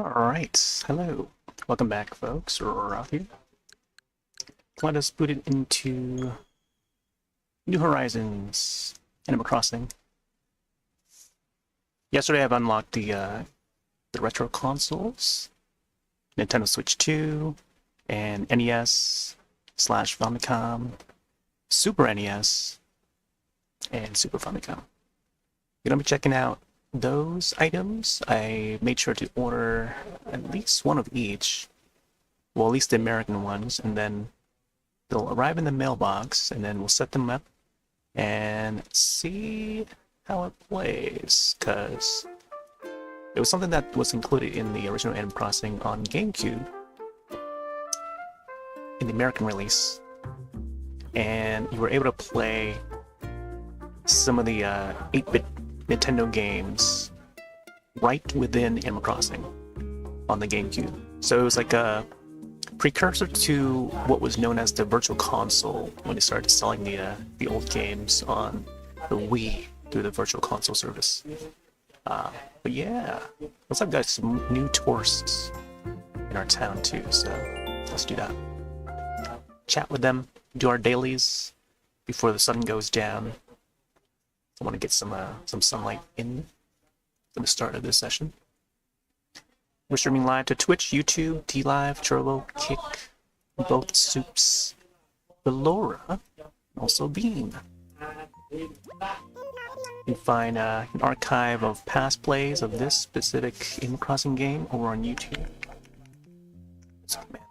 Alright, hello. Welcome back, folks. Roth here. Let us boot it into New Horizons, Animal Crossing. Yesterday I've unlocked the retro consoles, Nintendo Switch 2, and NES / Famicom, Super NES, and Super Famicom. You're gonna be checking out those items. I made sure to order at least one of each, well, at least the American ones, and then they'll arrive in the mailbox, and then we'll set them up and see how it plays, because it was something that was included in the original Animal Crossing on GameCube in the American release, and you were able to play some of the 8-bit Nintendo games right within Animal Crossing on the GameCube. So it was like a precursor to what was known as the Virtual Console when they started selling the old games on the Wii through the Virtual Console service. But yeah, looks like we've got some new tourists in our town too, so let's do that. Chat with them, do our dailies before the sun goes down. I want to get some sunlight in for the start of this session. We're streaming live to Twitch, YouTube, DLive, Trovo, Kick, both Soup's, Velora, also Beam. You can find an archive of past plays of this specific Animal Crossing game over on YouTube. There's a command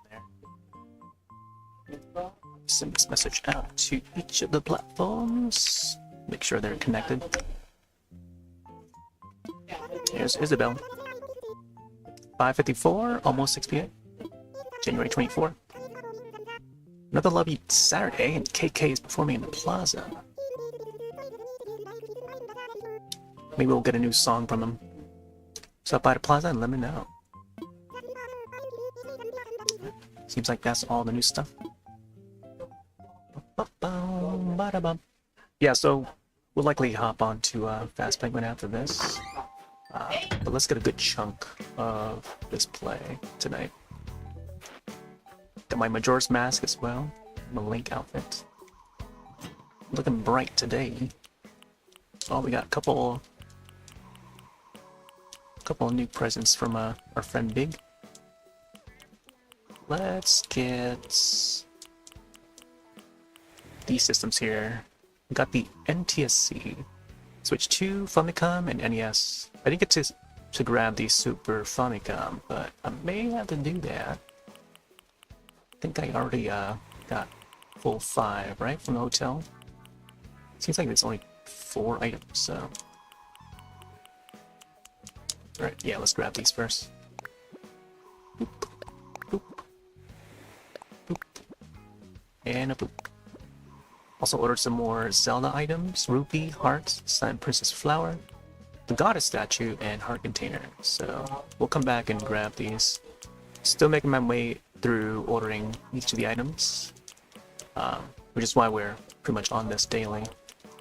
there. Send this message out to each of the platforms. Make sure they're connected. Here's Isabel. 5:54, almost 6 p.m. January 24. Another lovely Saturday, and KK is performing in the plaza. Maybe we'll get a new song from him. Stop by the plaza and let me know. Seems like that's all the new stuff. Yeah, so we'll likely hop on to Fast Penguin after this. But let's get a good chunk of this play tonight. Got my Majora's Mask as well, my Link outfit. Looking bright today. Oh, we got a couple of new presents from our friend Big. Let's get these systems here. We got the NTSC, Switch 2, Famicom, and NES. I didn't get to grab the Super Famicom, but I may have to do that. I think I already got full 5, right, from the hotel? Seems like there's only 4 items, so... Alright, yeah, let's grab these first. Boop, boop, boop, and a boop. Also ordered some more Zelda items, Rupee, Heart, Sun Princess Flower, the Goddess Statue, and Heart Container. So we'll come back and grab these. Still making my way through ordering each of the items, which is why we're pretty much on this daily.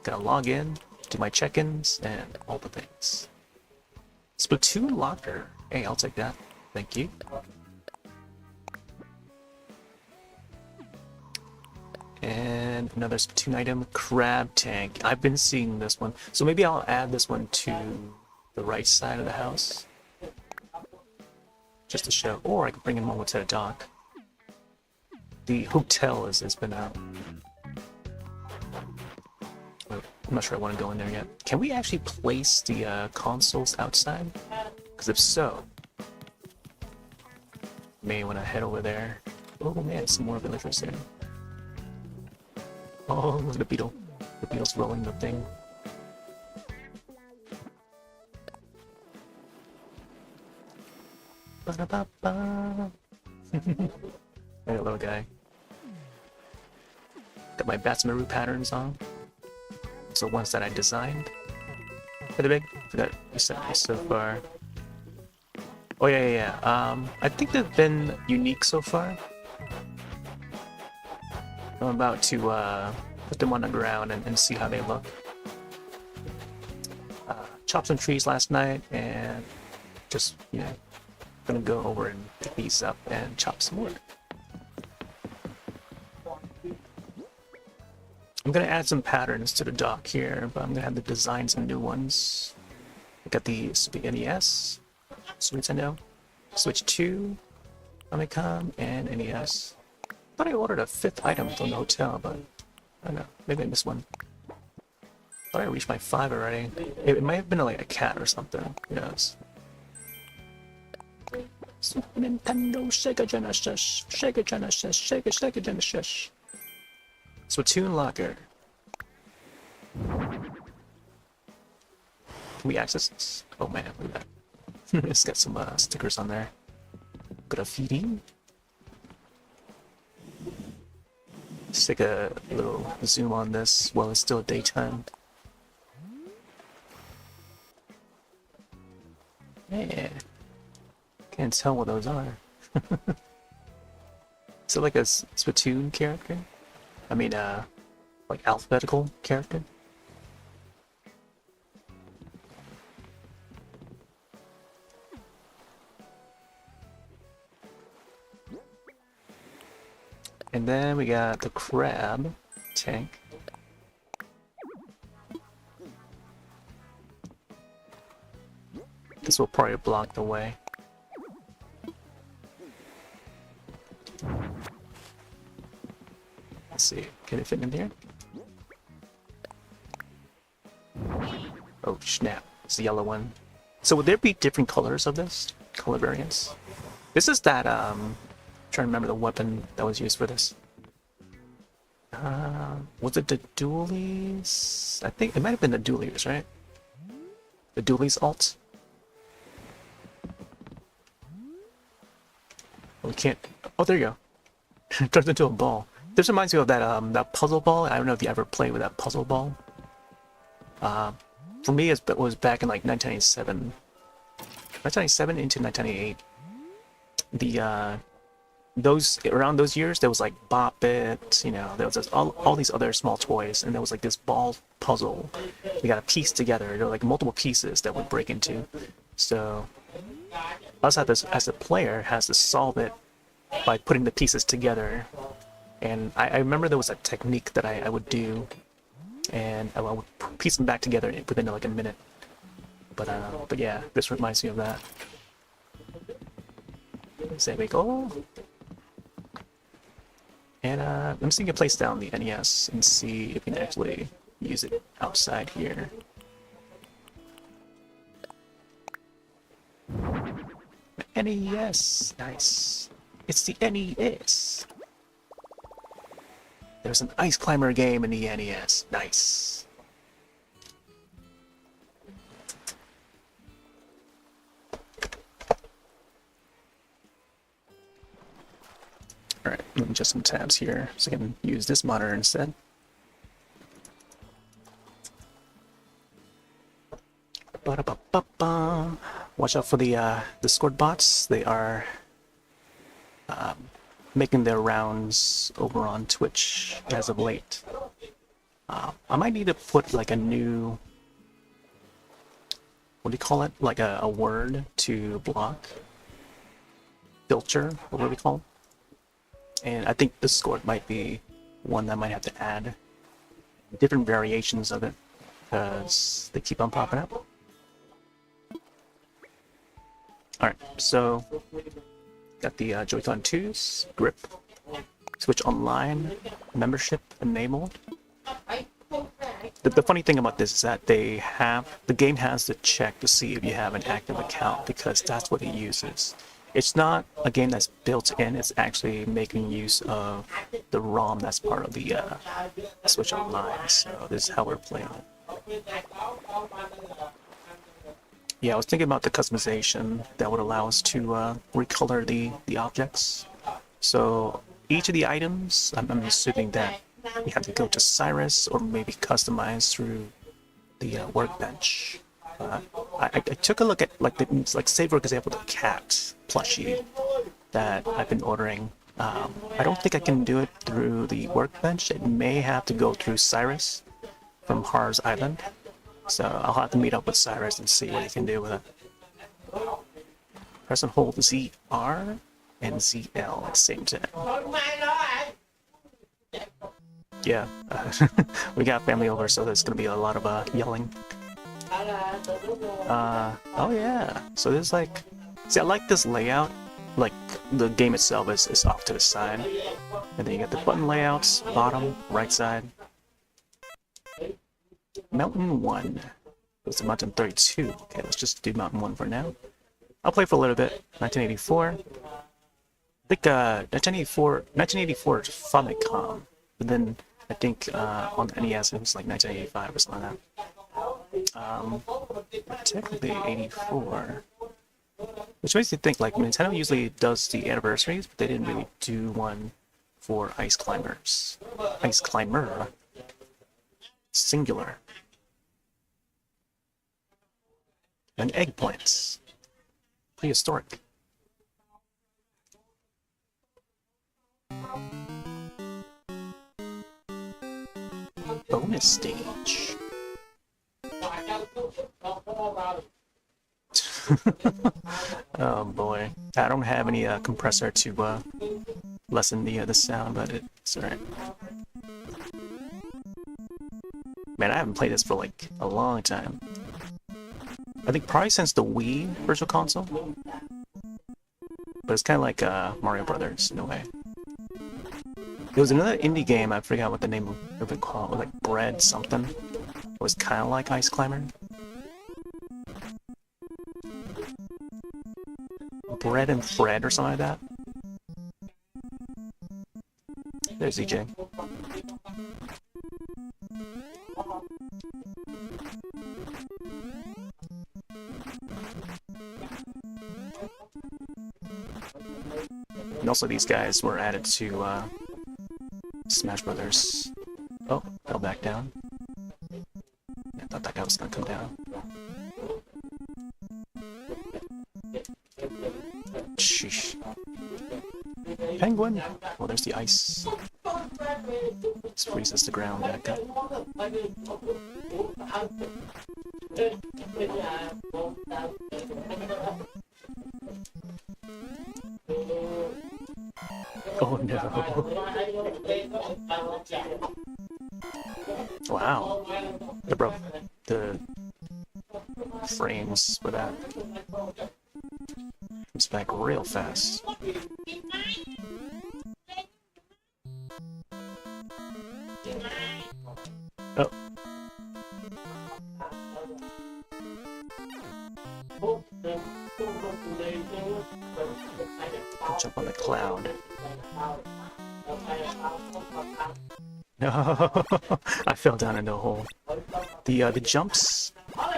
Gotta log in, do my check-ins, and all the things. Splatoon locker. Hey, I'll take that. Thank you. And another Splatoon item, Crab Tank. I've been seeing this one, so maybe I'll add this one to the right side of the house, just to show. Or I could bring him over to the dock. The hotel has been out. I'm not sure I want to go in there yet. Can we actually place the consoles outside? Because if so, may want to head over there. Oh man, some more villagers there. Oh, look at the beetle. The beetle's rolling the thing. Ba-da-ba-ba. Hey, little guy. Got my Batsmaru patterns on. So ones that I designed. Pretty big. Forgot you sent me so far. Oh yeah. I think they've been unique so far. I'm about to put them on the ground and see how they look. Chopped some trees last night and just, you know, gonna go over and pick these up and chop some wood. I'm gonna add some patterns to the dock here, but I'm gonna have to design some new ones. I got the Super NES, Super Nintendo, Switch 2, Famicom, and NES. I thought I ordered a 5th item from the hotel, but I don't know, maybe I missed one. I thought I reached my 5 already. It might have been like a cat or something, who knows. Super Nintendo, Sega Genesis, Sega Genesis, Sega Genesis. Splatoon Locker. Can we access this? Oh man, look at that. It's got some stickers on there. Graffiti. Let's take a little zoom on this while it's still daytime. Yeah. Can't tell what those are. Is it like a Splatoon character? I mean, like alphabetical character? And then we got the crab tank. This will probably block the way. Let's see, can it fit in here? Oh snap, it's the yellow one. So would there be different colors of this? Color variants? This is that, I'm trying to remember the weapon that was used for this. Was it the dualies? I think it might have been the dualies, right? The dualies alt? We can't, oh there you go. It turns into a ball. This reminds me of that that puzzle ball. I don't know if you ever played with that puzzle ball. For me, it was back in like 1997. 1997 into 1998. The those around those years, there was like Bop It, you know, there was just all these other small toys, and there was like this ball puzzle. We got to piece together. There were like multiple pieces that would break into. So us as a player has to solve it by putting the pieces together. And I remember there was a technique that I would do, and I would piece them back together within like a minute. But yeah, this reminds me of that. So there we go. And I'm seeing a place down the NES and see if we can actually use it outside here. NES, nice. It's the NES. There's an ice climber game in the NES. Nice. Alright, let me adjust some tabs here so I can use this monitor instead. Ba-da-ba-ba-ba. Watch out for the Discord bots. They are making their rounds over on Twitch as of late. I might need to put like a new, what do you call it? Like a word to block filter, or what do we call it? And I think Discord might be one that I might have to add different variations of it because they keep on popping up. Alright, so got the Joy-Con 2s, grip, switch online, membership enabled. The funny thing about this is that the game has to check to see if you have an active account because that's what it uses. It's not a game that's built in, it's actually making use of the ROM that's part of the Switch Online, so this is how we're playing it. Yeah, I was thinking about the customization that would allow us to recolor the objects. So each of the items, I'm assuming that you have to go to Cyrus or maybe customize through the workbench. I took a look at like say for example the cat plushie that I've been ordering. I don't think I can do it through the workbench. It may have to go through Cyrus from Har's Island. So I'll have to meet up with Cyrus and see what he can do with it. Press and hold ZR and ZL at the same time. Yeah, we got family over, so there's gonna be a lot of yelling. Oh yeah, so there's like, see, I like this layout. Like, the game itself is off to the side, and then you got the button layouts, bottom, right side. Mountain 1 goes to Mountain 32. Okay, let's just do Mountain 1 for now. I'll play for a little bit. 1984. I think 1984 is Famicom, but then I think on the NES it was like 1985 or something like that. Technically 84. Which makes you think, like, Nintendo usually does the anniversaries, but they didn't really do one for Ice Climbers. Ice Climber. Singular. And eggplants. Prehistoric. Bonus stage. Oh boy, I don't have any compressor to lessen the sound, but it's alright. Man, I haven't played this for like a long time. I think probably since the Wii Virtual Console. But it's kind of like Mario Brothers in a way. There was another indie game, I forgot what the name of it called, like Bread something. It was kind of like Ice Climber. Bread and Fred or something like that. There's EJ. And also these guys were added to Smash Brothers. Oh, fell back down. I thought that guy was gonna come down. Sheesh. Penguin! Oh, there's the ice. This freezes the ground back up. Oh no. Wow. They broke the frames for that. Comes back real fast. Oh. Jump on the cloud. No, I fell down into a hole. The jumps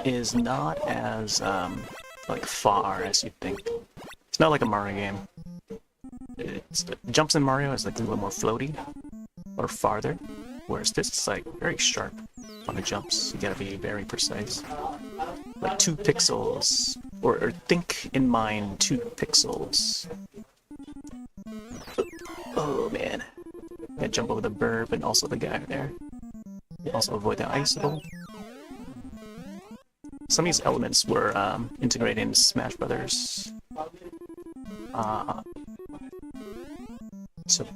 is not as like far as you'd think. It's not like a Mario game. The jumps in Mario is like a little more floaty or farther, whereas this is like very sharp on the jumps. You gotta be very precise. Like 2 pixels, or think in mind 2 pixels. Oh man. Gotta jump over the burb and also the guy there. Also avoid the icicle. Some of these elements were integrated into Smash Brothers. So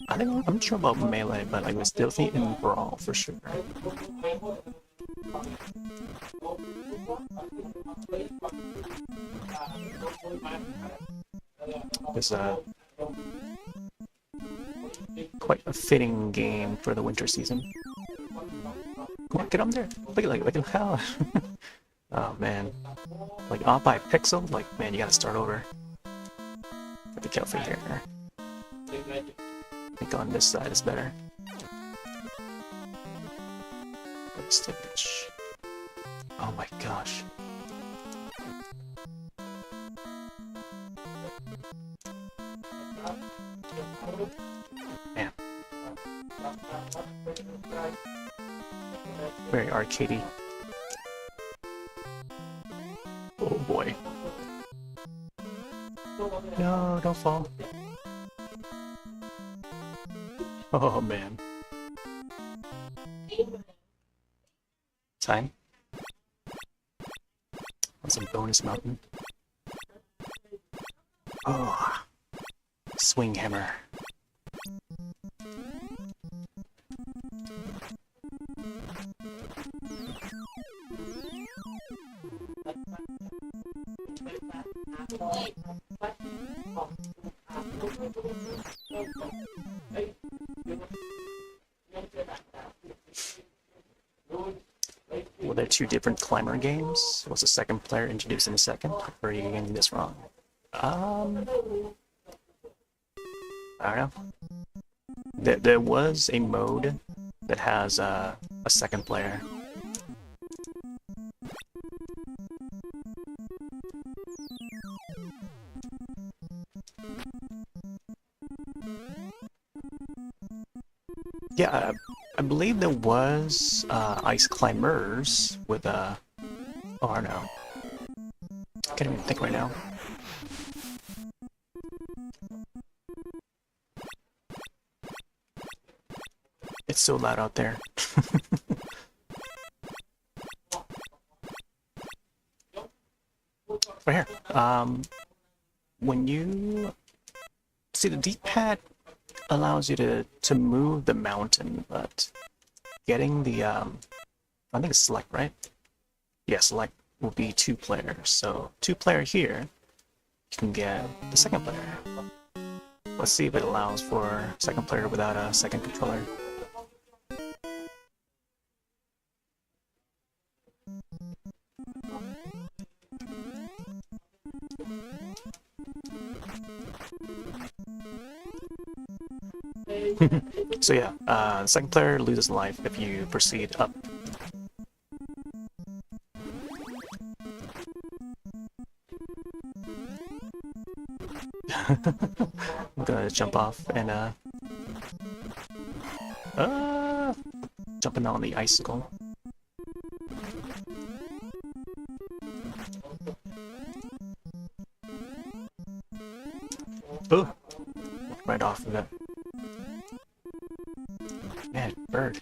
I think I'm not sure about Melee, but like it was definitely in Brawl for sure. It's quite a fitting game for the winter season. Come on, get on there! Look at how. Oh man, like off by a pixel. Like man, you gotta start over. Be careful here. I think on this side is better. Stage. Oh my gosh. Man. Very arcadey. Oh boy. No, don't fall. Oh man. Time. On some bonus mountain. Oh, swing hammer. Were there two different climber games? Was the second player introduced in the second? Or are you getting this wrong? I don't know. There was a mode that has a second player. Yeah, I believe there was Ice Climbers with oh, I don't know. I can't even think right now. It's so loud out there. Right here. When you see the D-pad allows you to move the mountain, but getting the I think it's select, right? Yeah, select will be 2 players. So 2 player here, you can get the second player. Let's see if it allows for second player without a second controller. So yeah, second player loses life if you proceed up. I'm gonna jump off and jumping on the icicle. Oh, right off of it. Man, bird.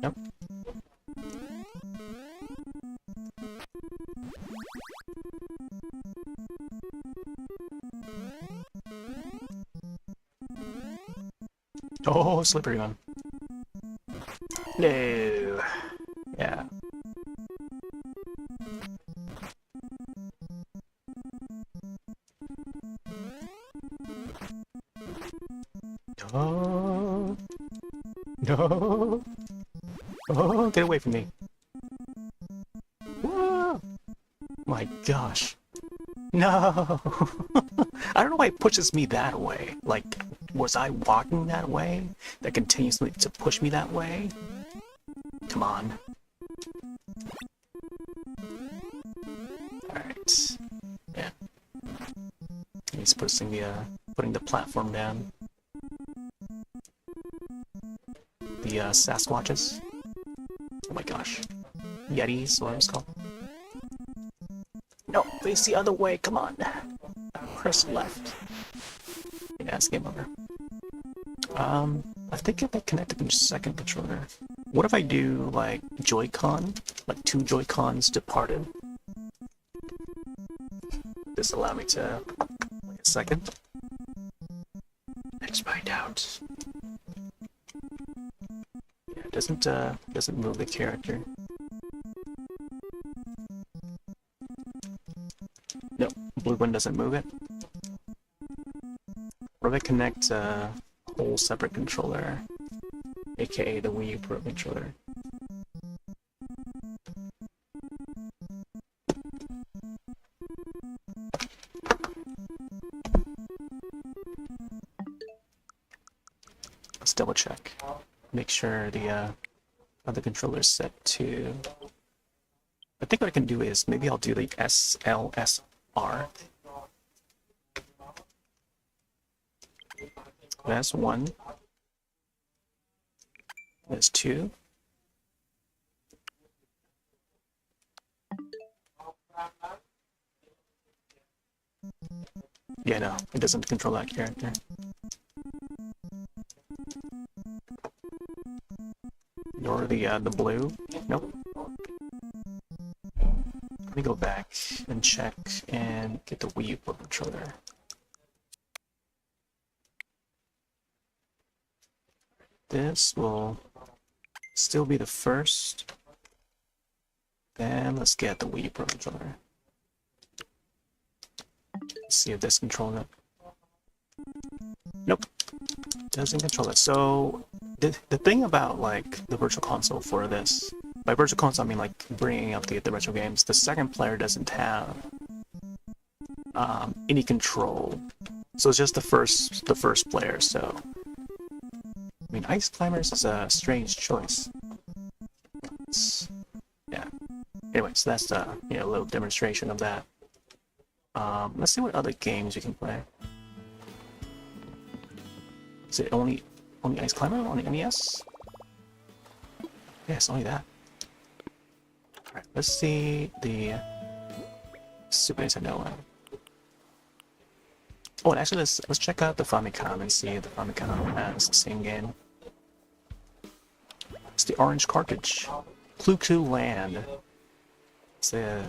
Nope. Oh, slippery one. No. Yeah. Oh. No. Oh, get away from me. Whoa. My gosh. No. I don't know why it pushes me that way. Like, was I walking that way? That continuously to push me that way? Come on. Alright. Yeah. He's putting the platform down. The Sasquatches. Oh my gosh. Yetis, what it was called. No, face the other way, come on. Press left. Yeah, it's game over. I think if I connect the second controller. What if I do like Joy-Con? Like 2 Joy-Cons departed? This allow me to wait a second. Let's find out. Yeah, it doesn't move the character. No, blue one doesn't move it. What if I connect a whole separate controller, aka the Wii U Pro controller? Let's double check. Make sure the other controller is set to. I think what I can do is maybe I'll do the SLSR. That's 1. That's 2. Yeah, no, it doesn't control that character. Nor the blue. Nope. me go back and check and get the Wii U Pro controller. This will still be the first. Then let's get the Wii U Pro controller. Let's see if this controls it. Nope, doesn't control it. So the thing about like the virtual console for this, by virtual console I mean like bringing up the retro games, the second player doesn't have any control. So it's just the first player. So I mean, Ice Climbers is a strange choice. Yeah. Anyway, so that's a little demonstration of that. Let's see what other games you can play. Is it only Ice Climber on the NES? Yes, only that. Alright, let's see the Super Nintendo one. Oh, and actually, let's check out the Famicom and see if the Famicom has the same game. It's the orange cartridge. Clue Clue Land. It's I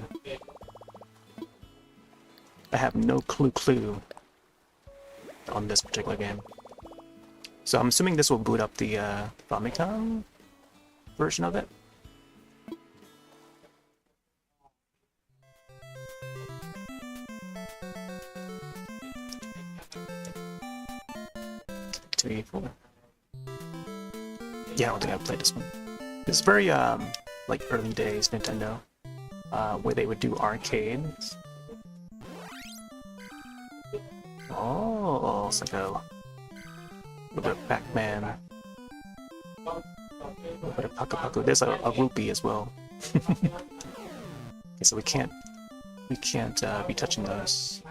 have no clue on this particular game. So I'm assuming this will boot up the Famicom version of it. Yeah, I don't think I've played this one. This is very like early days Nintendo, where they would do arcades. Oh, it's like a little bit of Pac-Man, a little bit of Paku Paku. There's a rupee as well. Okay, so we can't be touching those.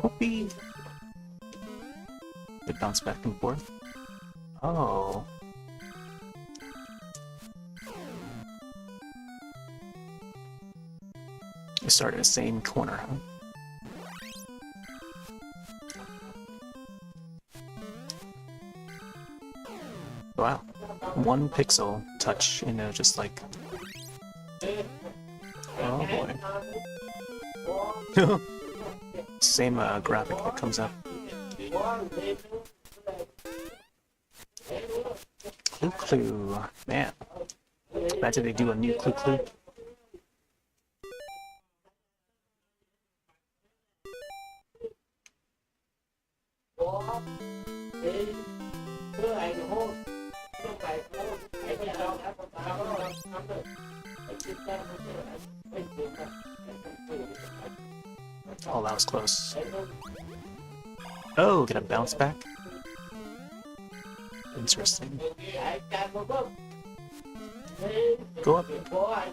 Rupee. They bounce back and forth. Oh. They start in the same corner, huh? Wow. 1 pixel touch, just like... Oh boy. Same graphic that comes up. Clue Clue. Man. Imagine they do a new Clue Clue. Oh, that was close. Oh, get a bounce back? Interesting. Go up. I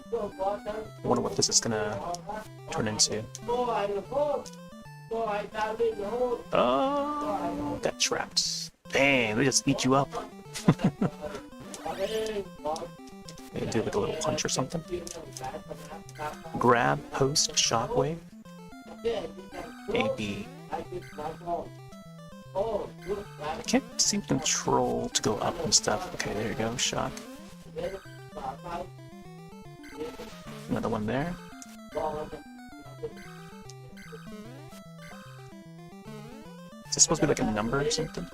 wonder what this is gonna turn into. Oh, got trapped. Dang, they just eat you up. Maybe do like a little punch or something. Grab, post, shockwave. AB. I can't seem to control to go up and stuff. Okay, there you go, shock. Another one there. Is this supposed to be like a number or something?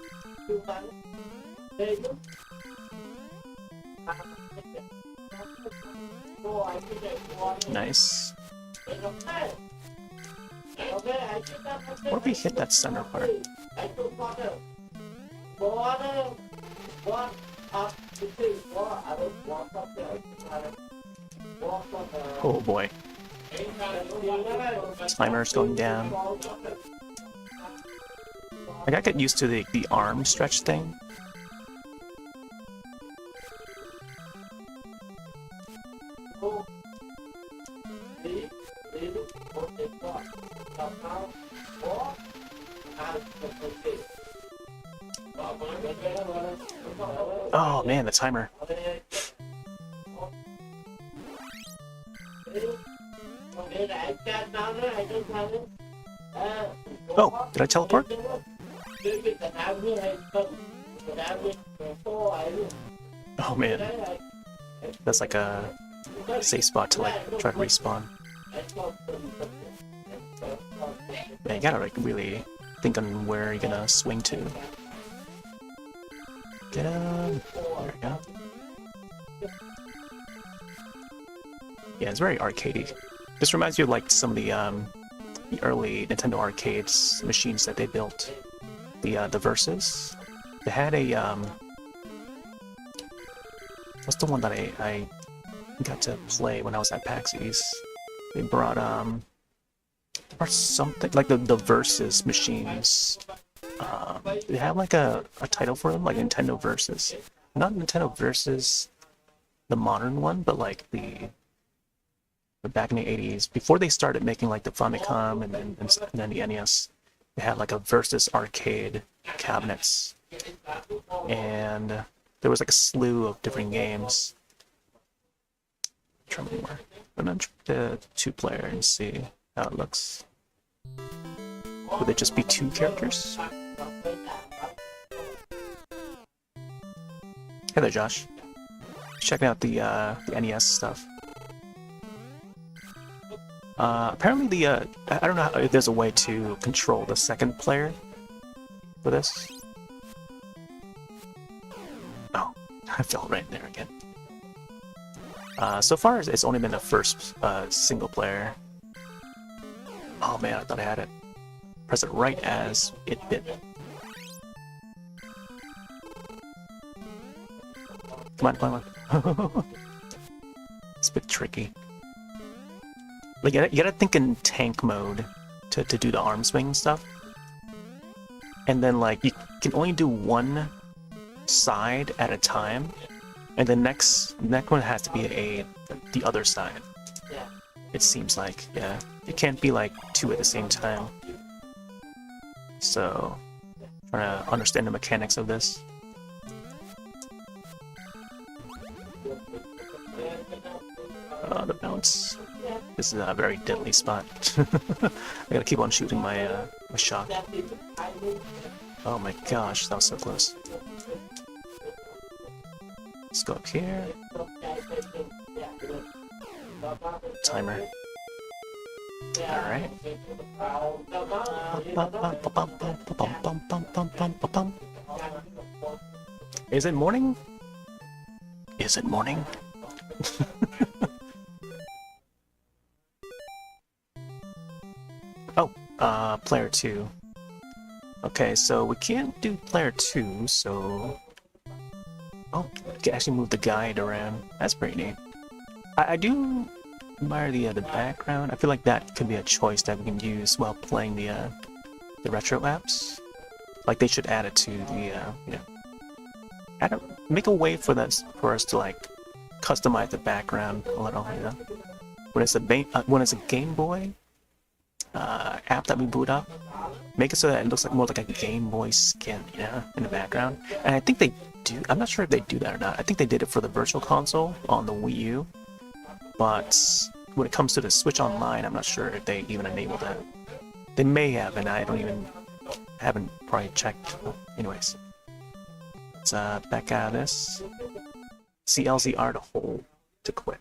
Nice. What if we hit that center part? Oh boy. Timer's going down. I gotta get used to the arm stretch thing. Oh man, the timer. Oh, did I teleport? Oh man. That's like a safe spot to like try to respawn. Man, you gotta like really think on where you're gonna swing to. Get him. There we go. Yeah, it's very arcadey. This reminds me of like some of the early Nintendo arcades machines that they built. The Versus. They had a what's the one that I got to play when I was at PAX East? They brought something like the Versus machines. They have like a title for them, like Nintendo Versus. Not Nintendo Versus the modern one, but like the back in the 80s, before they started making like the Famicom and then the NES, they had like a Versus arcade cabinets. And there was like a slew of different games. Try more. I'm gonna try the 2-player and see how it looks. Would it just be 2 characters? Hey there, Josh. Checking out the NES stuff. Apparently I don't know if there's a way to control the second player for this. Oh, I fell right there again. So far, it's only been the first single player. Oh man, I thought I had it. Press it right as it bit. Come on. It's a bit tricky. Like, you gotta think in tank mode to do the arm swing stuff. And then, like, you can only do one side at a time. And the next one has to be the other side. It seems like, yeah. It can't be, like, 2 at the same time. So, trying to understand the mechanics of this. The bounce. This is a very deadly spot. I gotta keep on shooting my shot. Oh my gosh, that was so close. Let's go up here. Timer. Alright. Is it morning? Is it morning? Oh, player 2. Okay, so we can't do player 2, so... Oh, we can actually move the guide around. That's pretty neat. I do admire the background. I feel like that could be a choice that we can use while playing the retro apps. Like, they should add it to the, make a way for us to, like, customize the background a little, you know? When it's a Game Boy app that we boot up, make it so that it looks like more like a Game Boy skin, you know, in the background. And I think they do. I'm not sure if they do that or not. I think they did it for the Virtual Console on the Wii U, but when it comes to the Switch Online, I'm not sure if they even enable that. They may have, and I haven't probably checked. Anyways, let's back out of this. CLZR to hold to quit.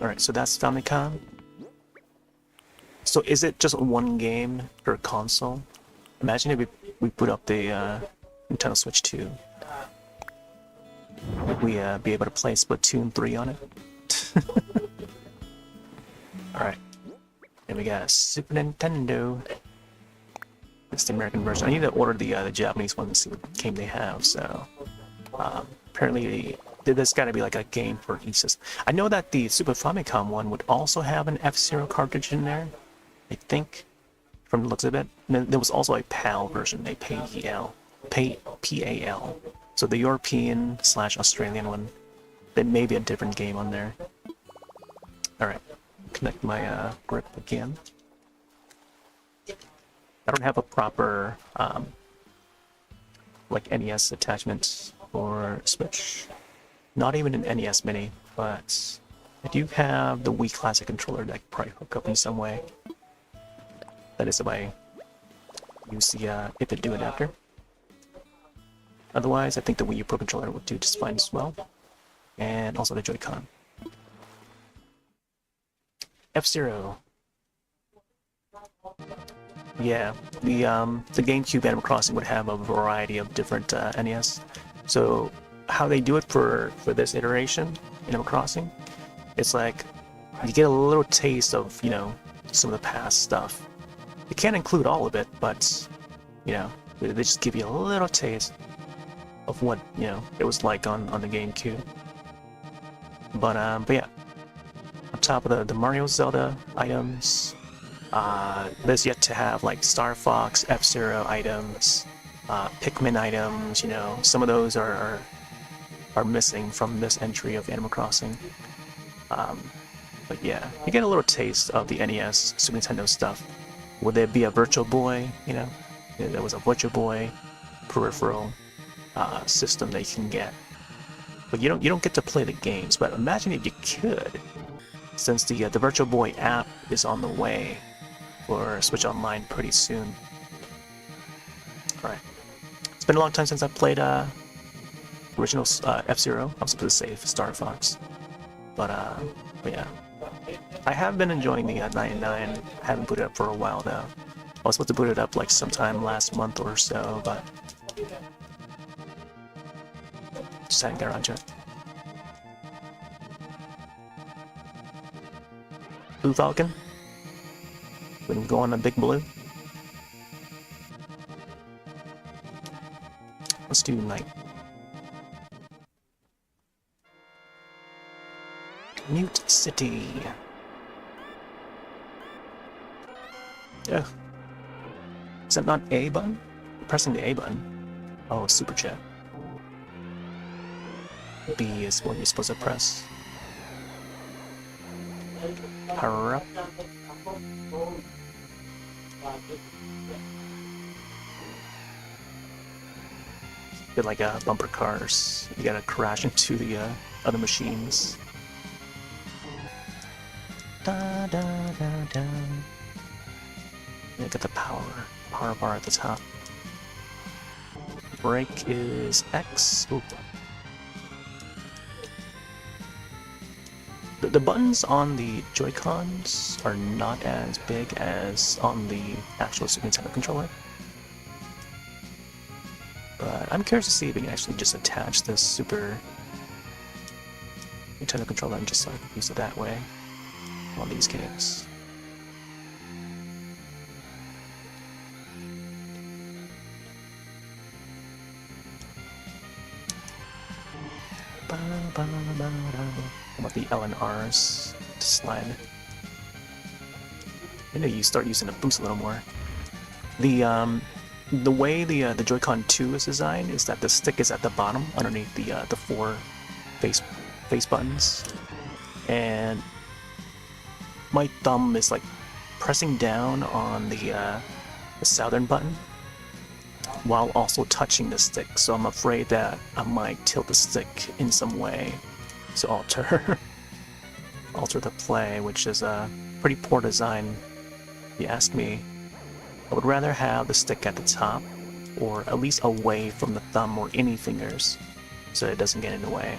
All right, so that's Famicom. So is it just one game per console? Imagine if we put up the Nintendo Switch 2. Would we be able to play Splatoon 3 on it? Alright. And we got Super Nintendo. It's the American version. I need to order the Japanese one and see what game they have, so... apparently there's gotta be like a game for each system. I know that the Super Famicom one would also have an F-Zero cartridge in there. I think, from the looks of it. And then there was also a PAL version, a PAL. So the European/Australian one, there may be a different game on there. Alright, connect my grip again. I don't have a proper, like NES attachment for Switch. Not even an NES Mini, but I do have the Wii Classic controller that I could probably hook up in some way. That is if I use the IP adapter. Otherwise, I think the Wii U Pro Controller will do just fine as well. and also the Joy-Con. F-Zero. Yeah, the GameCube Animal Crossing would have a variety of different NES. So how they do it for this iteration, Animal Crossing, it's like you get a little taste of, you know, some of the past stuff. They can't include all of it, but, you know, they just give you a little taste of what, you know, it was like on the GameCube. But yeah, on top of the Mario Zelda items, there's yet to have like Star Fox, F-Zero items, Pikmin items. You know, some of those are missing from this entry of Animal Crossing. But yeah, you get a little taste of the NES, Super Nintendo stuff. Would there be a Virtual Boy? You know, there was a Virtual Boy peripheral system that you can get, but you don't get to play the games. But imagine if you could, since the Virtual Boy app is on the way for Switch Online pretty soon. Alright. It's been a long time since I played original F-Zero. I was supposed to say Star Fox. But yeah. I have been enjoying the 99. I haven't booted it up for a while though. I was supposed to boot it up like sometime last month or so, but just hadn't got around to it. Blue Falcon. We can go on a big blue. Let's do night. Mute City. Yeah. Is that not A button? Pressing the A button. Oh, super chat. B is what you're supposed to press. Power up. Bit like bumper cars. You gotta crash into the other machines. Da da da da. You get the power bar at the top. Brake is X. Ooh. The buttons on the Joy-Cons are not as big as on the actual Super Nintendo controller. But I'm curious to see if we can actually just attach this Super Nintendo controller and just like use it that way on these games. How about the L and R's to slide? I know you start using the boost a little more. The way the Joy-Con 2 is designed is that the stick is at the bottom underneath the four face buttons, and my thumb is like pressing down on the southern button while also touching the stick. So I'm afraid that I might tilt the stick in some way to alter the play, which is a pretty poor design if you ask me. I would rather have the stick at the top, or at least away from the thumb or any fingers, so it doesn't get in the way.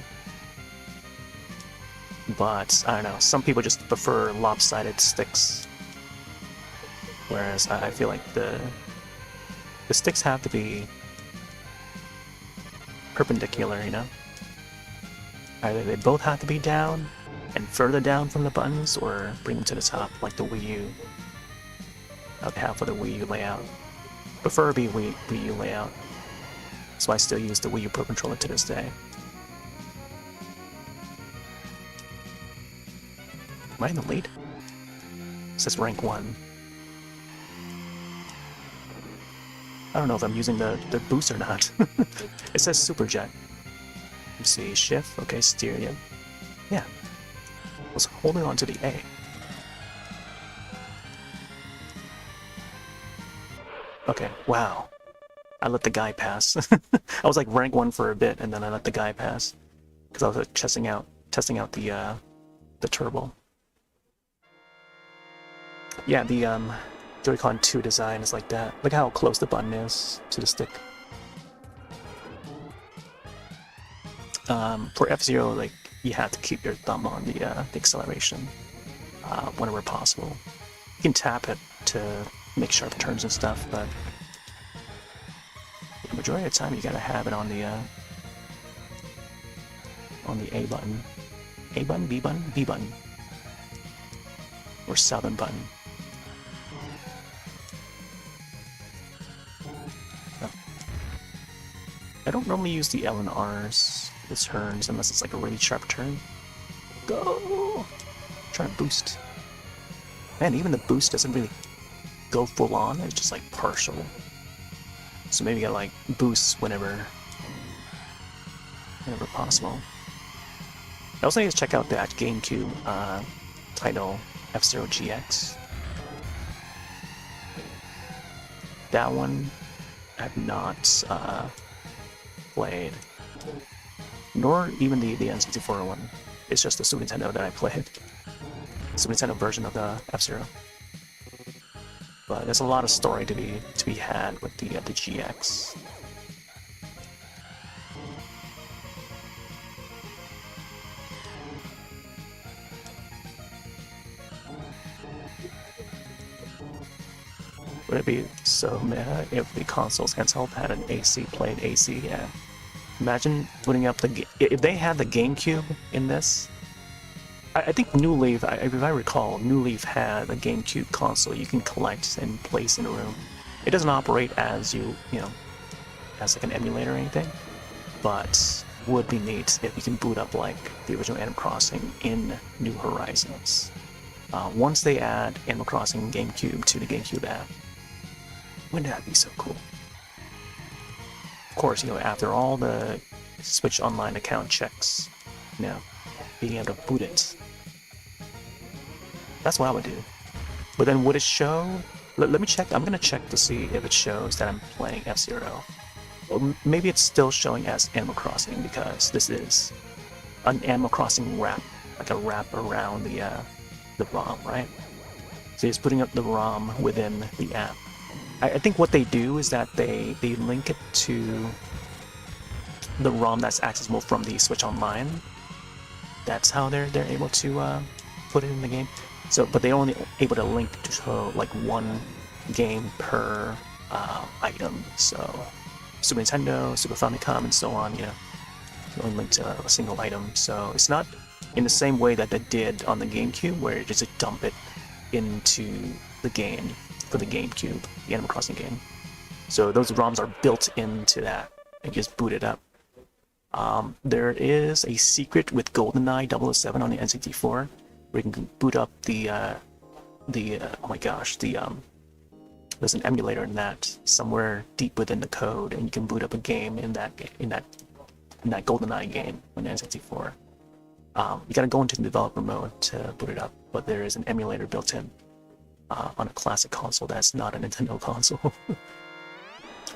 But, I don't know, some people just prefer lopsided sticks, whereas I feel like the sticks have to be perpendicular, you know? Either they both have to be down and further down from the buttons, or bring them to the top like the Wii U. I would have for the Wii U layout. Preferably Wii U layout. So I still use the Wii U Pro Controller to this day. Am I in the lead? It says rank 1. I don't know if I'm using the boost or not. It says Super Jet. Let's see, shift, okay, steer, yeah. I was holding on to the A. Okay, wow. I let the guy pass. I was like rank 1 for a bit, and then I let the guy pass. Because I was like, testing out the turbo. Yeah, the Joy-Con 2 design is like that. Look how close the button is to the stick. For F-Zero, like, you have to keep your thumb on the acceleration whenever possible. You can tap it to make sharp turns and stuff, but the majority of the time you gotta have it on the A button. A button, B button, B button. Or southern button. Oh. I don't normally use the L and R's with turns unless it's like a really sharp turn. Go! Trying to boost. Man, even the boost doesn't really go full on, it's just like partial. So maybe you gotta like boost whenever possible. I also need to check out that GameCube title, F-Zero GX. That one I have not played, nor even the N64 one. It's just the Super Nintendo that I played. Super Nintendo version of the F-Zero. But there's a lot of story to be had with the GX. Would it be so meta if the console's handheld had an AC, played AC? Yeah. Imagine putting up if they had the GameCube in this. I think New Leaf, if I recall, New Leaf had a GameCube console you can collect and place in a room. It doesn't operate as as like an emulator or anything, but would be neat if you can boot up like the original Animal Crossing in New Horizons. Once they add Animal Crossing GameCube to the GameCube app, wouldn't that be so cool? Of course, after all the Switch Online account checks, being able to boot it. That's what I would do. But then would it show? Let me check. I'm gonna check to see if it shows that I'm playing F-Zero. Or maybe it's still showing as Animal Crossing because this is an Animal Crossing wrap, like a wrap around the ROM, right? So it's putting up the ROM within the app. I think what they do is that they link it to the ROM that's accessible from the Switch Online. That's how they're able to put it in the game. So, but they're only able to link to like one game per item. So, Super Nintendo, Super Famicom, and so on. Only link to a single item. So it's not in the same way that they did on the GameCube, where you just dump it into the game for the GameCube, the Animal Crossing game. So those ROMs are built into that and just boot it up. There is a secret with GoldenEye 007 on the N64 where you can boot up oh my gosh, there's an emulator in that somewhere deep within the code, and you can boot up a game in that GoldenEye game on the N64. You gotta go into the developer mode to boot it up, but there is an emulator built in on a classic console that's not a Nintendo console.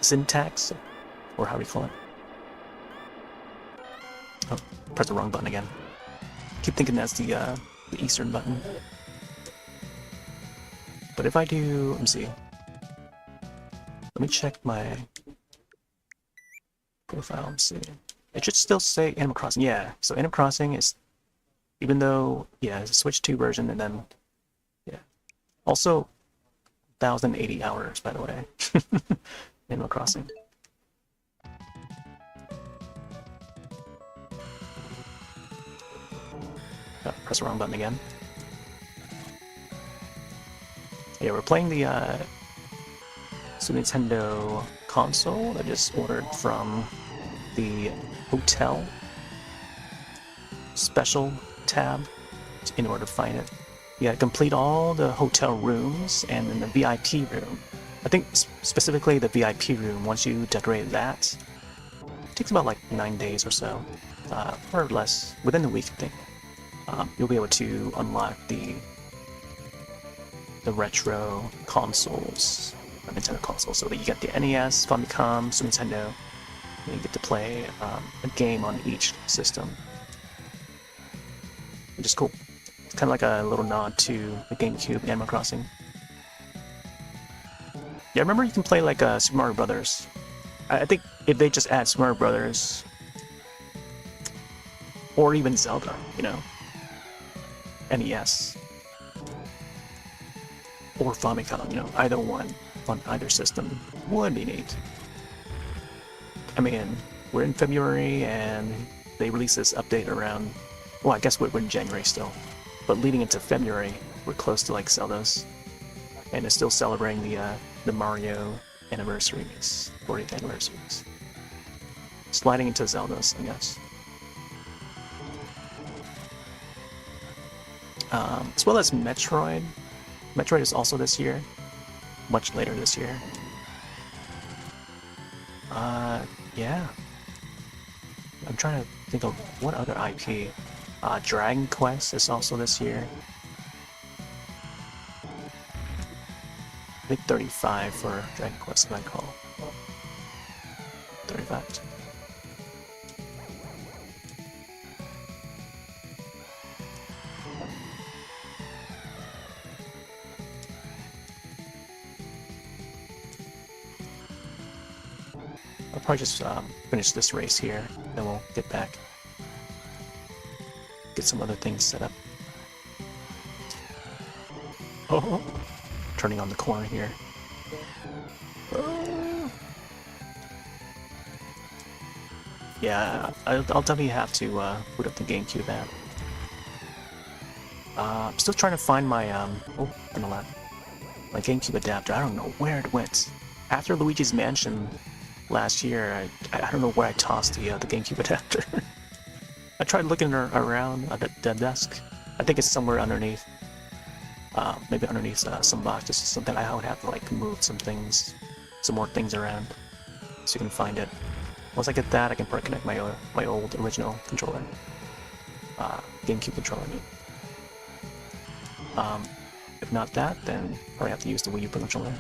Syntax, or how do you call it? Oh, press the wrong button again. Keep thinking that's the Eastern button. But if I do, let me see. Let me check my profile and see. It should still say Animal Crossing. Yeah, so Animal Crossing is, even though, it's a Switch 2 version, and then, also 1,080 hours, by the way. Animal Crossing. Oh, press the wrong button again. Yeah, we're playing the Super Nintendo console that I just ordered from the hotel special tab in order to find it. You gotta complete all the hotel rooms and then the VIP room. I think specifically the VIP room, once you decorate that, it takes about like 9 days or so, or less, within the week I think. You'll be able to unlock the retro consoles, Nintendo consoles, so that you get the NES, Famicom, Super Nintendo, and you get to play a game on each system, which is cool. It's kind of like a little nod to the GameCube Animal Crossing. Yeah, remember you can play like Super Mario Brothers. I think if they just add Super Mario Brothers Or even Zelda, you know? NES. Or Famicom, you know, either one on either system would be neat. I mean, we're in February and they released this update around, well, I guess we're in January still, but leading into February, we're close to like Zelda's, and it's still celebrating the Mario anniversaries, 40th anniversaries. Sliding into Zelda's, I guess. As well as Metroid. Metroid is also this year, much later this year. Yeah. I'm trying to think of what other IP. Dragon Quest is also this year. I think 35 for Dragon Quest, if I recall. 35. I'll probably just finish this race here, then we'll get back. Get some other things set up. Oh! Turning on the corner here. Oh. Yeah, I'll definitely have to boot up the GameCube app. I'm still trying to find my, oh, on the left. My GameCube adapter. I don't know where it went. After Luigi's Mansion last year, I don't know where I tossed the GameCube adapter. I tried looking around at the desk. I think it's somewhere underneath. Maybe underneath some boxes or something. I would have to like move some things, some more things around, so you can find it. Once I get that, I can probably connect my old original controller, GameCube controller. If not that, then probably have to use the Wii U controller.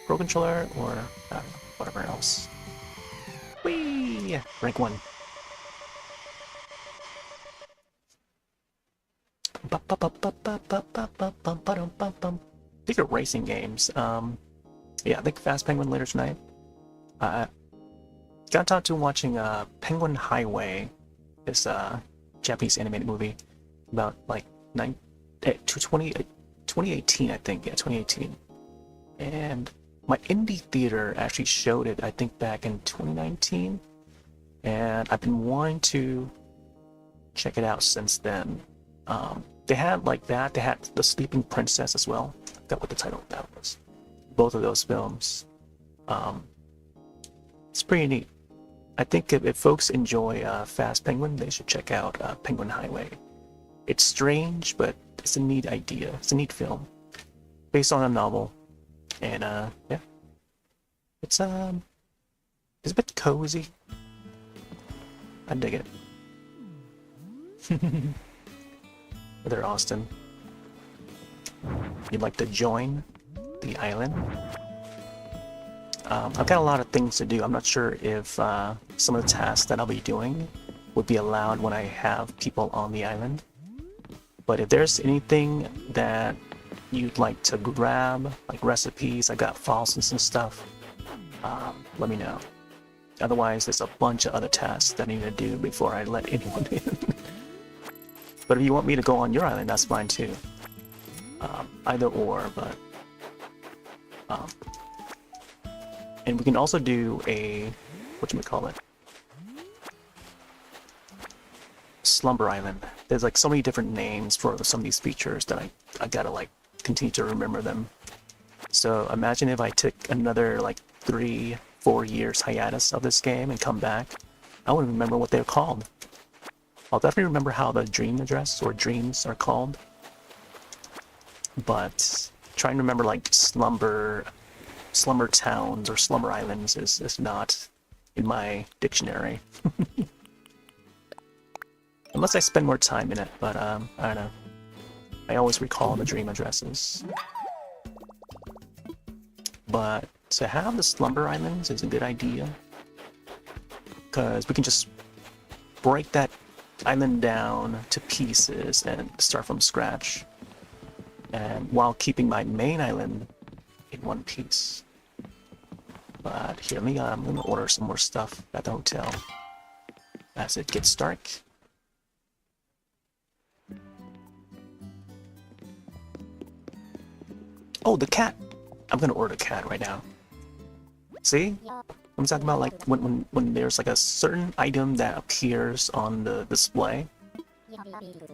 Pro controller or whatever else. Whee! Rank 1. These are racing games. Yeah, I think Fast Penguin later tonight. Got taught to watching Penguin Highway, this Japanese animated movie about like 2018, I think. Yeah, 2018. And my indie theater actually showed it, I think, back in 2019, and I've been wanting to check it out since then. They had like that. They had The Sleeping Princess as well. I forgot what the title of that was. Both of those films. It's pretty neat. I think if folks enjoy Fast Penguin, they should check out Penguin Highway. It's strange, but it's a neat idea. It's a neat film, based on a novel. And yeah, it's a bit cozy. I dig it. There, Austin. You'd like to join the island? I've got a lot of things to do. I'm not sure if some of the tasks that I'll be doing would be allowed when I have people on the island. But if there's anything that you'd like to grab, like recipes, I got fossils and stuff, let me know. Otherwise, there's a bunch of other tasks that I need to do before I let anyone in. But if you want me to go on your island, that's fine too. Either or, but... and we can also do a... whatchamacallit? Slumber Island. There's like so many different names for some of these features that I gotta like continue to remember them. So imagine if I took another like 3-4 years hiatus of this game and come back. I wouldn't remember what they're called. I'll definitely remember how the dream address or dreams are called. But trying to remember like slumber towns or slumber islands is not in my dictionary. Unless I spend more time in it, but I don't know. I always recall the dream addresses. But to have the slumber islands is a good idea, because we can just break that island down to pieces and start from scratch, and while keeping my main island in one piece. But here, I'm gonna order some more stuff at the hotel. as it gets dark. Oh, the cat! I'm gonna order the cat right now. See? I'm talking about like when there's like a certain item that appears on the display.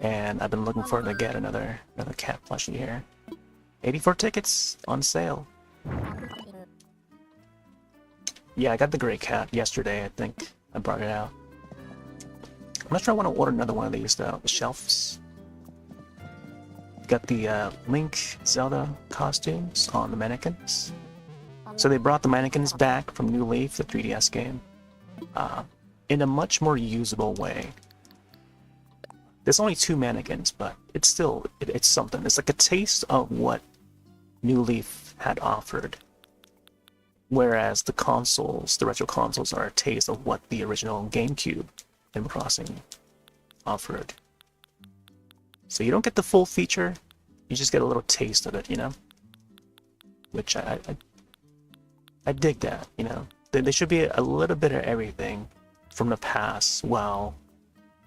And I've been looking forward to get another cat plushie here. 84 tickets on sale. Yeah, I got the gray cat yesterday, I think. I brought it out. I'm not sure I want to order another one of these though. The shelves. Got the Link Zelda costumes on the mannequins. So they brought the mannequins back from New Leaf, the 3DS game, in a much more usable way. There's only 2 mannequins, but it's still, it's something. It's like a taste of what New Leaf had offered. Whereas the consoles, the retro consoles, are a taste of what the original GameCube Animal Crossing offered. So you don't get the full feature, you just get a little taste of it, you know? Which I dig that, you know? There should be a little bit of everything from the past while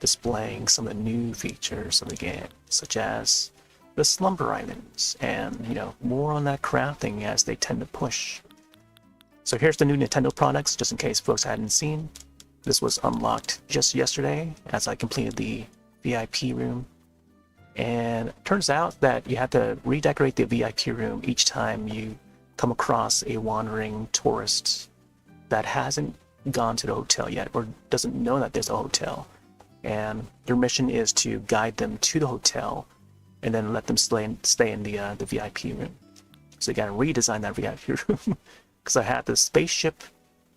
displaying some of the new features of the game, such as the slumber islands, and, you know, more on that crafting as they tend to push. So here's the new Nintendo products, just in case folks hadn't seen. This was unlocked just yesterday as I completed the VIP room. And it turns out that you have to redecorate the VIP room each time you come across a wandering tourist that hasn't gone to the hotel yet or doesn't know that there's a hotel. And your mission is to guide them to the hotel and then let them stay in the VIP room. So you gotta redesign that VIP room. Because I had the spaceship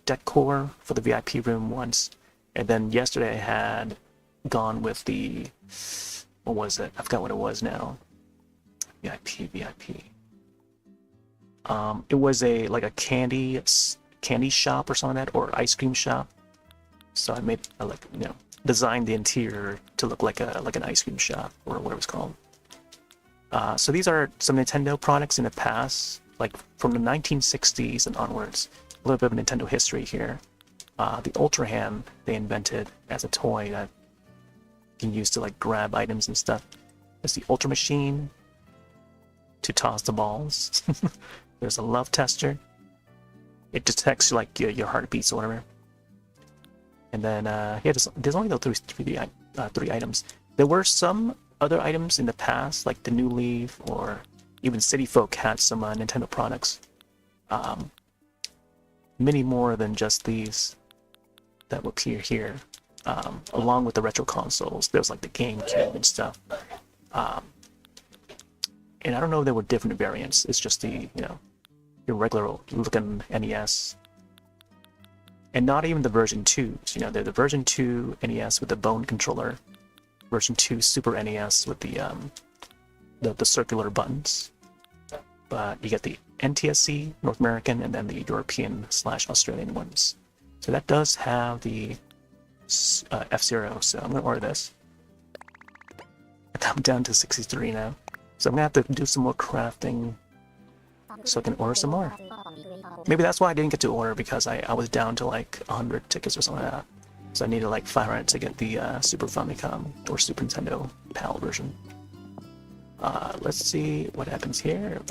decor for the VIP room once, and then yesterday I had gone with the, what was it? I forgot what it was now. VIP. It was like a candy shop or something like that, or ice cream shop. So I made designed the interior to look like an ice cream shop, or whatever it's called. So these are some Nintendo products in the past, like from the 1960s and onwards. A little bit of Nintendo history here. The Ultra Hand they invented as a toy that you can use to like grab items and stuff. There's the Ultra Machine to toss the balls. There's a Love Tester. It detects like your heartbeats or whatever. And then yeah, there's only those three items. There were some other items in the past, like the New Leaf or even City Folk had some Nintendo products. Many more than just these that will appear here, along with the retro consoles. There was like the GameCube and stuff. And I don't know if there were different variants. It's just the, your regular looking NES. And not even the version 2s. You know, they're the version 2 NES with the bone controller. Version 2 Super NES with the circular buttons. But you get the NTSC, North American, and then the European/Australian ones. So that does have the F-Zero, so I'm going to order this. I'm down to 63 now. So I'm going to have to do some more crafting so I can order some more. Maybe that's why I didn't get to order, because I was down to like 100 tickets or something like that. So I needed like 500 to get the Super Famicom or Super Nintendo PAL version. Let's see what happens here.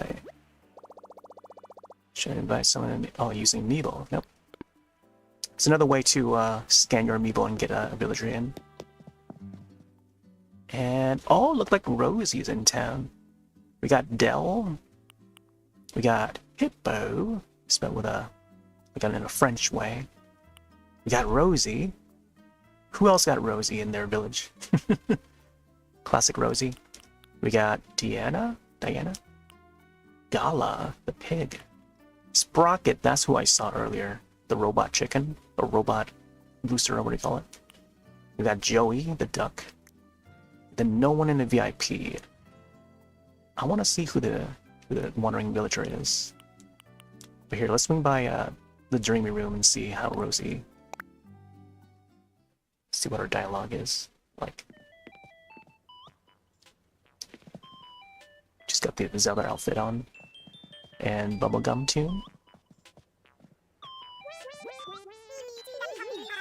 Should I invite someone? Oh, using Amiibo. Nope. It's another way to scan your Amiibo and get a villager in. And oh, look like Rosie's in town. We got Dell. We got Hippo, spelled with in a French way. We got Rosie. Who else got Rosie in their village? Classic Rosie. We got Diana. Gala, the pig. Sprocket, that's who I saw earlier. The robot chicken, or robot rooster, or what do you call it? We got Joey, the duck. Then no one in the VIP. I want to see who the wandering villager is. But here, let's swing by the dreamy room and see how Rosie. See what her dialogue is like. She's got the Zelda outfit on. And bubblegum tune.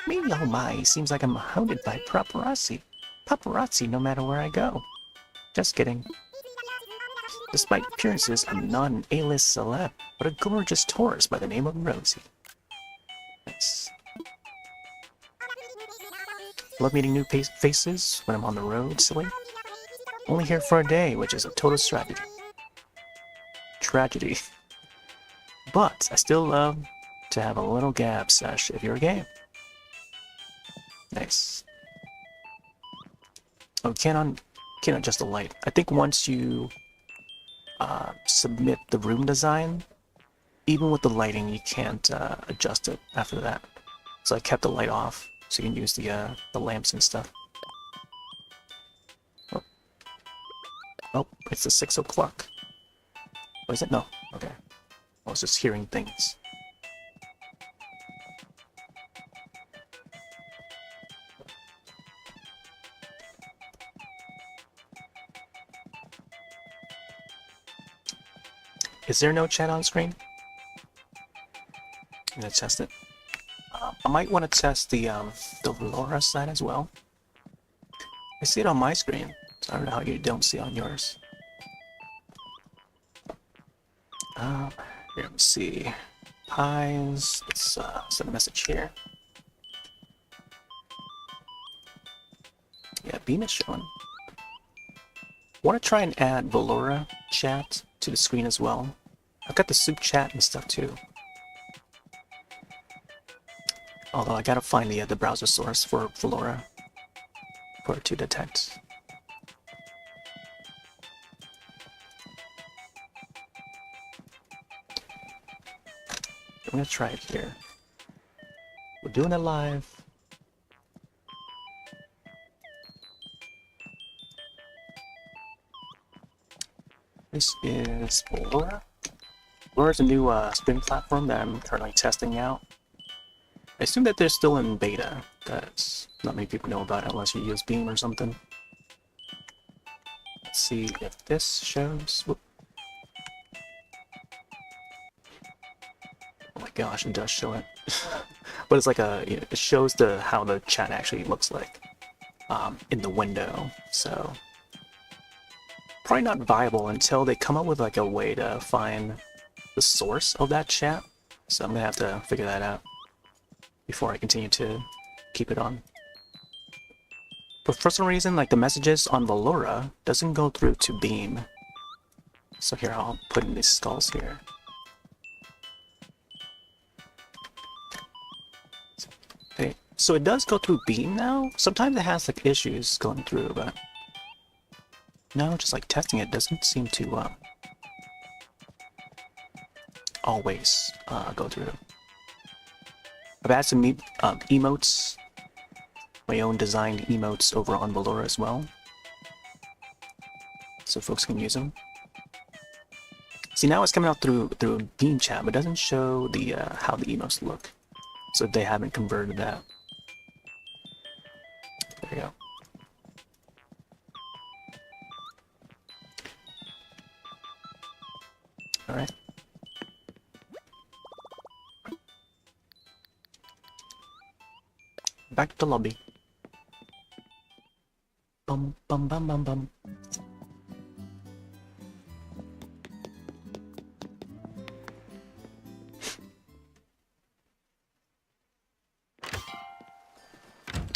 Me. Oh my, seems like I'm hounded by paparazzi. Paparazzi no matter where I go. Just kidding. Despite appearances, I'm not an A-list celeb, but a gorgeous tourist by the name of Rosie. Nice. Love meeting new faces when I'm on the road, silly. Only here for a day, which is a total tragedy. But I still love to have a little gab sesh if you're a game. Nice. Oh, can't adjust the light. I think once you submit the room design, even with the lighting, you can't adjust it after that. So I kept the light off, so you can use the lamps and stuff. Oh, it's the 6 o'clock. Oh, is it? No. Okay. I was just hearing things. Is there no chat on screen? I'm gonna test it. I might want to test the Velora side as well. I see it on my screen, so I don't know how you don't see it on yours. Here, let me see. Pies. Let's send a message here. Yeah, Beam is showing. Want to try and add Velora chat to the screen as well. I've got the Soop chat and stuff too. Although I gotta find the browser source for Velora for it to detect. I'm gonna try it here. We're doing it live. This is Velora. Velora is a new streaming platform that I'm currently testing out. I assume that they're still in beta. That's not many people know about it unless you use Beam or something. Let's see if this shows. Whoop. Oh my gosh, it does show it. But it's like it shows how the chat actually looks like in the window. So probably not viable until they come up with like a way to find the source of that chat. So I'm gonna have to figure that out before I continue to keep it on. But for some reason, like the messages on Velora doesn't go through to Beam. So here, I'll put in these skulls here. Okay, so it does go through Beam now. Sometimes it has like issues going through, but no, just like testing it doesn't seem to always go through. I've had some emotes, my own designed emotes over on Velora as well, so folks can use them. See, now it's coming out through Beam chat, but it doesn't show the how the emotes look, so they haven't converted that. There you go. All right. Back to the lobby. Bum bum bum bum bum.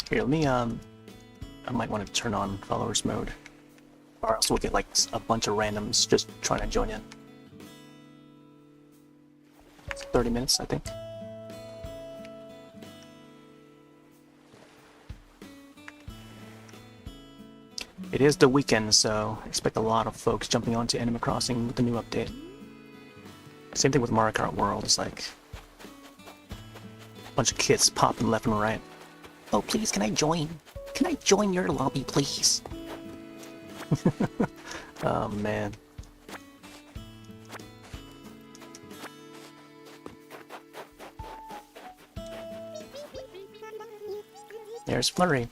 Here, let me I might want to turn on followers mode, or else we'll get like a bunch of randoms just trying to join in. It's 30 minutes, I think. It is the weekend, so expect a lot of folks jumping onto Animal Crossing with the new update. Same thing with Mario Kart World. It's like a bunch of kids popping left and right. Oh, please, can I join? Can I join your lobby, please? Oh, man. There's Flurry.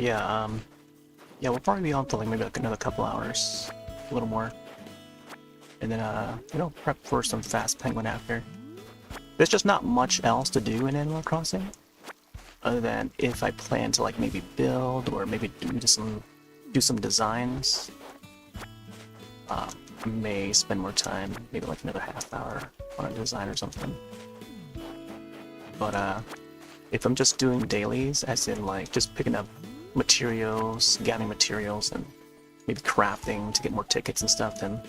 But yeah, we'll probably be on for like maybe like another couple hours, a little more, and then prep for some Fast Penguin after. There's just not much else to do in Animal Crossing, other than if I plan to like maybe build or maybe do some designs. I may spend more time, maybe like another half hour on a design or something. But if I'm just doing dailies, as in like just picking up materials, gathering materials, and maybe crafting to get more tickets and stuff, then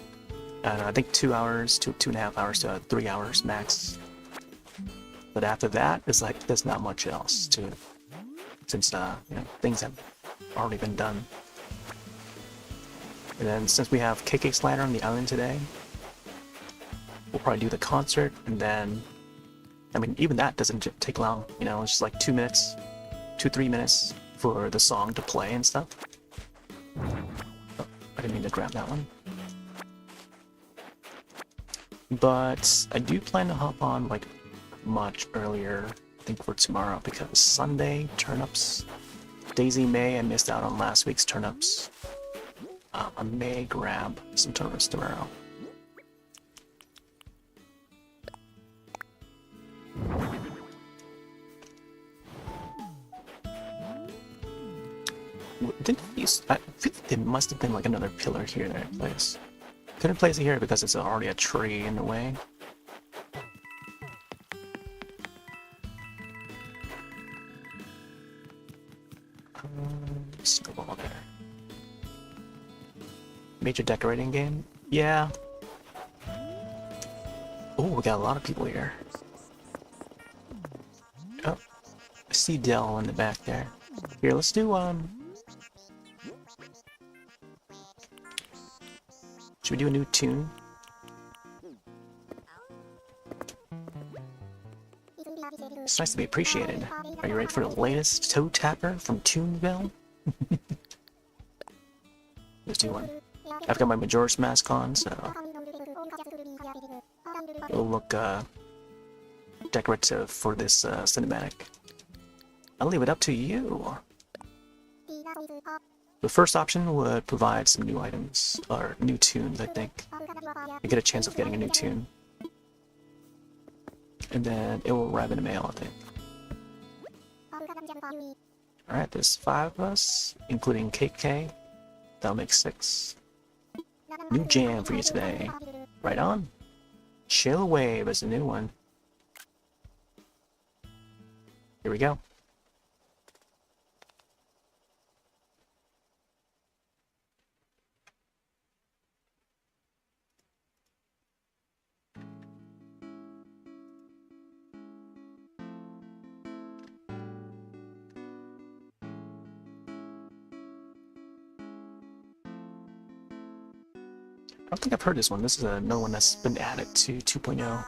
I think 2 hours to 2.5 hours to 3 hours max. But after that, it's like there's not much else to it, since things have already been done. And then since we have KK Slider on the island today, we'll probably do the concert, and then I mean even that doesn't take long. It's just like 2 minutes, 2-3 minutes for the song to play and stuff. Oh, I didn't mean to grab that one. But I do plan to hop on like much earlier, I think for tomorrow, because Sunday turnips. Daisy May, I missed out on last week's turnips. I may grab some turnips tomorrow. I feel like there must have been like another pillar here that I placed. Couldn't place it here because it's already a tree in the way. Snowball there. Major decorating game? Yeah. Oh, we got a lot of people here. Oh, I see Dell in the back there. Here, let's do should we do a new tune? It's nice to be appreciated. Are you ready for the latest toe tapper from Toonville? Let's do one. I've got my Majora's Mask on, so it'll look decorative for this cinematic. I'll leave it up to you. The first option would provide some new items, or new tunes, I think. You get a chance of getting a new tune. And then it will arrive in the mail, I think. Alright, there's 5 of us, including KK. That'll make 6. New jam for you today. Right on. Chill Wave is a new one. Here we go. I don't think I've heard this one. This is another one that's been added to 2.0.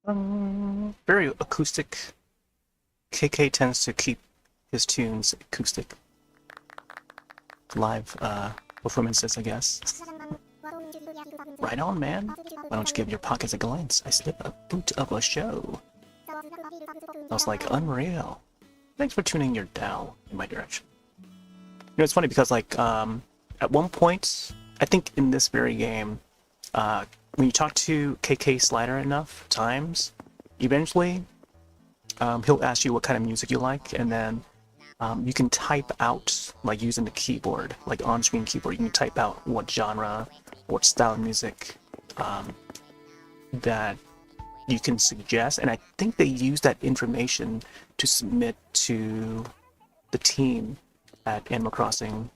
Very acoustic. KK tends to keep his tunes acoustic. Live performances, I guess. Right on, man. Why don't you give your pockets a glance? I slipped a boot of a show. I was like, unreal. Thanks for tuning your dial in my direction. You know, it's funny because, like, at one point, I think in this very game, when you talk to KK Slider enough times, eventually, he'll ask you what kind of music you like, and then you can type out, like using the keyboard, like on-screen keyboard, you can type out what genre, what style of music that you can suggest, and I think they use that information to submit to the team at Animal Crossing,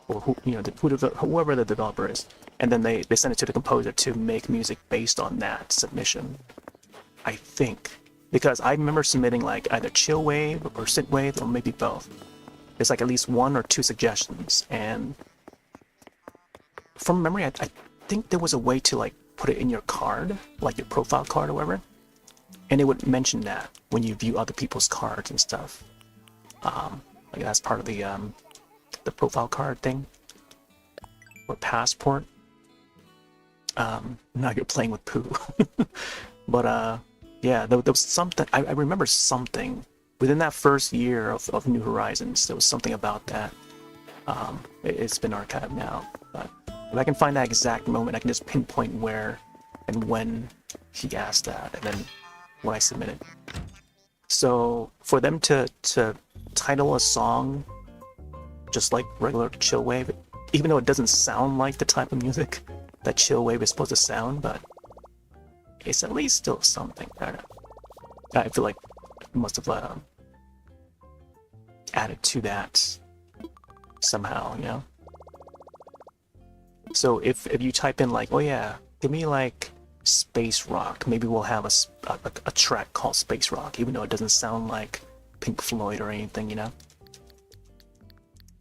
or whoever the developer is, and then they send it to the composer to make music based on that submission. I think, because I remember submitting like either chill wave or synth wave or maybe both. There's like at least 1 or 2 suggestions, and from memory, I think there was a way to like put it in your card, like your profile card or whatever, and it would mention that when you view other people's cards and stuff. Like that's part of the profile card thing or passport. Now you're playing with poo. But yeah, there was something. I remember something within that first year of New Horizons. There was something about that. It's been archived now, but if I can find that exact moment, I can just pinpoint where and when he asked that, and then when I submitted. So for them to title a song just like regular chill wave, even though it doesn't sound like the type of music that chill wave is supposed to sound, but it's at least still something. I don't know. I feel like it must have added to that somehow, you know. So if you type in like, oh yeah, give me like space rock, maybe we'll have a track called Space Rock, even though it doesn't sound like Pink Floyd or anything, you know.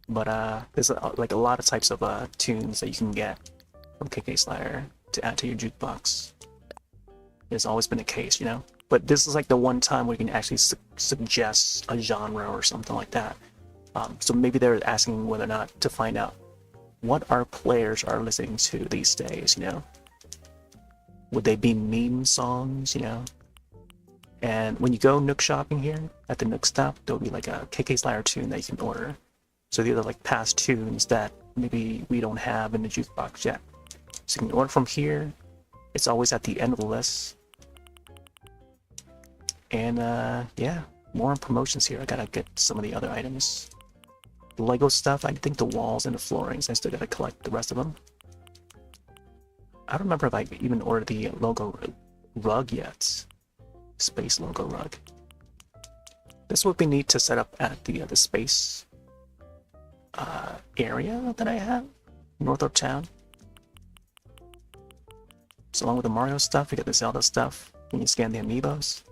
But there's like a lot of types of tunes that you can get from KK Slider to add to your jukebox. It's always been the case, you know. But this is like the one time where you can actually suggest a genre or something like that. So maybe they're asking whether or not to find out what our players are listening to these days, you know. Would they be meme songs, you know? And when you go Nook shopping here at the Nook stop, there'll be like a KK Slider tune that you can order. So these are like past tunes that maybe we don't have in the jukebox yet. So you can order from here. It's always at the end of the list. And yeah, more on promotions here. I gotta get some of the other items. The Lego stuff, I think the walls and the floorings, I still gotta collect the rest of them. I don't remember if I even ordered the logo rug yet. Space logo rug. This would be neat to set up at the space area that I have north of town. So along with the Mario stuff, you got the Zelda stuff when you scan the amiibos.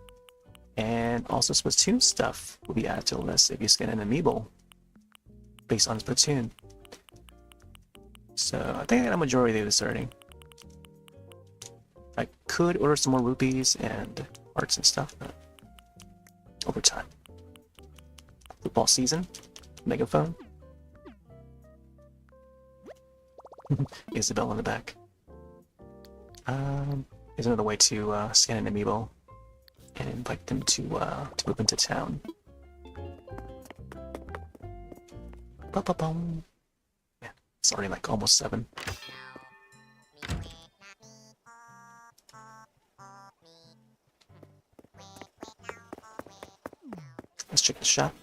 And also Splatoon stuff will be added to the list if you scan an amiibo based on Splatoon. So I think I got a majority of this already. I could order some more rupees and arts and stuff, but over time. Football season, megaphone. Isabel in the back. There's another way to scan an amiibo and invite them to move into town. Ba-ba-bum. Yeah, it's already like almost 7. Let's check the shop.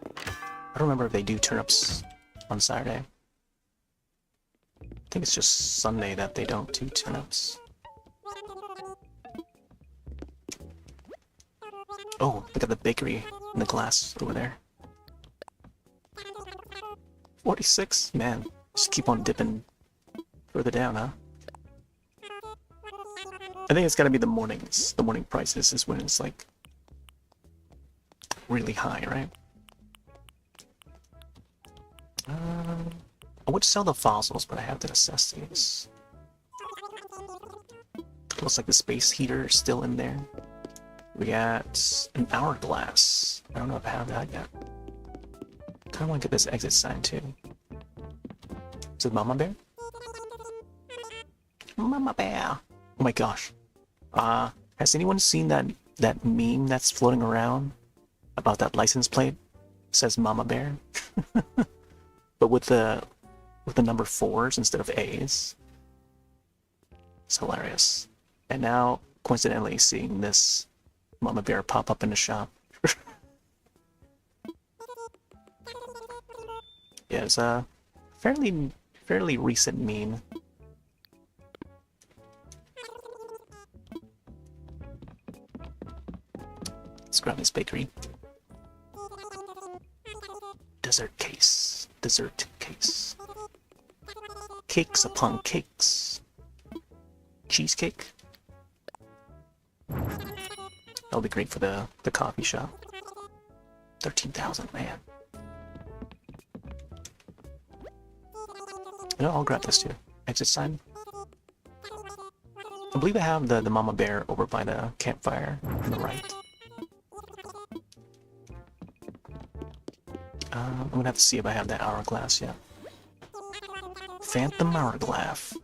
I don't remember if they do turnips on Saturday. I think it's just Sunday that they don't do turnips. Oh, look at the bakery in the glass over there. 46? Man, just keep on dipping further down, huh? I think it's gotta be the mornings. The morning prices is when it's like really high, right? I would sell the fossils, but I have to assess these. Looks like the space heater is still in there. We got an hourglass. I don't know if I have that yet. Kind of want to get this exit sign too. Is it Mama Bear? Mama Bear. Oh my gosh. Has anyone seen that meme that's floating around about that license plate? It says Mama Bear, but with the number 4s instead of A's. It's hilarious. And now, coincidentally, seeing this Mama Bear pop up in the shop. Yeah, it's a fairly recent meme. Let's grab this bakery. Dessert case. Dessert case. Cakes upon cakes. Cheesecake. That'll be great for the coffee shop. 13,000, man. You know, I'll grab this too. Exit sign. I believe I have the Mama Bear over by the campfire on the right. I'm gonna have to see if I have that hourglass yet. Phantom hourglass.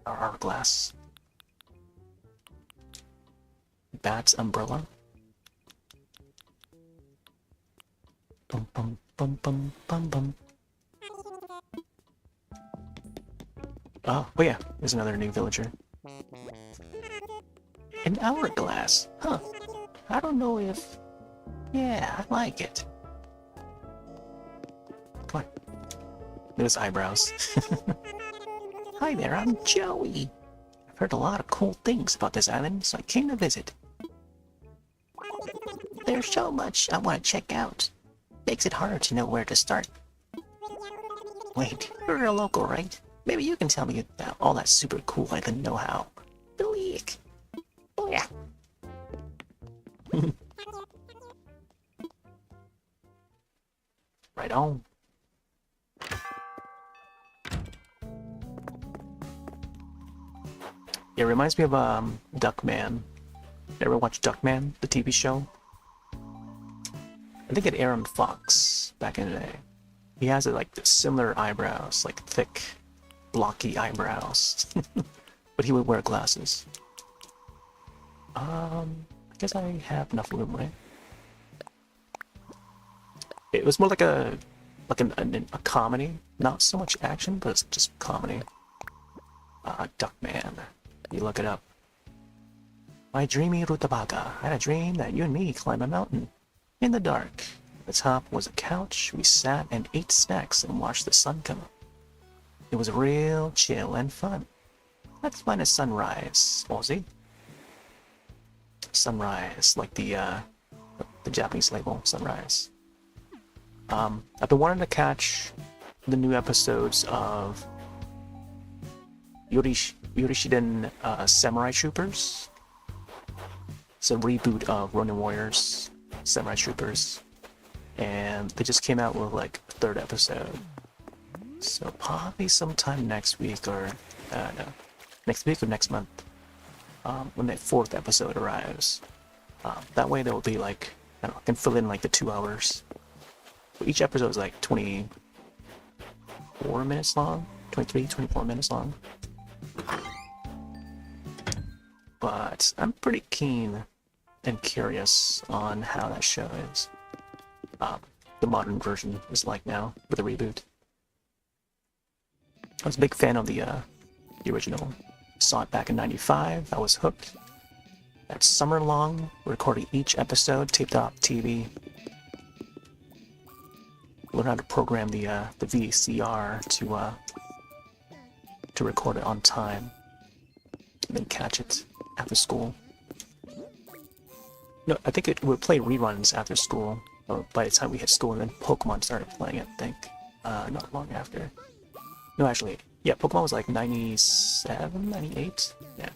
Hourglass. Bat's umbrella. Bum bum bum bum bum bum. Oh yeah, there's another new villager. An hourglass, huh? I don't know if... Yeah, I like it. Come on. Look at his eyebrows. Hi there, I'm Joey. I've heard a lot of cool things about this island, so I came to visit. There's so much I want to check out. Makes it hard to know where to start. Wait, you're a local, right? Maybe you can tell me about all that super cool island know-how. Bleak. Oh yeah. Right on. Yeah, it reminds me of Duckman. Ever watch Duckman, the TV show? I think it aired on Fox back in the day. He has like similar eyebrows, like thick, blocky eyebrows. But he would wear glasses. I guess I have enough room, right? It was more like a comedy, not so much action, but it's just comedy. Duckman. You look it up. My dreamy Rutabaga. I had a dream that you and me climbed a mountain. In the dark. At the top was a couch. We sat and ate snacks and watched the sun come up. It was real chill and fun. Let's find a sunrise, Aussie. Sunrise, like the Japanese label, sunrise. I've been wanting to catch the new episodes of Yorishiden Samurai Troopers. It's a reboot of Ronin Warriors Samurai Troopers, and they just came out with like a 3rd episode. So probably sometime next week or no, next week or next month, when the 4th episode arrives. That way there will be like, I don't know, I can fill in like the 2 hours. But each episode is like 24 minutes long, 23, 24 minutes long. But I'm pretty keen and curious on how that show is. The modern version is like now with a reboot. I was a big fan of the original. Saw it back in '95. I was hooked. That summer long, recording each episode, taped off TV. Learn how to program the VCR to record it on time, and then catch it after school. No, I think it would play reruns after school, or by the time we hit school, and then Pokemon started playing it, I think. Not long after. No, actually, yeah, Pokemon was like 97, 98? Yeah.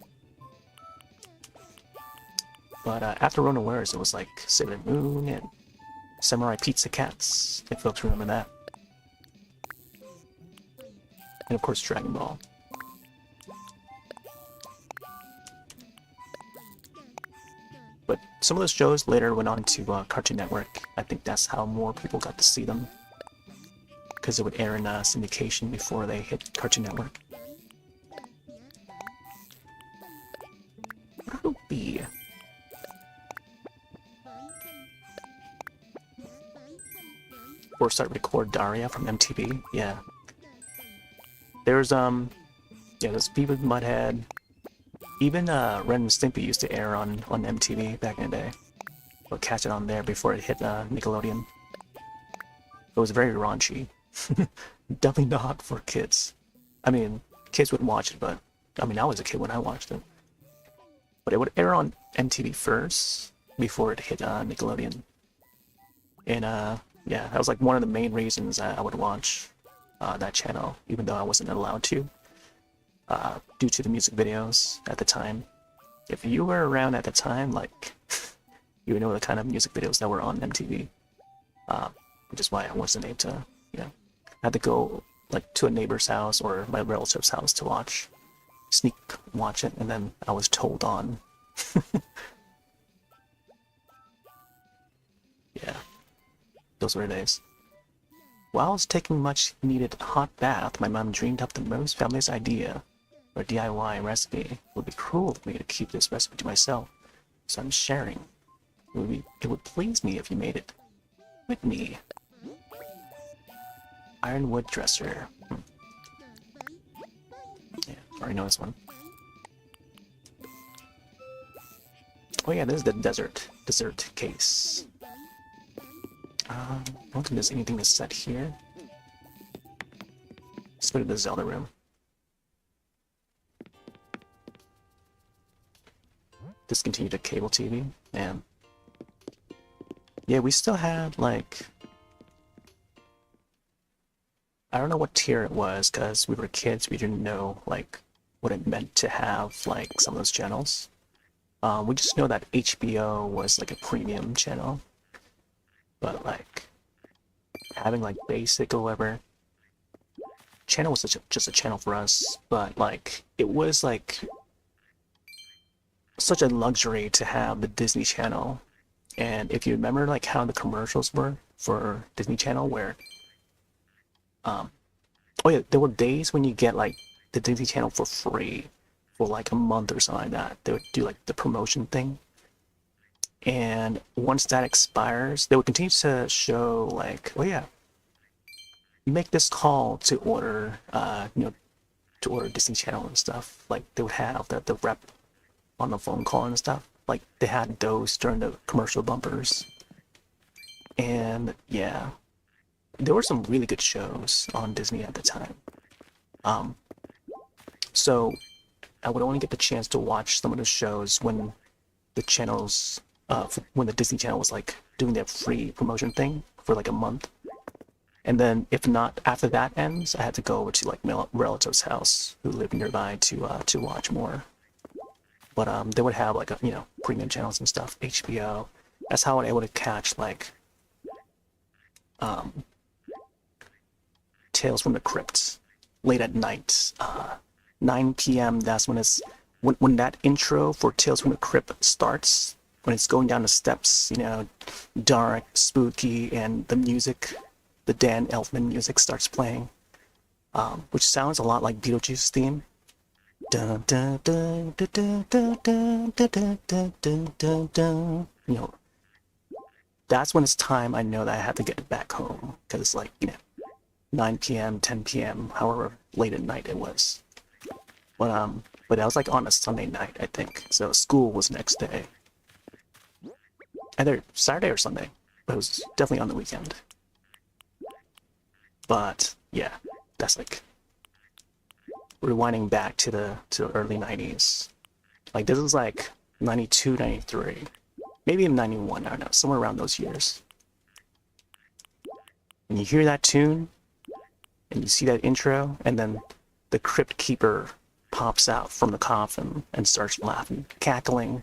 But after Ronin Warriors, it was like Sailor Moon and Samurai Pizza Cats, if folks remember that. And of course, Dragon Ball. But some of those shows later went on to Cartoon Network. I think that's how more people got to see them, because it would air in syndication before they hit Cartoon Network. What would it be? Or start record Daria from MTV. Yeah. There's there's Beavis Mudhead. Even Ren and Stimpy used to air on MTV back in the day. Or catch it on there before it hit Nickelodeon. It was very raunchy. Definitely not for kids. I mean, kids would watch it, but I mean, I was a kid when I watched it. But it would air on MTV first before it hit Nickelodeon. And yeah, that was like one of the main reasons I would watch that channel, even though I wasn't allowed to, due to the music videos at the time. If you were around at the time, like, you would know the kind of music videos that were on MTV, which is why I wasn't able to, you know, I had to go like to a neighbor's house or my relative's house to sneak watch it, and then I was told on. Yeah, those were the days. While I was taking much needed hot bath, my mom dreamed up the most fabulous idea for a DIY recipe. It would be cruel of me to keep this recipe to myself, so I'm sharing. It would please me if you made it with me. Ironwood dresser. Yeah, already know this one. Oh yeah, this is the dessert case. I don't think there's anything to set here. Let's go to the Zelda room. Discontinue the cable TV. Man. Yeah, we still had, like... I don't know what tier it was, because we were kids, we didn't know, like, what it meant to have, like, some of those channels. We just know that HBO was, like, a premium channel. But, like, having, like, basic or whatever, channel was just a channel for us, but, like, it was, like, such a luxury to have the Disney Channel. And if you remember, like, how the commercials were for Disney Channel, where, oh yeah, there were days when you get, like, the Disney Channel for free for, like, a month or something like that. They would do, like, the promotion thing. And once that expires, they would continue to show, like, oh yeah, make this call to order, you know, to order Disney Channel and stuff. Like, they would have the rep on the phone call and stuff. Like, they had those during the commercial bumpers. And yeah, there were some really good shows on Disney at the time. So I would only get the chance to watch some of the shows when the channels, when the Disney Channel was like doing their free promotion thing for like a month. And then if not, after that ends, I had to go over to like my relative's house who lived nearby to watch more. But they would have like you know, premium channels and stuff, HBO. That's how I was able to catch like Tales from the Crypt late at night, 9 p.m. That's when it's when that intro for Tales from the Crypt starts. When it's going down the steps, you know, dark, spooky, and the music, the Dan Elfman music starts playing, which sounds a lot like Beetlejuice's theme. Dun, dun, dun, dun, dun, dun, dun, dun, dun, dun, dun, dun. You know, that's when it's time I know that I have to get back home, because it's like, you know, 9 p.m., 10 p.m., however late at night it was. But that was like on a Sunday night, I think. So school was next day. Either Saturday or Sunday, but it was definitely on the weekend. But yeah, that's like rewinding back to the early 90s. Like this is like 92, 93, maybe even 91, I don't know, somewhere around those years. When you hear that tune and you see that intro, and then the Crypt Keeper pops out from the coffin and starts laughing, cackling.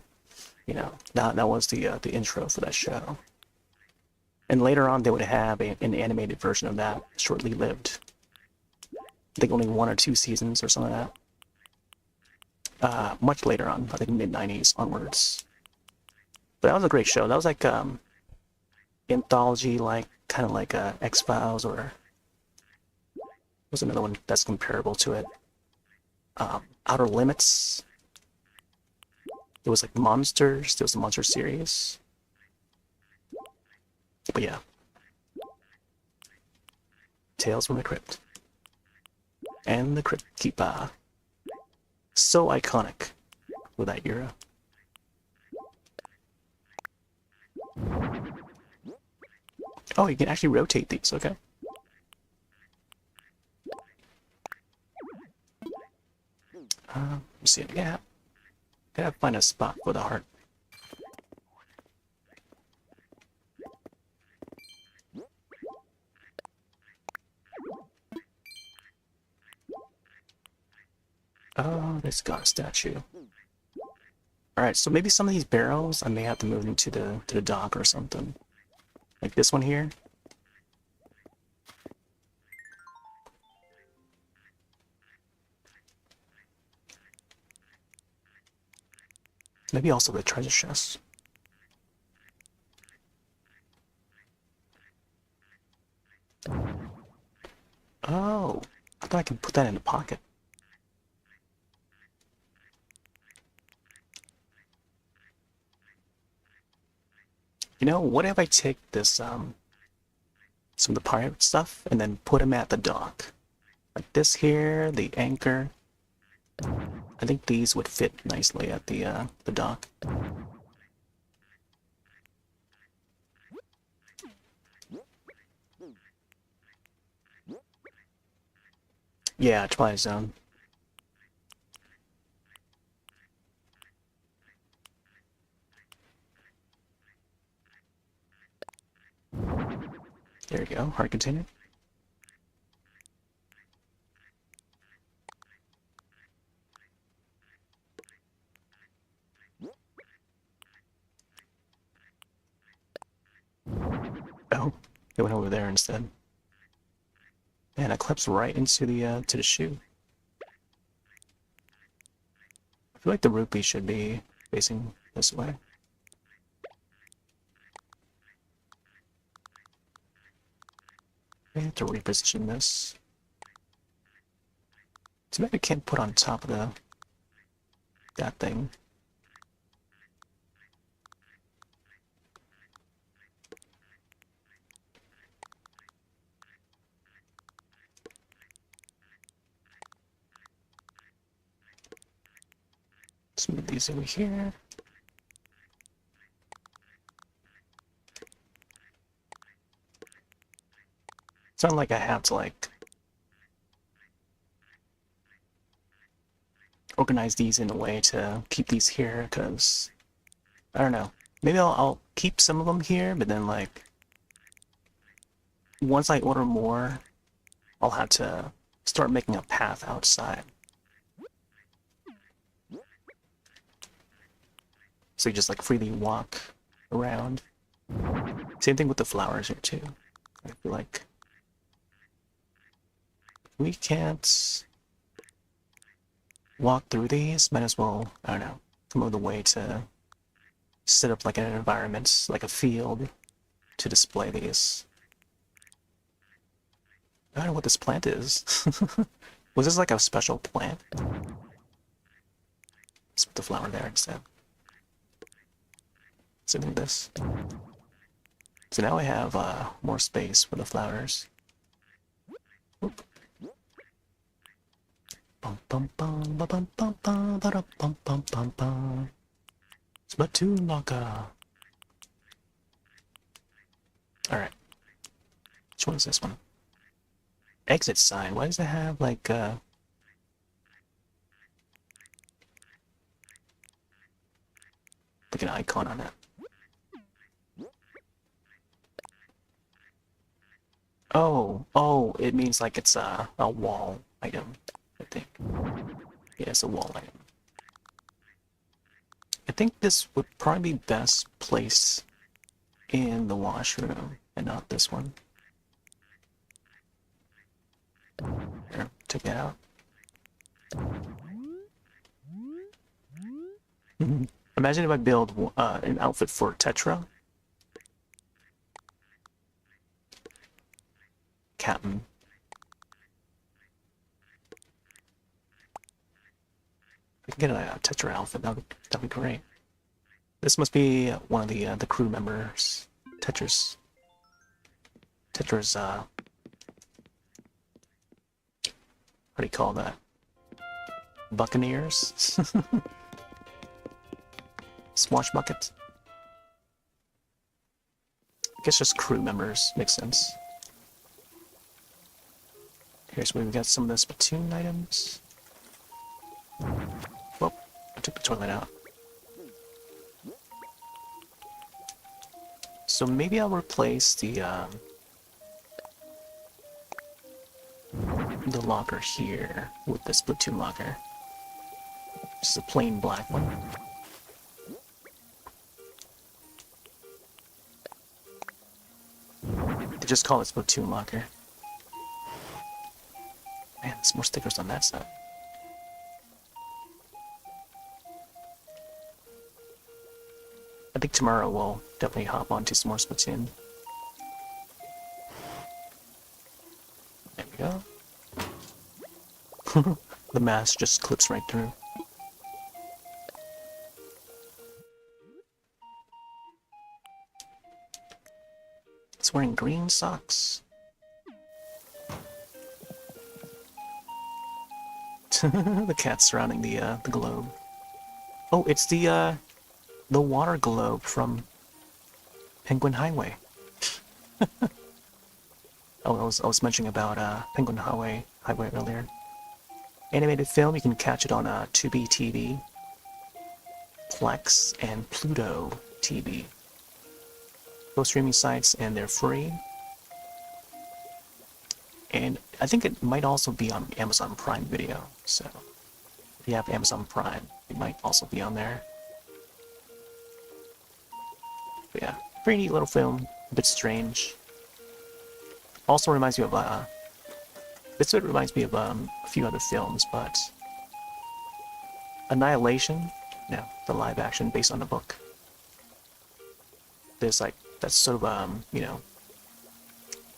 You know, that was the intro for that show. And later on, they would have an animated version of that, shortly lived. I think only 1 or 2 seasons or something like that. Much later on, I think mid-90s onwards. But that was a great show. That was like anthology, like kind of like X-Files, or what's another one that's comparable to it? Outer Limits. It was like Monsters. There was a Monster series. But yeah. Tales from the Crypt. And the Crypt Keeper. So iconic for that era. Oh, you can actually rotate these, okay. Let's see, yeah. Gotta find a spot for the heart. Oh, there's got a statue. Alright, so maybe some of these barrels I may have to move them to the dock or something. Like this one here. Maybe also the treasure chest. Oh, I thought I could put that in the pocket. You know, what if I take this, some of the pirate stuff and then put them at the dock? Like this here, the anchor. I think these would fit nicely at the dock. Yeah, Twilight Zone. There you go. Hard continue. Oh, it went over there instead. Man, it clips right into the shoe. I feel like the rupee should be facing this way. I have to reposition this. Too bad I can't put on top of that thing. Let's move these over here. It's not like I have to like organize these in a way to keep these here, because I don't know. Maybe I'll keep some of them here, but then like once I order more, I'll have to start making a path outside. So you just like freely walk around. Same thing with the flowers here too. I feel like we can't walk through these, might as well, I don't know, come up with a way to set up like an environment, like a field, to display these. I don't know what this plant is. Was this like a special plant? Let's put the flower there instead. Same with this. So now I have more space for the flowers. Oop. Bum bum bum bum bum bum bum bum bum bum bum bum. Splatoon Locker. Alright. Which one is this one? Exit sign. Why does it have like like an icon on it? Oh, it means like it's a wall item, I think. Yeah, it's a wall item. I think this would probably be best placed in the washroom and not this one. Here, take it out. Imagine if I build an outfit for Tetra. Captain. I can get a Tetra outfit. That'd be great. This must be one of the crew members. Tetra's what do you call that? Buccaneers? Swashbucket? I guess just crew members makes sense. Here's where we got some of the Splatoon items. Well, I took the toilet out. So maybe I'll replace the locker here with the Splatoon locker. Just a plain black one. They just call it Splatoon locker. Man, there's more stickers on that side. I think tomorrow we'll definitely hop onto some more Splatoon. There we go. The mask just clips right through. It's wearing green socks. The cat surrounding the globe. Oh, it's the water globe from Penguin Highway. Oh, I was mentioning about Penguin Highway earlier. Animated film, you can catch it on Tubi TV, Plex, and Pluto TV. Both streaming sites, and they're free. And I think it might also be on Amazon Prime Video. So if you have Amazon Prime, it might also be on there. But yeah, pretty neat little film, a bit strange. Also reminds me of this bit reminds me of a few other films, but Annihilation, no, the live action based on the book. There's like that's sort of you know,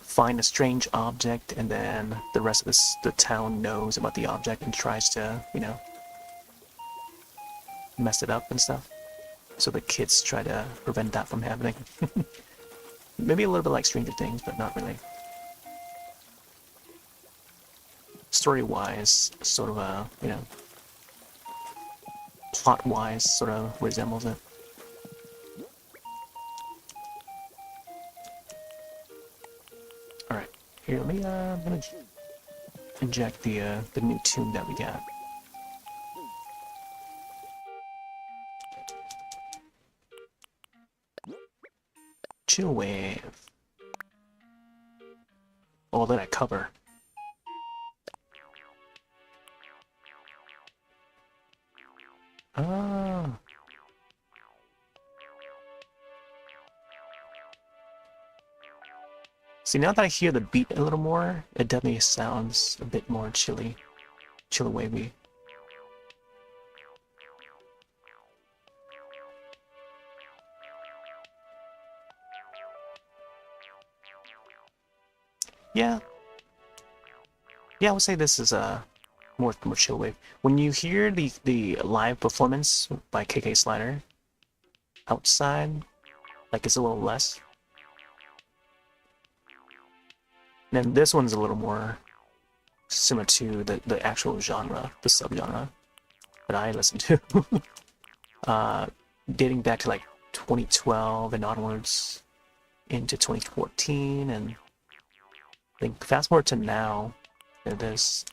find a strange object, and then the rest of the town knows about the object and tries to, you know, mess it up and stuff. So the kids try to prevent that from happening. Maybe a little bit like Stranger Things, but not really. Story-wise, sort of, you know, plot-wise, sort of resembles it. Alright, here, let me, I'm gonna inject the new tune that we got. Chill wave. Oh, then I cover. Ah. See, now that I hear the beat a little more, it definitely sounds a bit more chill wavy. Yeah. Yeah, I would say this is more chill wave. When you hear the live performance by KK Slider outside, like it's a little less. And then this one's a little more similar to the actual genre, the subgenre that I listen to. Dating back to like 2012 and onwards into 2014, and I think fast forward to now, there's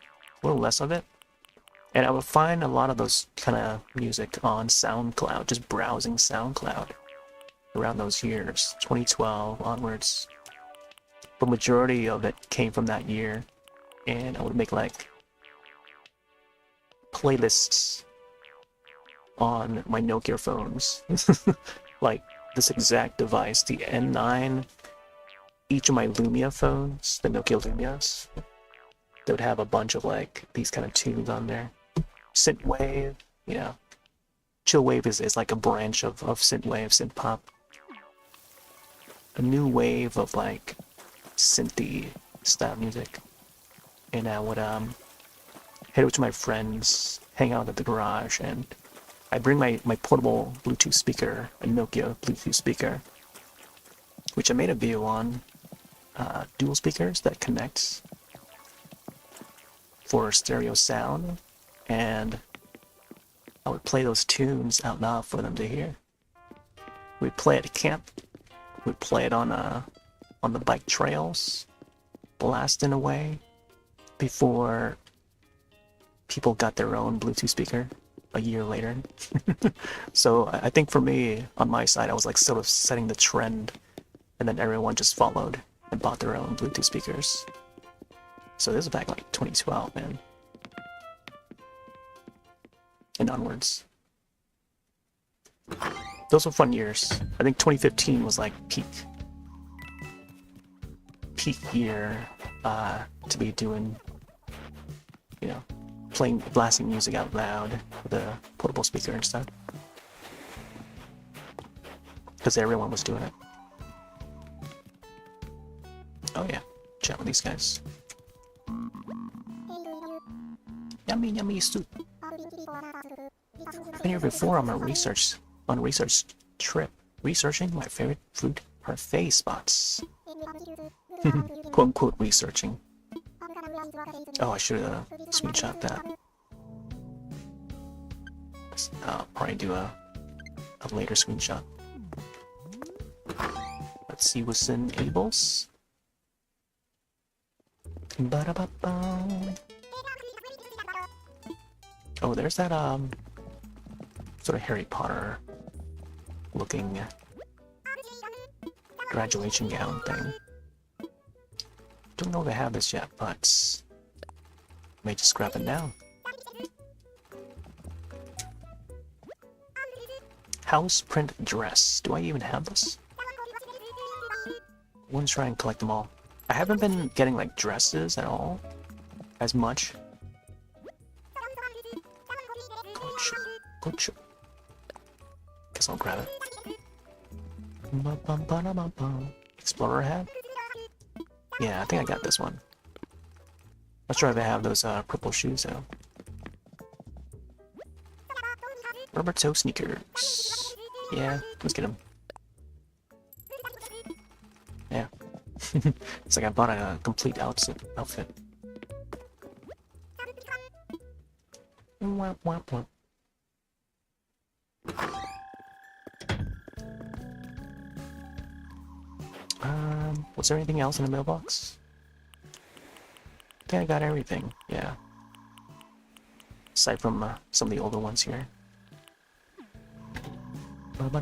a little less of it. And I would find a lot of those kind of music on SoundCloud, just browsing SoundCloud around those years, 2012 onwards. The majority of it came from that year, and I would make like playlists on my Nokia phones. Like this exact device, the N9, each of my Lumia phones, the Nokia Lumias, they would have a bunch of like these kind of tunes on there. Synthwave, you know, Chillwave is like a branch of synthwave, synth pop. A new wave of like synthy style music. And I would head over to my friends, hang out at the garage, and I bring my portable Bluetooth speaker, a Nokia Bluetooth speaker, which I made a video on, dual speakers that connects for stereo sound, and I would play those tunes out loud for them to hear. We'd play it at camp, we'd play it on the bike trails, blasting away, before people got their own Bluetooth speaker a year later. So I think for me, on my side, I was like sort of setting the trend, and then everyone just followed and bought their own Bluetooth speakers. So this is back like 2012, man. And onwards. Those were fun years. I think 2015 was like peak year to be doing, you know, blasting music out loud with a portable speaker and stuff. Because everyone was doing it. Oh yeah, chat with these guys. Yummy, yummy soup. Been here before on a research trip, researching my favorite fruit parfait spots. Quote unquote researching. Oh, I should have screenshot that. I'll probably do a later screenshot. Let's see what's in Abel's. Ba-da-ba-ba. Oh, there's that sort of Harry Potter looking graduation gown thing. Don't know if I have this yet, but may just grab it now. House print dress. Do I even have this? I want to try and collect them all. I haven't been getting like dresses at all as much. Gotcha. Guess I'll grab it. Explorer hat? Yeah, I think I got this one. Not sure if I have those purple shoes though. Rubber toe sneakers. Yeah, let's get them. Yeah. It's like I bought a complete outfit. Wap, wap, wap. Was there anything else in the mailbox? I think I got everything, yeah. Aside from some of the older ones here. Alright,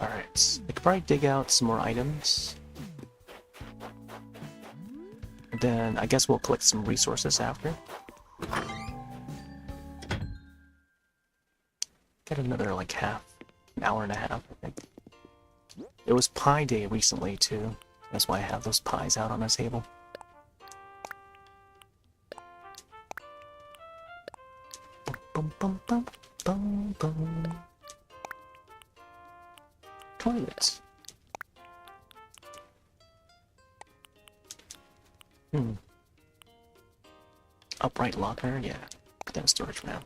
I could probably dig out some more items. Then I guess we'll collect some resources after. Got another like an hour and a half, I think. It was Pie Day recently too. That's why I have those pies out on the table. Bum, bum, bum, bum, bum. Toilets. Upright locker, yeah. Put that in storage for now.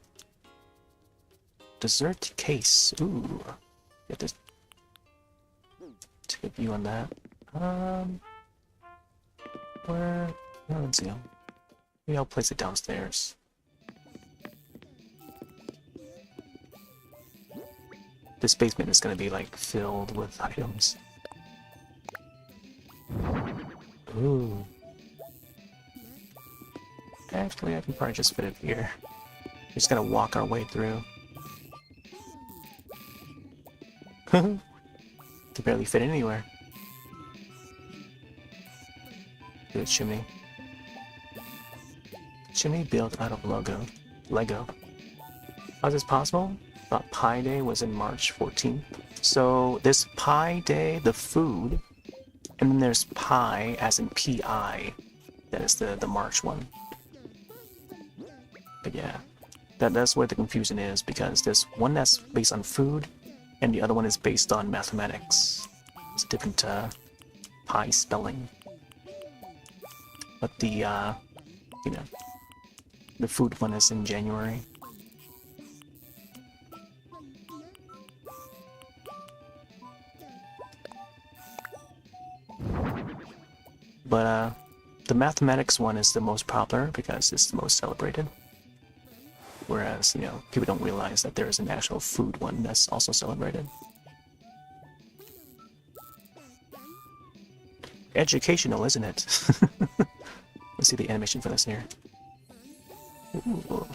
Dessert case. Ooh. Get this. Take a view on that. Where? Oh, let's see. Maybe I'll place it downstairs. This basement is gonna be like filled with items. Ooh. Actually, I can probably just fit it here. We're just gonna walk our way through. Can barely fit anywhere. Good chimney. Chimney built out of Lego. How is this possible? Thought Pi Day was in March 14th. So there's Pi Day, the food, and then there's Pi as in P-I. That is the March one. But yeah, That's where the confusion is, because there's one that's based on food, and the other one is based on mathematics. It's a different pi spelling. But the you know, the food one is in January. But the mathematics one is the most popular because it's the most celebrated. Whereas, you know, people don't realize that there is an actual food one that's also celebrated. Educational, isn't it? Let's see the animation for this here. Ooh.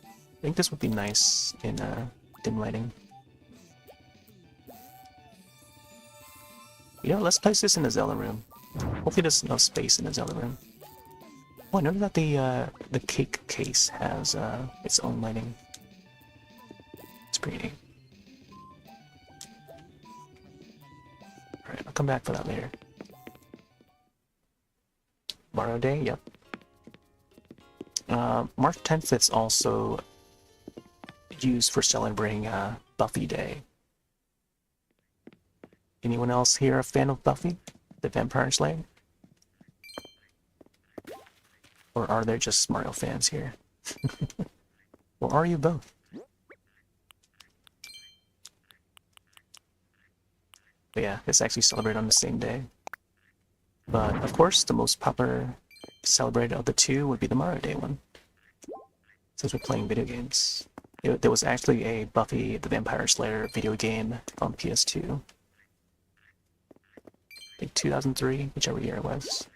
I think this would be nice in dim lighting. You know, let's place this in the Zelda room. Hopefully there's enough space in the Zelda room. Oh, I noticed that the cake case has its own lighting. It's pretty neat. Alright, I'll come back for that later. Mario Day, yep. March 10th is also used for celebrating Buffy Day. Anyone else here a fan of Buffy, the Vampire Slayer? Or are there just Mario fans here? Or are you both? But yeah, it's actually celebrated on the same day. But of course, the most popular celebrated of the two would be the Mario Day one, since we're playing video games. There was actually a Buffy the Vampire Slayer video game on PS2. I think 2003, whichever year it was.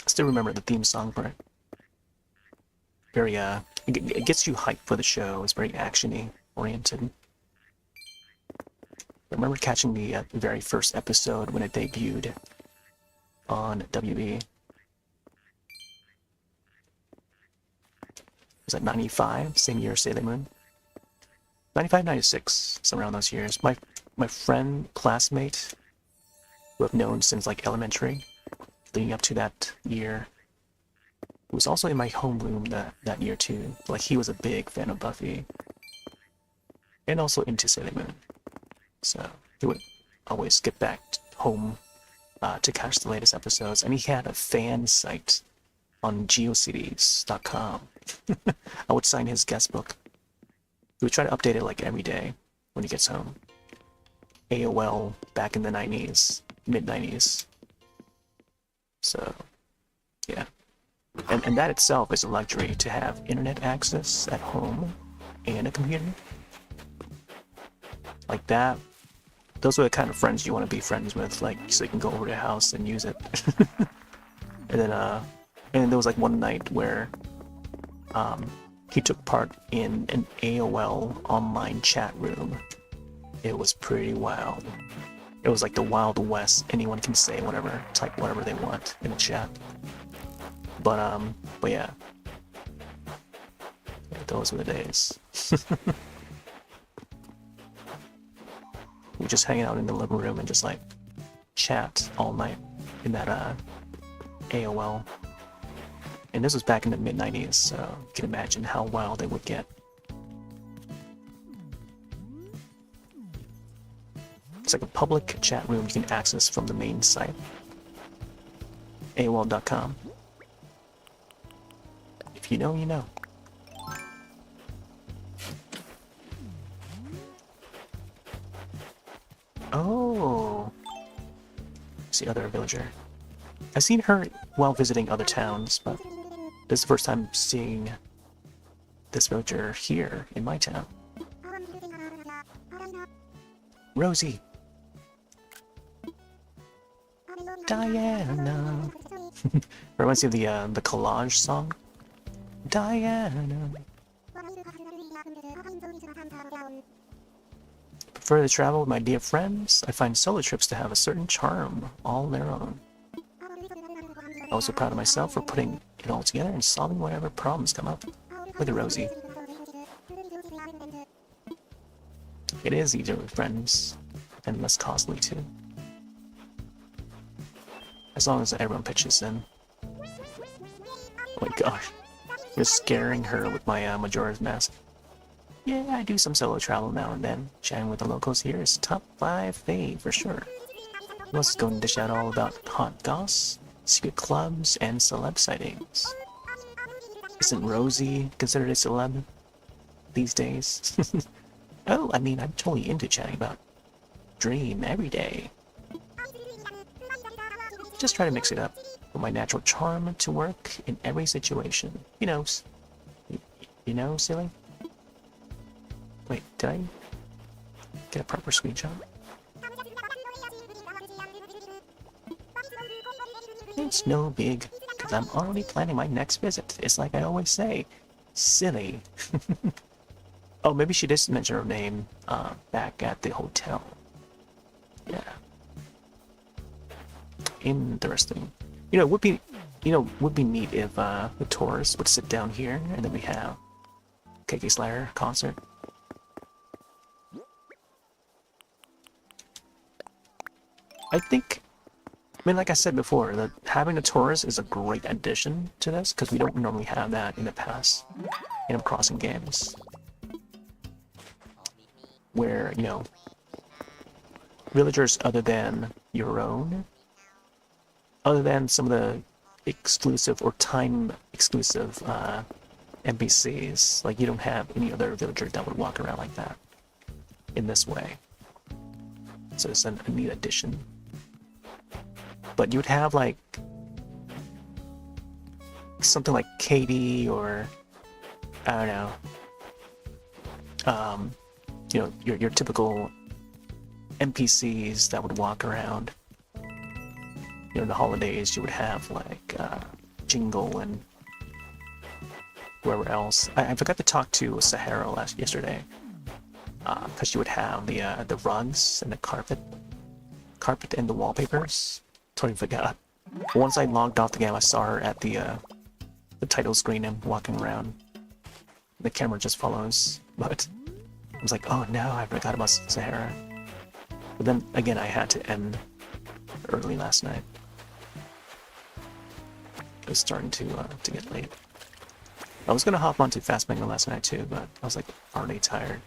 I still remember the theme song for it. Very, it gets you hyped for the show. It's very action-y oriented. I remember catching the very first episode when it debuted on WB. Was that 95? Same year as Sailor Moon? 95, 96, somewhere around those years. My friend, classmate, who I've known since like elementary, leading up to that year, who was also in my homeroom that year too. Like, he was a big fan of Buffy. And also into Sailor Moon. So he would always get back home to catch the latest episodes. And he had a fan site on geocities.com. I would sign his guest book. He would try to update it like every day when he gets home. AOL back in the 90s, mid-90s. So, yeah. And that itself is a luxury, to have internet access at home and a computer. Like that, those are the kind of friends you want to be friends with, like, so you can go over to their house and use it. And then, and there was like one night where, he took part in an AOL online chat room. It was pretty wild. It was like the Wild West. Anyone can say whatever, type whatever they want in the chat. But yeah. Those were the days. We're just hanging out in the living room and just like chat all night in that AOL. And this was back in the mid-90s, so you can imagine how wild it would get. It's like a public chat room you can access from the main site, AOL.com. If you know, you know. Oh, it's the other villager. I've seen her while visiting other towns, but this is the first time seeing this villager here in my town. Rosie. Diana. Reminds me of the collage song. Diana. Prefer to travel with my dear friends. I find solo trips to have a certain charm all their own. I'm also proud of myself for putting it all together and solving whatever problems come up. Look at Rosie. It is easier with friends, and less costly too. As long as everyone pitches in. Oh my gosh. I'm just scaring her with my Majora's Mask. Yeah, I do some solo travel now and then. Chatting with the locals here is top 5 fave for sure. Who else is going to dish out all about hot goss, secret clubs, and celeb sightings? Isn't Rosie considered a celeb these days? Oh, I mean, I'm totally into chatting about Dream every day. Just try to mix it up with my natural charm to work in every situation. You know, you know, silly? Wait, did I get a proper screenshot? It's no big, because I'm already planning my next visit. It's like I always say, silly. Oh, maybe she did mention her name back at the hotel. Yeah. Interesting. You know, would be neat if the tourists would sit down here and then we have KK Slayer concert. I mean, like I said before, that having a tourist is a great addition to this because we don't normally have that in the past Animal Crossing games, where, you know, villagers other than your own, other than some of the exclusive or time exclusive NPCs, like you don't have any other villagers that would walk around like that in this way. So it's a neat addition. But you would have like something like Katie or I don't know, you know, your typical NPCs that would walk around. You know, in the holidays you would have like Jingle and whoever else. I forgot to talk to Sahara yesterday because she would have the rugs and the carpet and the wallpapers. Totally forgot. But once I logged off the game, I saw her at the title screen and walking around. The camera just follows, but I was like, oh no, I forgot about Sahara. But then again, I had to end early last night. It was starting to get late. I was gonna hop onto Fast Mango last night too, but I was like already tired.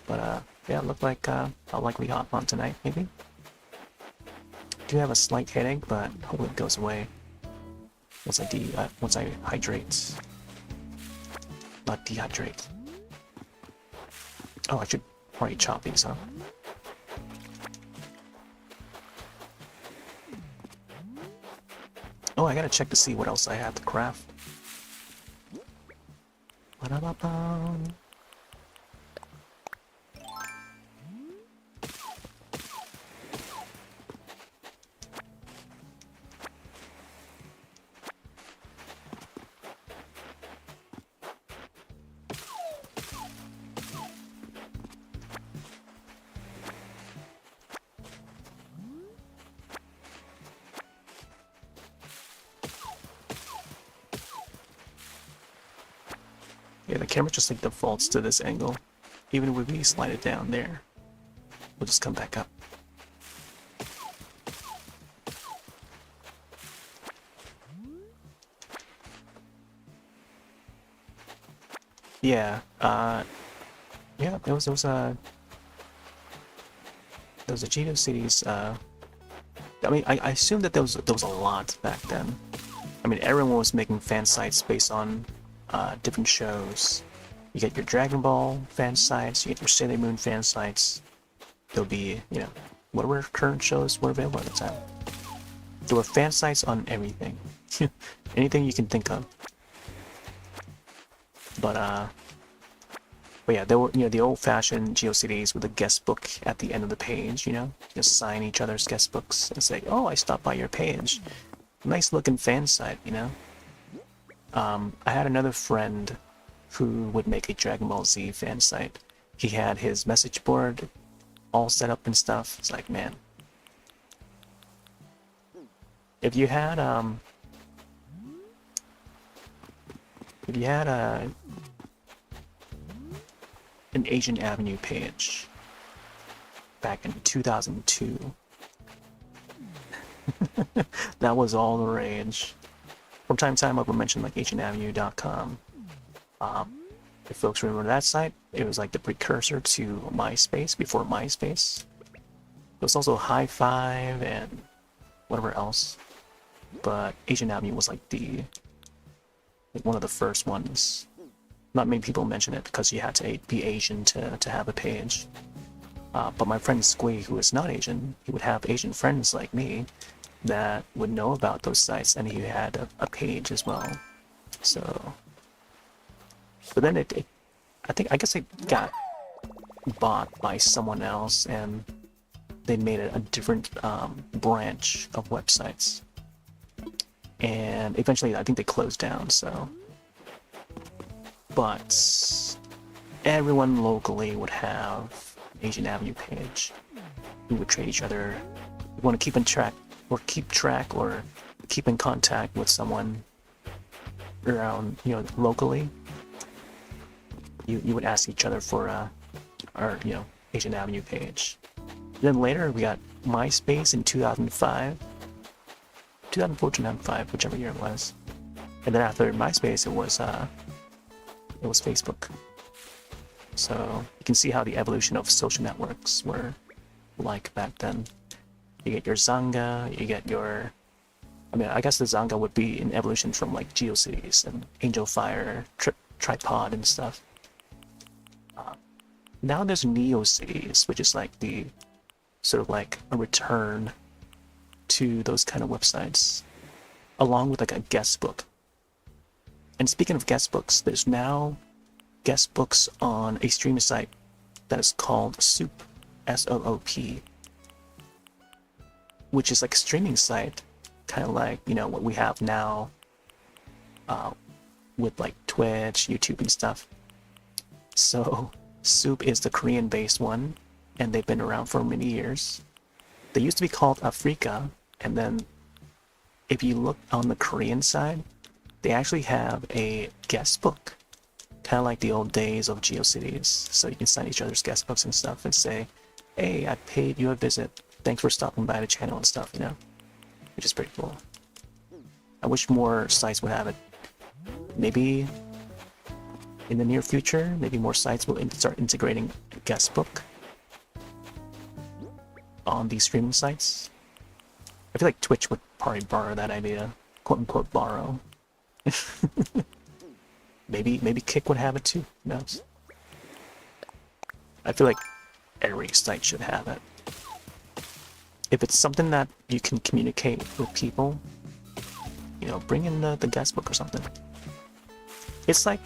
But yeah, it looked like I'll likely hop on tonight, maybe. Do have a slight headache, but hopefully it goes away once I hydrate. Not dehydrate. Oh, I should probably chop these, huh? Oh, I gotta check to see what else I have to craft. Ba-da-ba-bum. Yeah, the camera just like defaults to this angle. Even if we slide it down there, we'll just come back up. Yeah, yeah, there was a GeoCities, I mean, I assume that there was a lot back then. I mean, everyone was making fan sites based on different shows. You get your Dragon Ball fan sites, you get your Sailor Moon fan sites. There'll be, you know, whatever current shows were available at the time. There were fan sites on everything. Anything you can think of. But yeah, there were, you know, the old-fashioned GeoCities with a guest book at the end of the page, you know? Just sign each other's guest books and say, oh, I stopped by your page. Nice looking fan site, you know? I had another friend who would make a Dragon Ball Z fan site. He had his message board all set up and stuff. It's like, man, if you had an Asian Avenue page back in 2002, That was all the rage. From time to time, I would mention like ACNavenue.com. If folks remember that site, it was like the precursor to MySpace before MySpace. It was also High Five and whatever else. But Asian Avenue was like one of the first ones. Not many people mention it because you had to be Asian to have a page. But my friend Squee, who is not Asian, he would have Asian friends like me that would know about those sites, and he had a page as well. So, but then I guess it got bought by someone else, and they made a different branch of websites. And eventually, I think they closed down. So, but everyone locally would have Asian Avenue page. We would trade each other. We want to keep in track or keep in contact with someone around, locally. You would ask each other for our Asian Avenue page. Then later we got MySpace in 2005, 2004, 2005, whichever year it was. And then after MySpace, it was Facebook. So you can see how the evolution of social networks were like back then. You get your Zanga, you get your... I guess the Zanga would be an evolution from like GeoCities and Angel Fire, Tripod and stuff. Now there's NeoCities, which is like the sort of like a return to those kind of websites, along with like a guest book. And speaking of guest books, there's now guest books on a streaming site that is called Soop, S-O-O-P, which is like a streaming site, kind of like, what we have now with like Twitch, YouTube and stuff. So Soop is the Korean-based one, and they've been around for many years. They used to be called Africa, and then if you look on the Korean side, they actually have a guest book, kind of like the old days of GeoCities. So you can sign each other's guest books and stuff and say, hey, I paid you a visit. Thanks for stopping by the channel and stuff, which is pretty cool. I wish more sites would have it. Maybe in the near future, maybe more sites will start integrating a guest book on these streaming sites. I feel like Twitch would probably borrow that idea, quote unquote borrow. Maybe Kick would have it too. Who knows? I feel like every site should have it. If it's something that you can communicate with people, bring in the guest book or something. It's like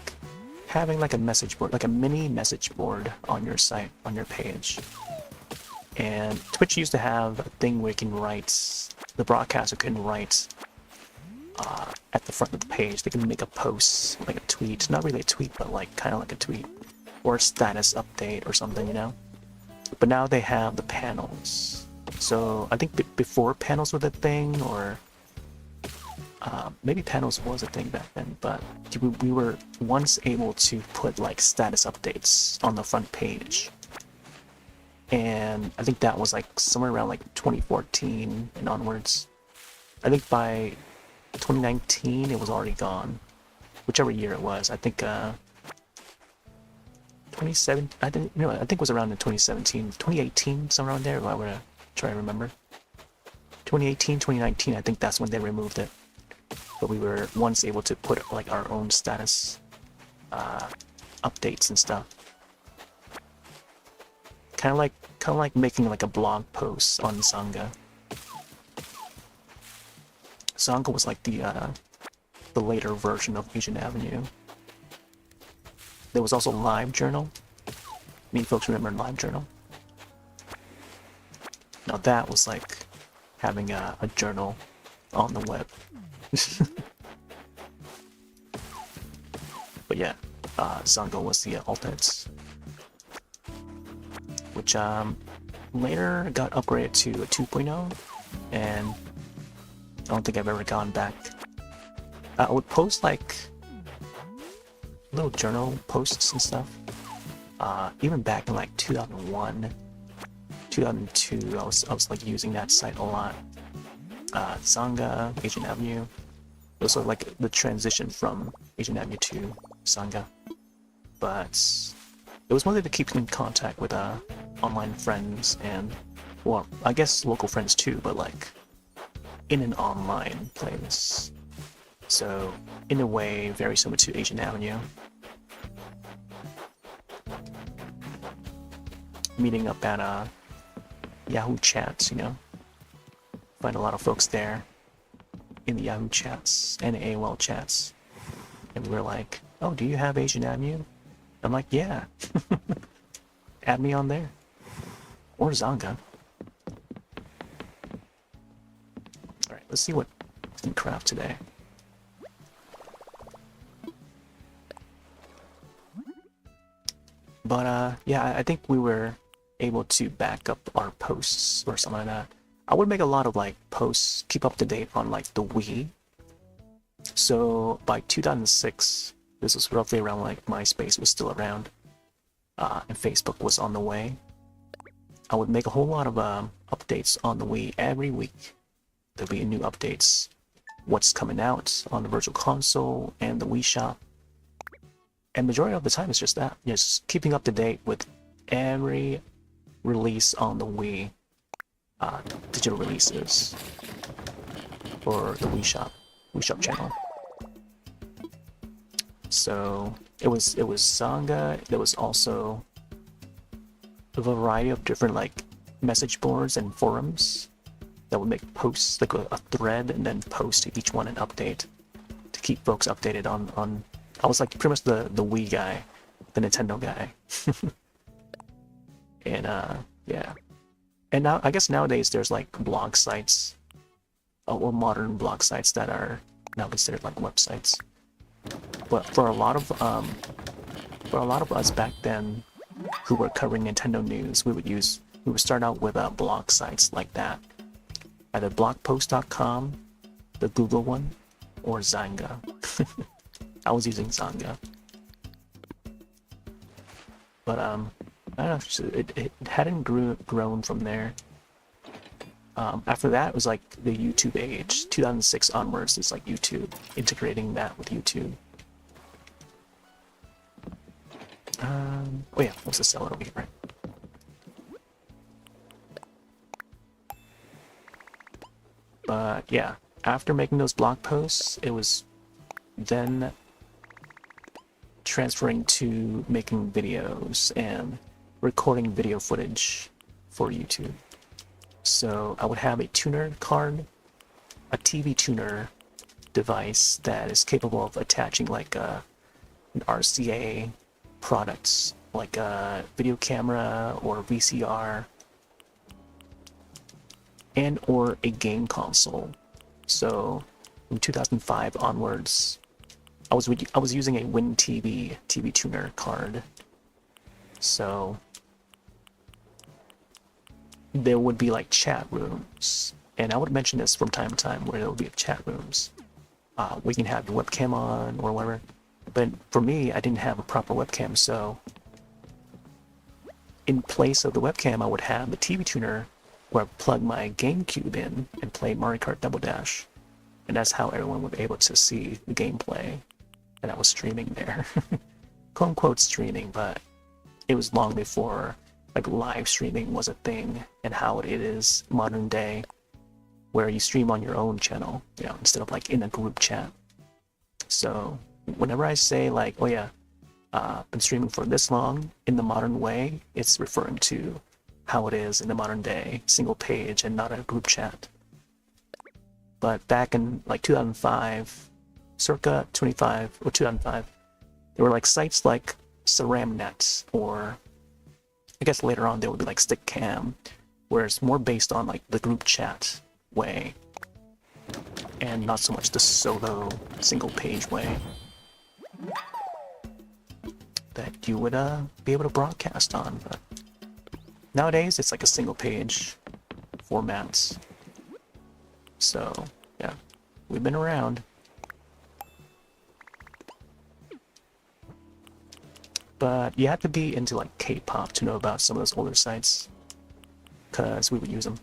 having like a message board, like a mini message board on your site, on your page. And Twitch used to have a thing where you can write, the broadcaster can write at the front of the page. They can make a post, like a tweet, not really a tweet, but like kind of like a tweet, or a status update or something, But now they have the panels. So I think before panels were the thing, or maybe panels was a thing back then, but we were once able to put like status updates on the front page. And I think that was like somewhere around like 2014 and onwards. I think by 2019 it was already gone, whichever year it was. I think 27. I think it was around in 2017, 2018, somewhere around there. If I were to try to remember, 2018, 2019. I think that's when they removed it. But we were once able to put like our own status updates and stuff. Kind of like making like a blog post on Zanga. Zanga was like the later version of Asian Avenue. There was also LiveJournal. Many folks remember LiveJournal. Now that was like having a journal on the web. But yeah, Zanga was the alternate, which later got upgraded to a 2.0, and I don't think I've ever gone back. I would post like little journal posts and stuff. Even back in like 2001, 2002, I was like using that site a lot. Zanga, Asian Avenue. It was sort of like the transition from Asian Avenue to Zanga. But it was mostly to keep in contact with online friends and, well, I guess local friends too, but like in an online place. So in a way, very similar to Asian Avenue. Meeting up at Yahoo chats, you know. Find a lot of folks there in the Yahoo chats and AOL chats. And we're like, oh, do you have Asian Avenue? I'm like, yeah. Add me on there. Or Zanga. Alright, let's see what we can craft today. But yeah, I think we were able to back up our posts or something like that. I would make a lot of like posts, keep up to date on like the Wii. So by 2006, this was roughly around like MySpace was still around, and Facebook was on the way. I would make a whole lot of updates on the Wii every week. There'll be new updates, what's coming out on the Virtual Console and the Wii Shop. And majority of the time it's just that, just keeping up to date with every release on the Wii, digital releases for the Wii Shop channel. So it was Zanga. There was also a variety of different like message boards and forums that would make posts, like a thread, and then post to each one an update to keep folks updated on. I was like pretty much the Wii guy, the Nintendo guy. And yeah. And now I guess nowadays there's like blog sites, or modern blog sites that are now considered like websites. But for a lot of us back then who were covering Nintendo news, we would start out with blog sites like that. Either blogpost.com, the Google one, or Zanga. I was using Zanga. But I don't know, it hadn't grown from there. After that, it was like the YouTube age. 2006 onwards is like YouTube, integrating that with YouTube. Oh yeah, what's the seller over here, right? But yeah, after making those blog posts, it was then transferring to making videos and recording video footage for YouTube. So I would have a tuner card, a TV tuner device that is capable of attaching like an RCA products, like a video camera or VCR, and or a game console. So from 2005 onwards, I was using a WinTV TV tuner card. So there would be like chat rooms, and I would mention this from time to time where there would be chat rooms. We can have the webcam on or whatever, but for me, I didn't have a proper webcam, so in place of the webcam, I would have the TV tuner where I plug my GameCube in and play Mario Kart Double Dash, and that's how everyone would be able to see the gameplay that I was streaming there. Quote unquote streaming, but it was long before like live streaming was a thing and how it is modern day, where you stream on your own channel, you know, instead of like in a group chat. So whenever I say like, oh yeah, been streaming for this long in the modern way, it's referring to how it is in the modern day, single page and not a group chat. But back in like 2005, circa 25 or 2005, there were like sites like Ceramnet, or I guess later on there would be like Stickcam, where it's more based on like the group chat way and not so much the solo single page way that you would be able to broadcast on. But nowadays it's like a single page format. So yeah, we've been around. But you have to be into like K-pop to know about some of those older sites, because we would use them.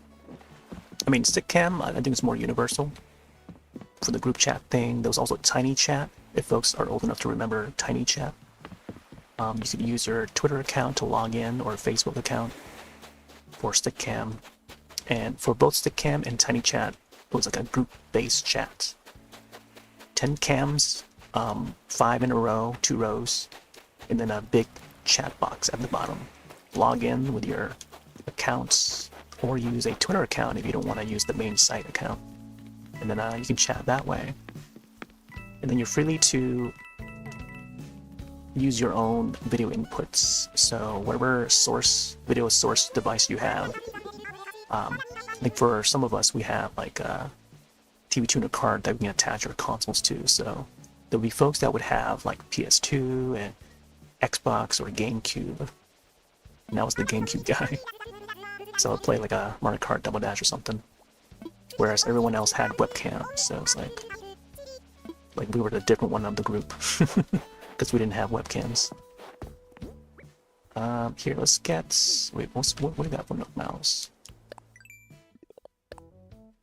I mean, Stickcam, I think it's more universal for the group chat thing. There was also Tiny Chat, if folks are old enough to remember Tiny Chat. You could use your Twitter account to log in or Facebook account for Stickcam. And for both Stickcam and Tiny Chat, it was like a group-based chat. 10 cams, 5 in a row, 2 rows, and then a big chat box at the bottom. Log in with your accounts, or use a Twitter account if you don't want to use the main site account. And then you can chat that way. And then you're freely to use your own video inputs. So whatever video source device you have, like for some of us, we have like a TV tuner card that we can attach our consoles to. So there'll be folks that would have like PS2 and Xbox or GameCube. And that was the GameCube guy. So I'd play like a Mario Kart Double Dash or something. Whereas everyone else had webcam, so it's like we were the different one of the group because we didn't have webcams. Here, let's get. Wait, what do we got for no mouse?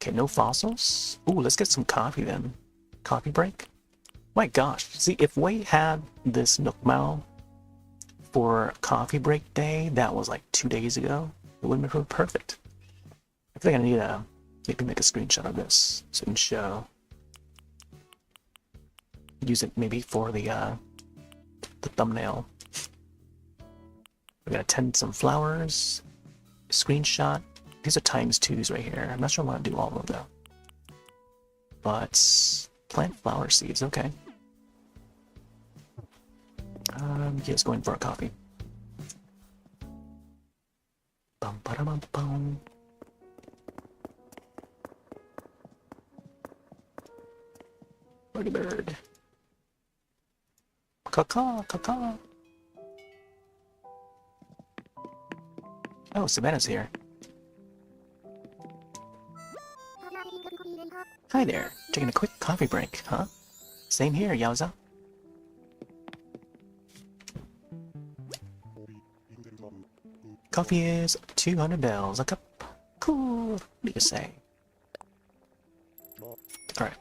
Okay, no fossils. Ooh, let's get some coffee then. Coffee break. My gosh, see if we had this Nookmao for coffee break day, that was like 2 days ago. It would have been perfect. I think I need to maybe make a screenshot of this so we can show. Use it maybe for the thumbnail. We're gonna tend some flowers. Screenshot. These are ×2s right here. I'm not sure I want to do all of them though. But plant flower seeds. Okay. Let's go in for a coffee. Bum ba bum bum. Birdie bird. Caw-caw, caw-caw. Oh, Savannah's here. Hi there. Taking a quick coffee break, huh? Same here, Yowza. Coffee is 200 bells a cup. Cool. What do you say? Alright.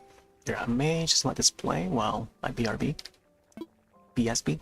Here, I may just let this play while I BRB. BSB.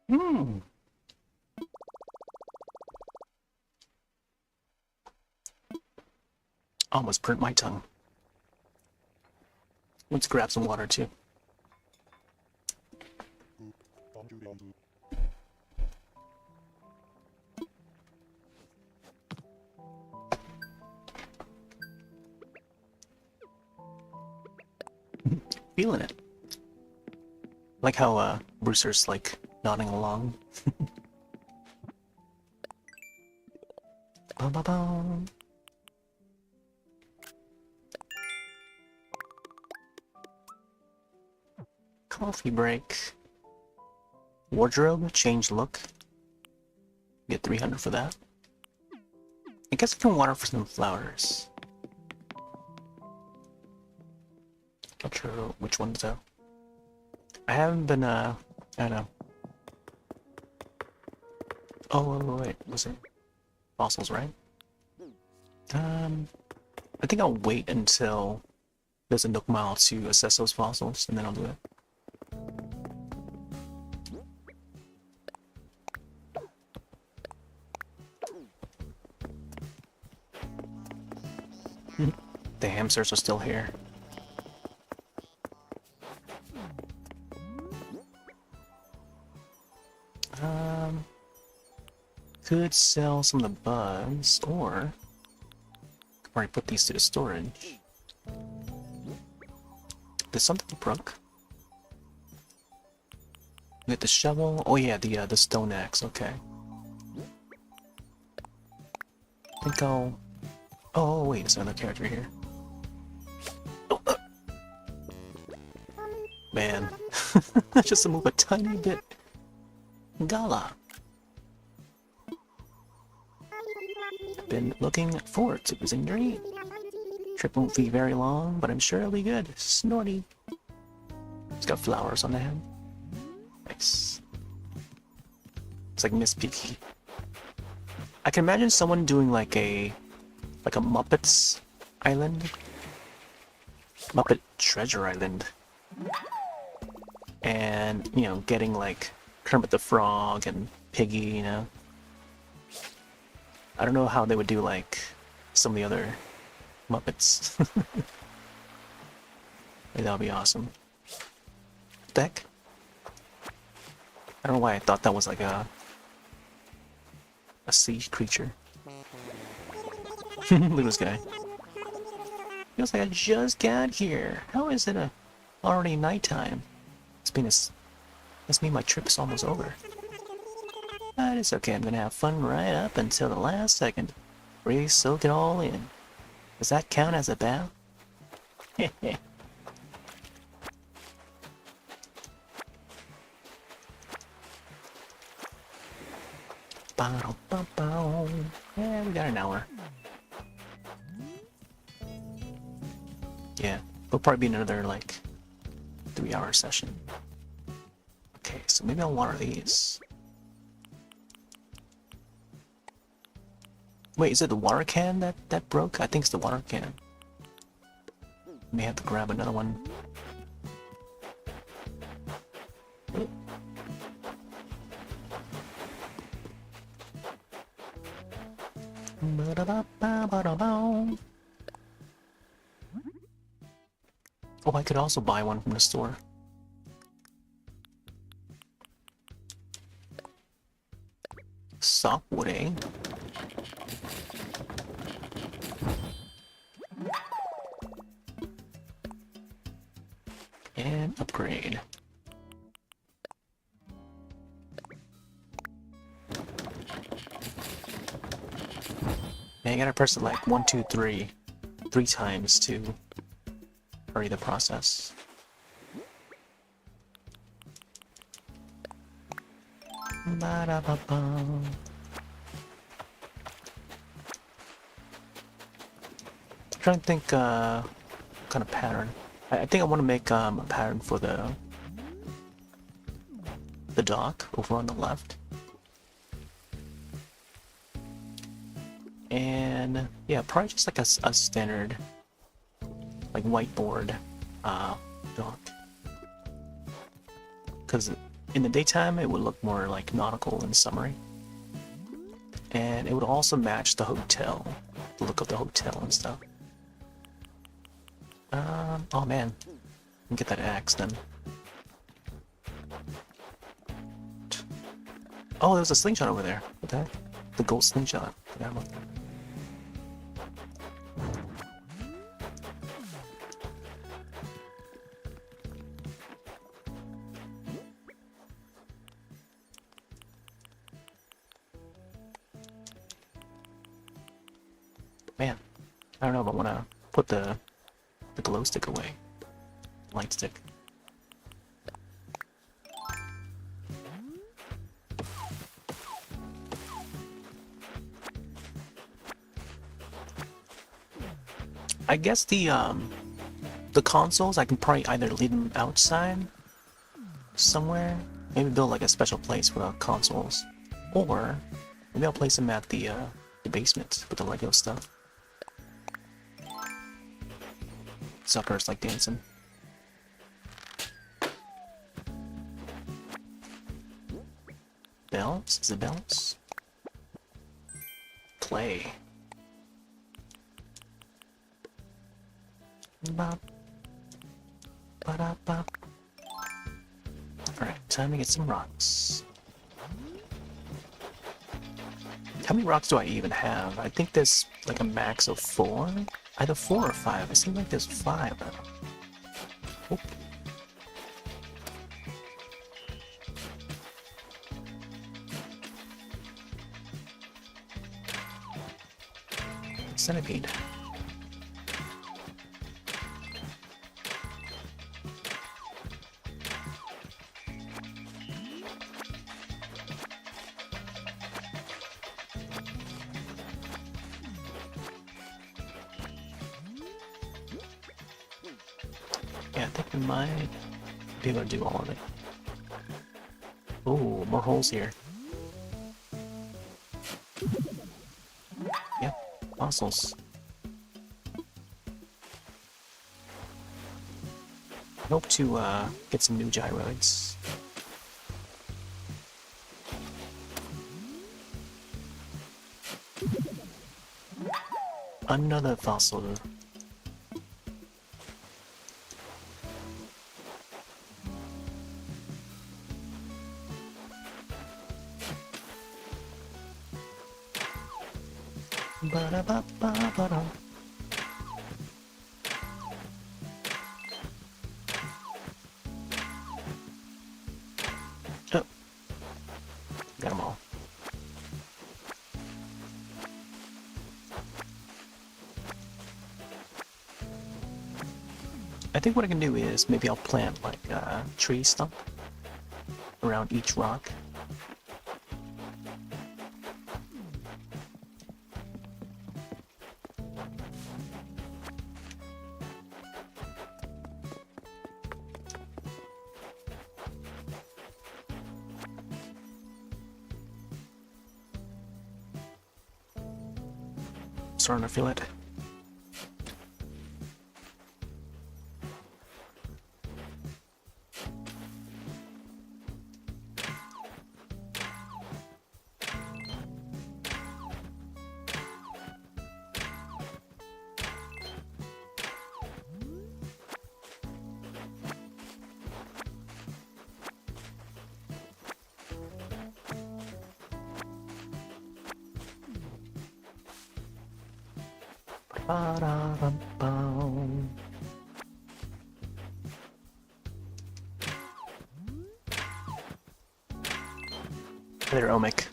Hmm. Almost burnt my tongue. Let's grab some water too. Feeling it. Like how Brewster's like nodding along. Ba-ba-bum. Coffee break. Wardrobe, change look. Get 300 for that. I guess I can water for some flowers. Not sure which ones though. I haven't been, I don't know. Oh, wait, was it fossils, right? I think I'll wait until there's a Nook Mile to assess those fossils, and then I'll do it. The hamsters are still here. Could sell some of the bugs, or could probably put these to the storage. There's something broke. We got the shovel. Oh yeah, the stone axe. Okay. I think I'll. Oh wait, there's another character here. Oh, man, just to move a tiny bit. Gala. Been looking forward to his injury. Trip won't be very long, but I'm sure it'll be good. Snorty. It's got flowers on the hand. Nice. It's like Miss Piggy. I can imagine someone doing like a Muppets Island. Muppet Treasure Island. And, you know, getting like Kermit the Frog and Piggy, you know. I don't know how they would do like some of the other Muppets. Maybe that would be awesome. What the heck? I don't know why I thought that was like a sea creature. Look at this guy. Feels like I just got here. How is it already nighttime? This means my trip is almost over. But it's okay, I'm gonna have fun right up until the last second. Really soak it all in. Does that count as a bath? Heh. Yeah, we got an hour. Yeah, it'll probably be another like 3-hour session. Okay, so maybe I'll water these. Wait, is it the water can that broke? I think it's the water can. May have to grab another one. Oh, I could also buy one from the store. Softwood, eh? And upgrade. Man, I gotta press it like 1, 2, 3 times to hurry the process. Ba-da-ba-bum. Trying to think what kind of pattern. I think I want to make a pattern for the dock over on the left. And yeah, probably just like a standard like whiteboard dock. Because in the daytime it would look more like nautical and summery. And it would also match the hotel, the look of the hotel and stuff. Oh man, And get that axe then. Oh, there's a slingshot over there. What the heck? The gold slingshot. Forgot about that. Man, I don't know if I want to put the glow stick away. Light stick. I guess the consoles, I can probably either leave them outside somewhere, maybe build like a special place for the consoles, or maybe I'll place them at the basement with the Lego stuff. Suckers like dancing. Bells? Is it bells? Play. Bop. Ba-da-bop. Alright, time to get some rocks. How many rocks do I even have? I think there's like a max of 4? Either 4 or 5. It seems like there's 5. Oop. Centipede. Yeah, I think we might be able to do all of it. Ooh, more holes here. Yep, fossils. Hope to get some new gyroids. Another fossil. Ba-da-ba-ba-ba-da. Oh. Got them all. I think what I can do is maybe I'll plant like a tree stump around each rock. Starting to feel it. Ba-da-bum-bum. Hey there, Omic.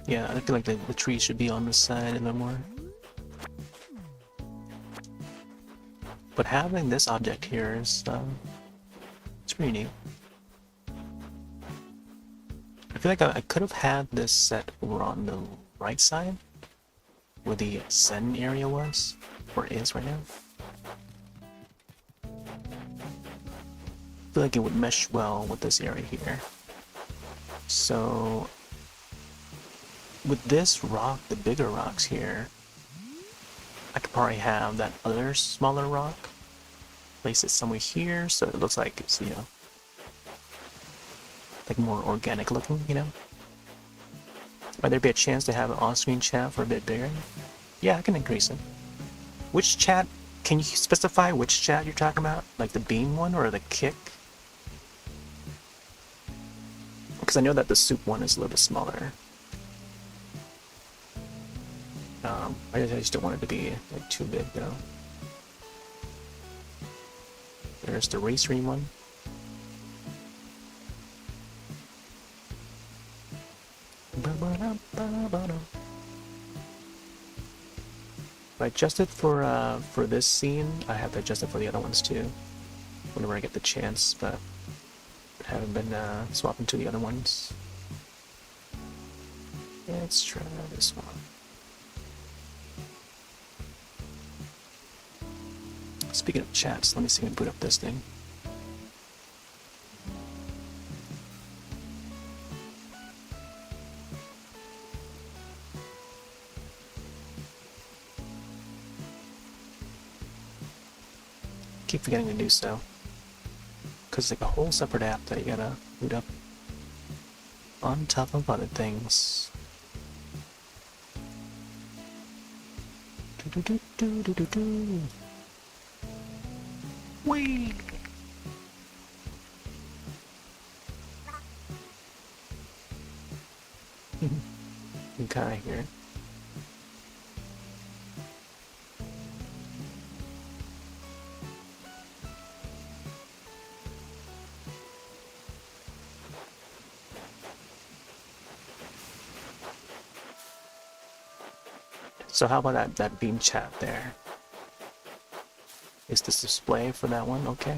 Yeah, I feel like the tree should be on this side a little more. But having this object here is, it's pretty neat. I feel like I could have had this set over on the right side, where the Zen area was, or is right now. I feel like it would mesh well with this area here. So, with this rock, the bigger rocks here, I could probably have that other smaller rock, place it somewhere here, so it looks like it's, you know, like more organic looking, you know? Might there be a chance to have an on-screen chat for a bit bigger? Yeah, I can increase it. Which chat? Can you specify which chat you're talking about? Like the beam one or the kick? Because I know that the Soop one is a little bit smaller. I just don't want it to be like too big though. There's the Restream one. If I adjust it for this scene, I have to adjust it for the other ones too. Whenever I get the chance, but I haven't been swapping to the other ones. Let's try this one. Speaking of chats, let me see if I can boot up this thing. Keep forgetting to do so. Because it's like a whole separate app that you gotta boot up on top of other things. Do do do do do do. Whee! Okay, here. So how about that beam chat there? Is this display for that one? Okay.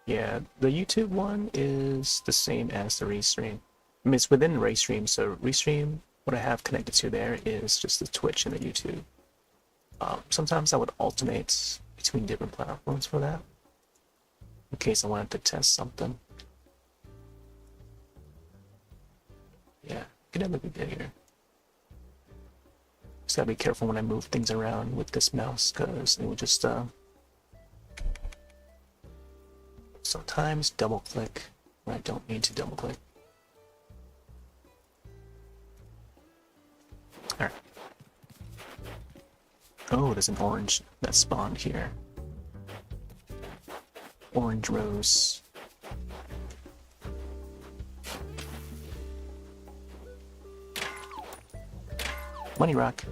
Yeah, the YouTube one is the same as the Restream. I mean, it's within Restream, so Restream, what I have connected to there is just the Twitch and the YouTube. Sometimes I would alternate between different platforms for that, in case I wanted to test something. Yeah, could have a good here. Just gotta be careful when I move things around with this mouse, because it will just sometimes double click when I don't need to double click. Alright. Oh, there's an orange that spawned here. Orange rose. Money rock.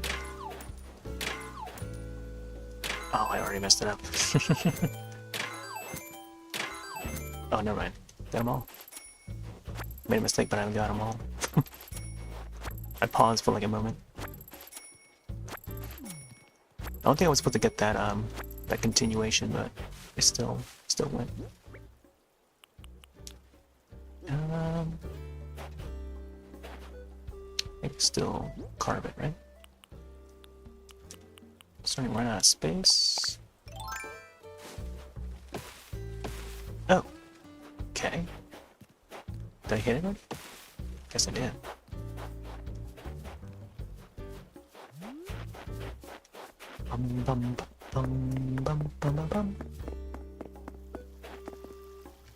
Oh, I already messed it up. Oh, never mind. Got them all. Made a mistake, but I got them all. I paused for like a moment. I don't think I was supposed to get that that continuation, but it still went. I can still carve it, right? Starting to run out of space. Oh. Okay. Did I hit it? Guess I did. Bum bum bum bum bum bum bum.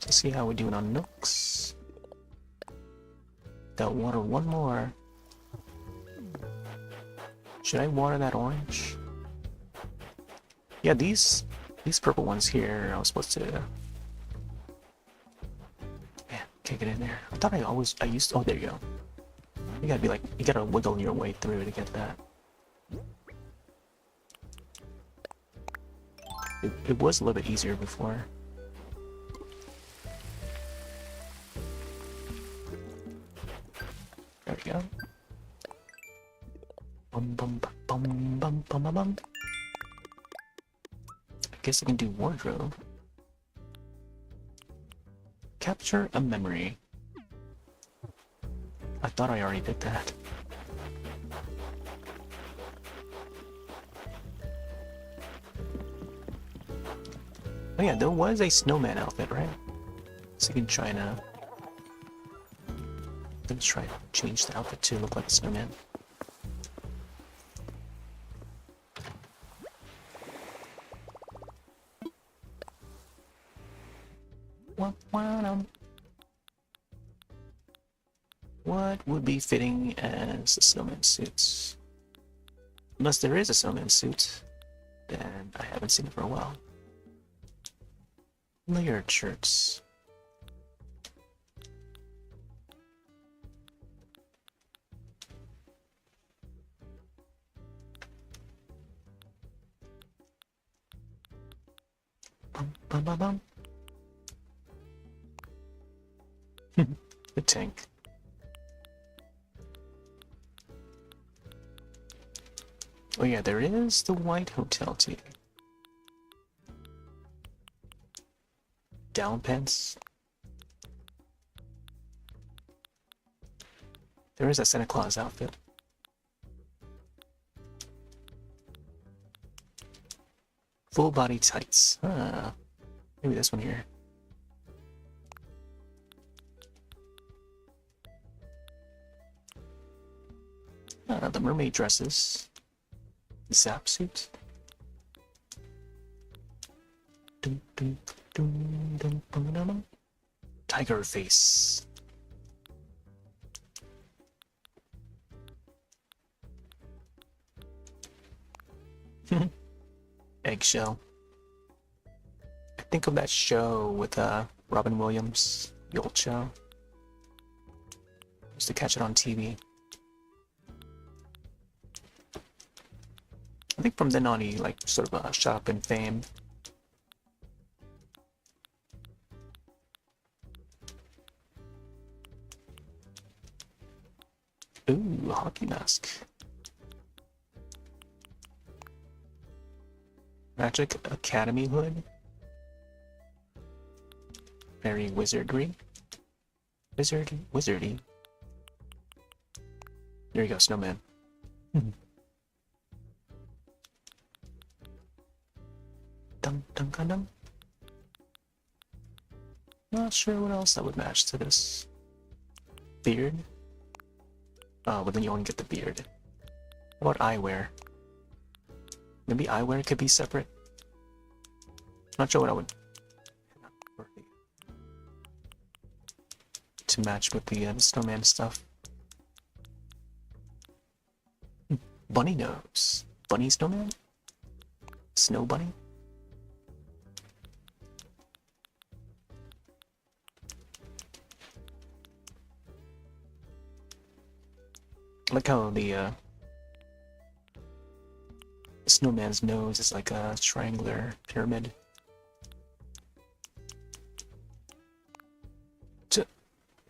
Let's see how we're doing on nooks. Got water one more. Should I water that orange? Yeah, these purple ones here, I was supposed to. Man, can't get in there. I thought I used to, oh, there you go. You gotta be like, you gotta wiggle your way through to get that. It was a little bit easier before. There we go. Bum bum bum bum bum bum bum. I guess I can do wardrobe. Capture a memory. I thought I already did that. Oh yeah, there was a snowman outfit, right? So you can try to... Let's try to change the outfit to look like a snowman. What would be fitting as a snowman suit? Unless there is a snowman suit, then I haven't seen it for a while. Layered shirts. Bum, bum, bum, bum. The tank. Oh yeah, there is the white hotel tee. Down pants. There is a Santa Claus outfit. Full body tights. Maybe this one here. The mermaid dresses. Zap suit. Dum, dum, dum, dum, dum, dum, dum. Tiger face. Eggshell. I think of that show with Robin Williams, the old show. Used to catch it on TV. I think from then on he like sort of shot up in fame. Ooh, a hockey mask. Magic Academy hood. Very wizardry. Wizardy. There you go, snowman. Dum dum dum dum. Not sure what else that would match to this. Beard. Oh, but then you only get the beard. How about eyewear? Maybe eyewear could be separate. Not sure what I would to match with the snowman stuff. Bunny nose. Bunny snowman? Snow bunny? I like how the snowman's nose is like a triangular pyramid.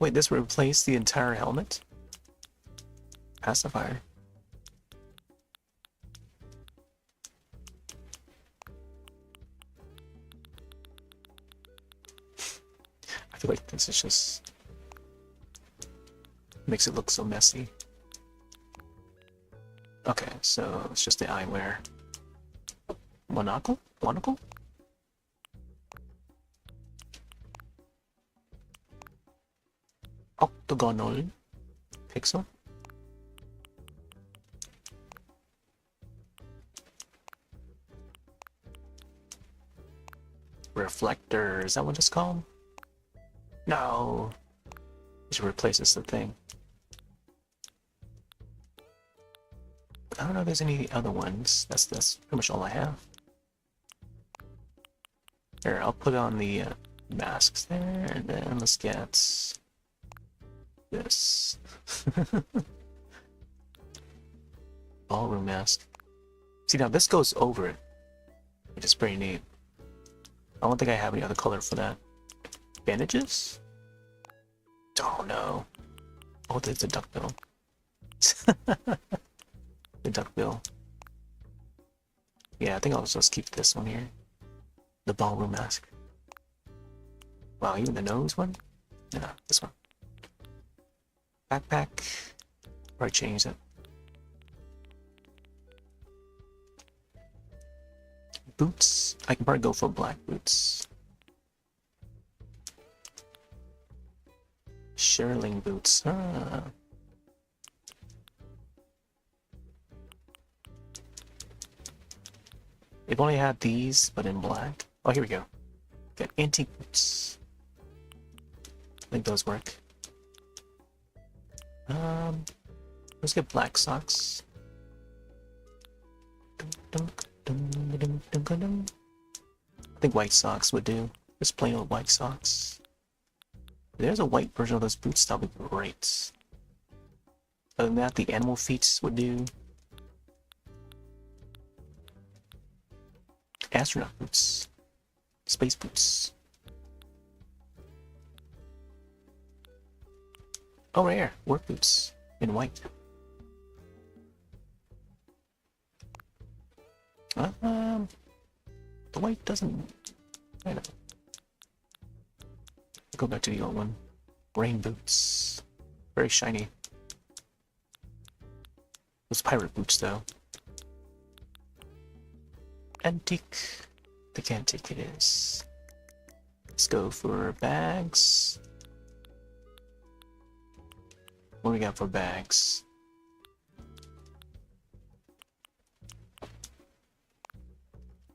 Wait, this replaced the entire helmet? Pacifier. I feel like this is just makes it look so messy. Okay, so it's just the eyewear. Monocle? Monocle? Octagonal pixel? Reflector, is that what it's called? No! We should replace this the thing. I don't know if there's any other ones. That's pretty much all I have. Here, I'll put on the masks there, and then let's get this. Ballroom mask. See, now this goes over it, which is pretty neat. I don't think I have any other color for that. Bandages? Oh no. Oh, there's a duckbill. The duckbill. Yeah, I think I'll just keep this one here. The ballroom mask. Wow, even the nose one? Yeah, this one. Backpack. Or I changed it. Boots. I can probably go for black boots. Shearling boots. Ah. They've only had these, but in black. Oh, here we go. Got antique boots. think those work. Let's get black socks. I think white socks would do. Just plain old white socks. If there's a white version of those boots, that would be great. Other than that, the animal feet would do. Astronaut boots. Space boots. Oh, right here. Work boots. In white. The white doesn't... I know. Go back to the old one. Rain boots. Very shiny. Those pirate boots, though. Antique. I think antique it is. Let's go for bags. What do we got for bags?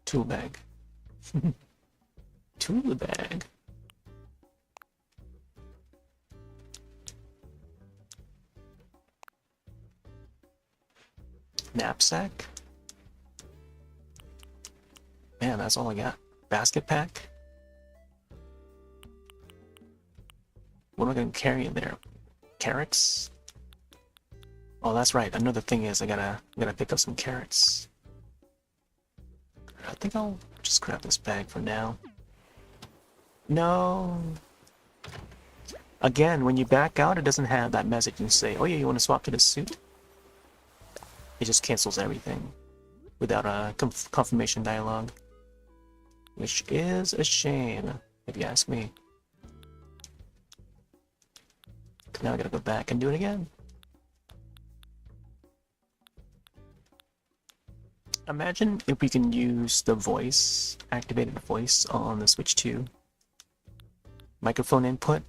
Tool bag. Tool bag. Knapsack. Man, that's all I got. Basket pack. What am I gonna carry in there? Carrots? Oh, that's right. Another thing is I gotta pick up some carrots. I think I'll just grab this bag for now. No. Again, when you back out, it doesn't have that message and say, "Oh yeah, you want to swap to the suit?" It just cancels everything without a confirmation dialogue, which is a shame, if you ask me. Now I gotta go back and do it again. Imagine if we can use the voice, activated voice on the Switch 2 microphone input,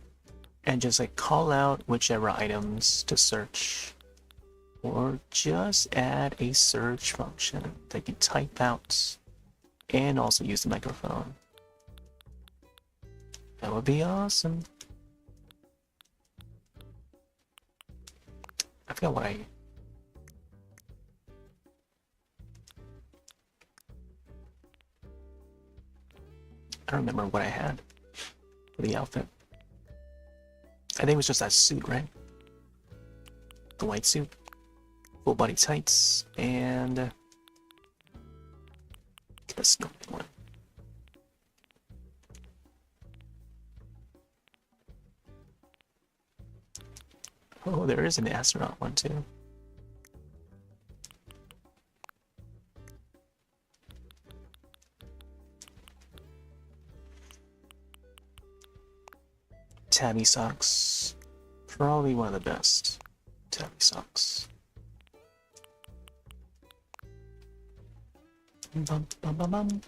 and just like call out whichever items to search, or just add a search function that you type out and also use the microphone. That would be awesome. I forgot what I don't remember what I had for the outfit. I think it was just that suit, right? The white suit, full body tights, and get the snow one. Oh, there is an astronaut one too. Tabby socks. Probably one of the best. Tabby socks. Bum, bum, bum, bum.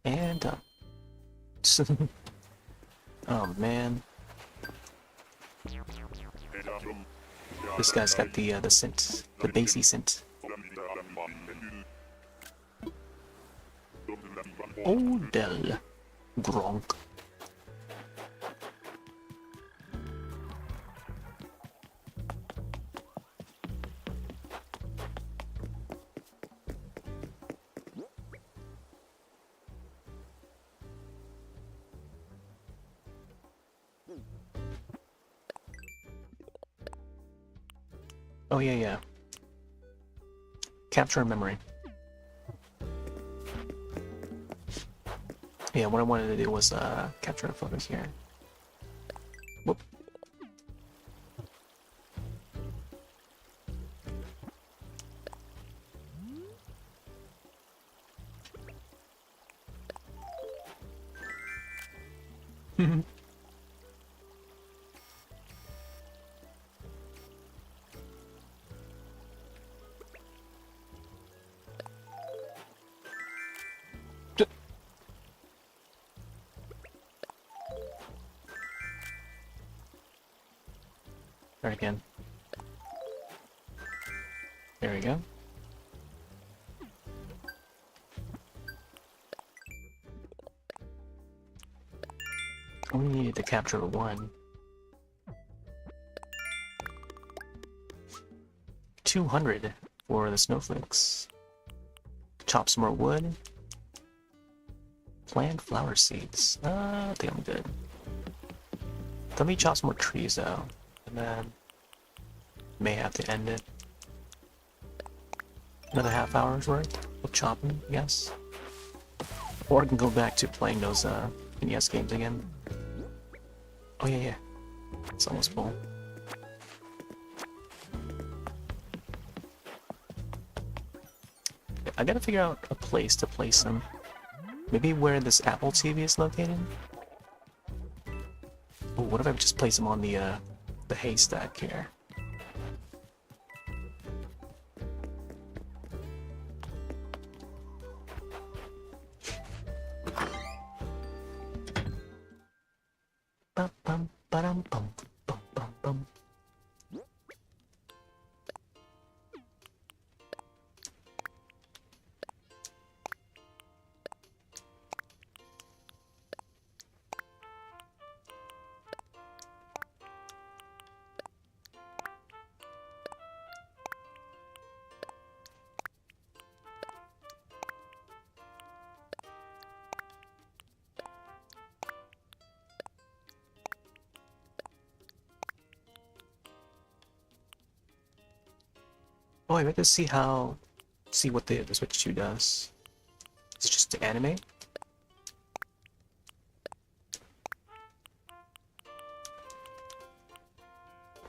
And done. Oh man. This guy's got the scent, the bassy scent. Odell Gronk. Oh yeah. Capture a memory. Yeah, what I wanted to do was capture the photos here. Whoop. Start again. There we go. Oh, we need to capture one. 200 for the snowflakes. Chop some more wood. Plant flower seeds. I think I'm good. Let me chop some more trees though, and then may have to end it. Another half hour's worth of chopping, yes. Or I can go back to playing those NES games again. Oh yeah, it's almost full. I gotta figure out a place to place them. Maybe where this Apple TV is located? Oh, what if I just place them on the haystack here? Bum, bum, ba-dum, bum, bum, bum, bum. Oh, I have to see what the Switch 2 does. Is it just to animate?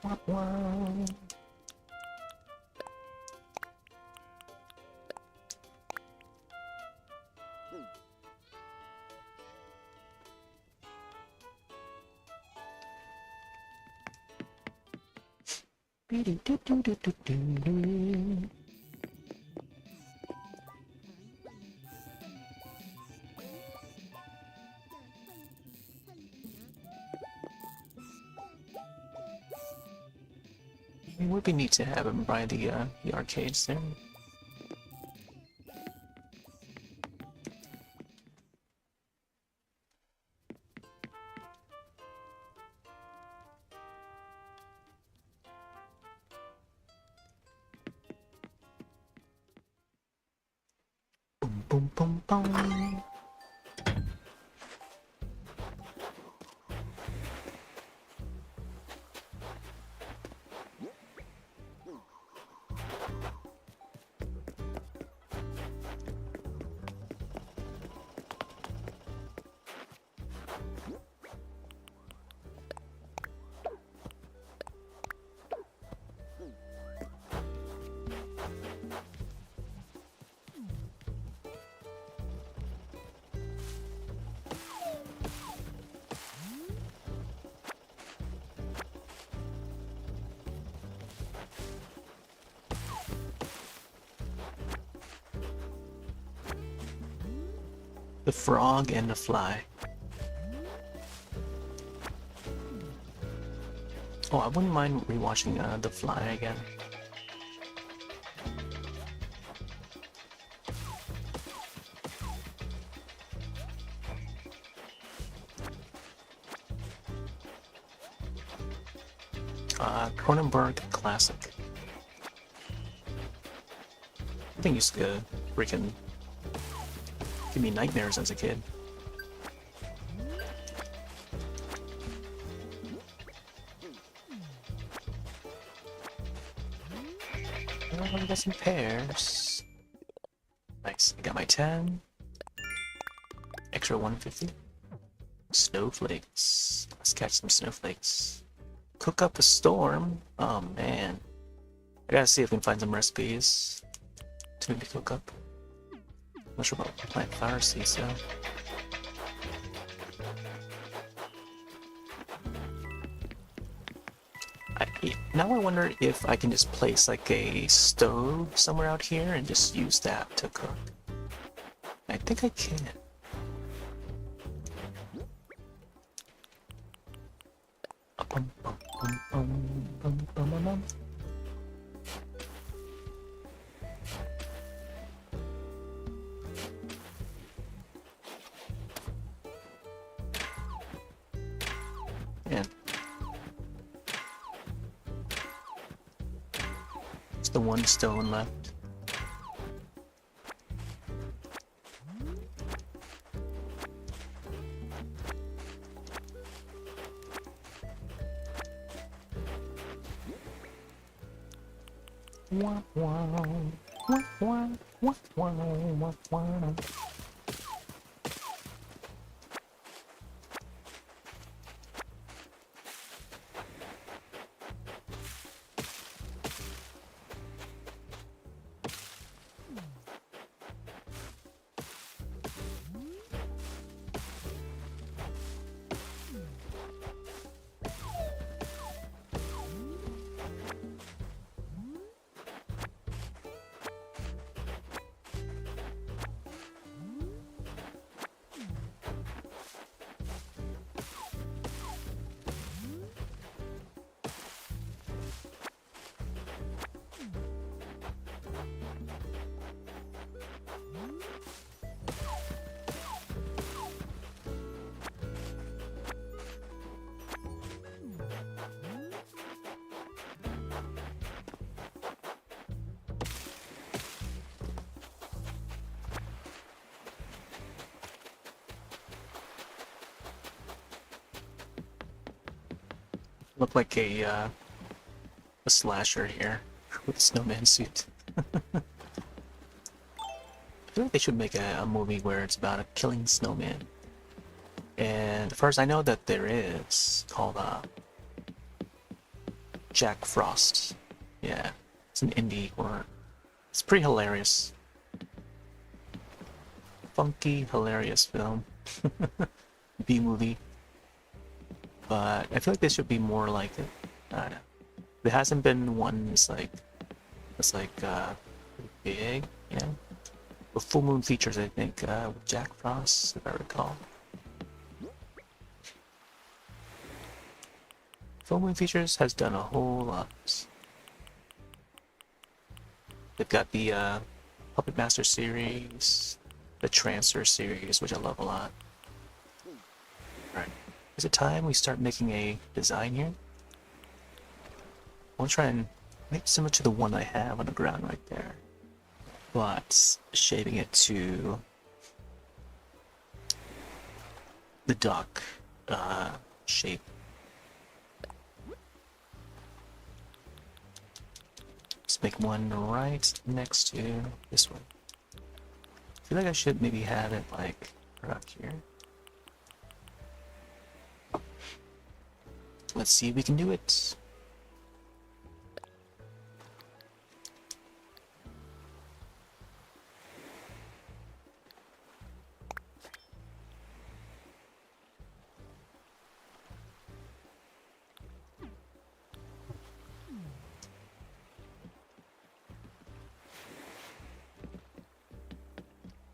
Wah, wah. Be-do-do-do-do-do-do. It would be neat to have him by the arcades there. Boom, boom, boom, boom. The frog and the fly. Oh, I wouldn't mind rewatching The Fly again. Cronenberg classic. I think used to freaking give me nightmares as a kid. Oh, I got some pears. Nice. I got my 10. Extra 150. Snowflakes. Let's catch some snowflakes. Cook up a storm. Oh man. I gotta see if we can find some recipes to maybe cook up. Not sure about plant flower seeds though. Now I wonder if I can just place like a stove somewhere out here and just use that to cook. I think I can. Bum, bum, bum, bum, bum, bum, bum, bum. Just the one stone left. Wah, wah, wah, wah, wah, wah, wah, wah. Look like a slasher here with a snowman suit. I feel like they should make a movie where it's about a killing snowman. And first, I know that there is called Jack Frost. Yeah, it's an indie horror. It's pretty hilarious. Funky, hilarious film. B-movie. But I feel like this should be more like it. I don't know. There hasn't been one that's like big, you know. With Full Moon Features, I think, with Jack Frost, if I recall. Full Moon Features has done a whole lot. They've got the Puppet Master series, the Transfer series, which I love a lot. Alright. Is it time we start making a design here? I want to try and make it similar to the one I have on the ground right there, but shaping it to the duck shape. Let's make one right next to this one. I feel like I should maybe have it like right up here. Let's see if we can do it.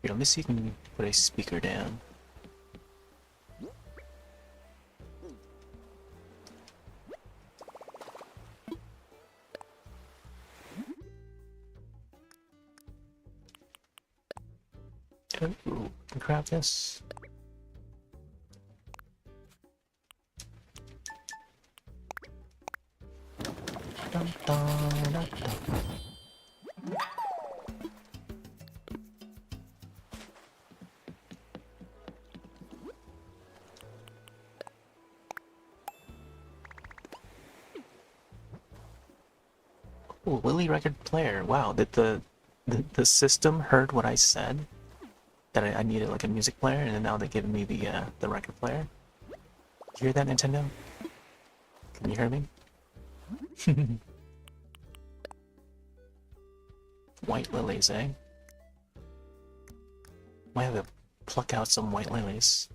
Here, let me see if you can put a speaker down. Ooh, can craft this. Dun, dun, dun, dun. Ooh, Lily record player. Wow, did the system heard what I said? That I needed like a music player, and then now they're giving me the record player. Did you hear that, Nintendo? Can you hear me? White lilies, eh? Might have to pluck out some white lilies.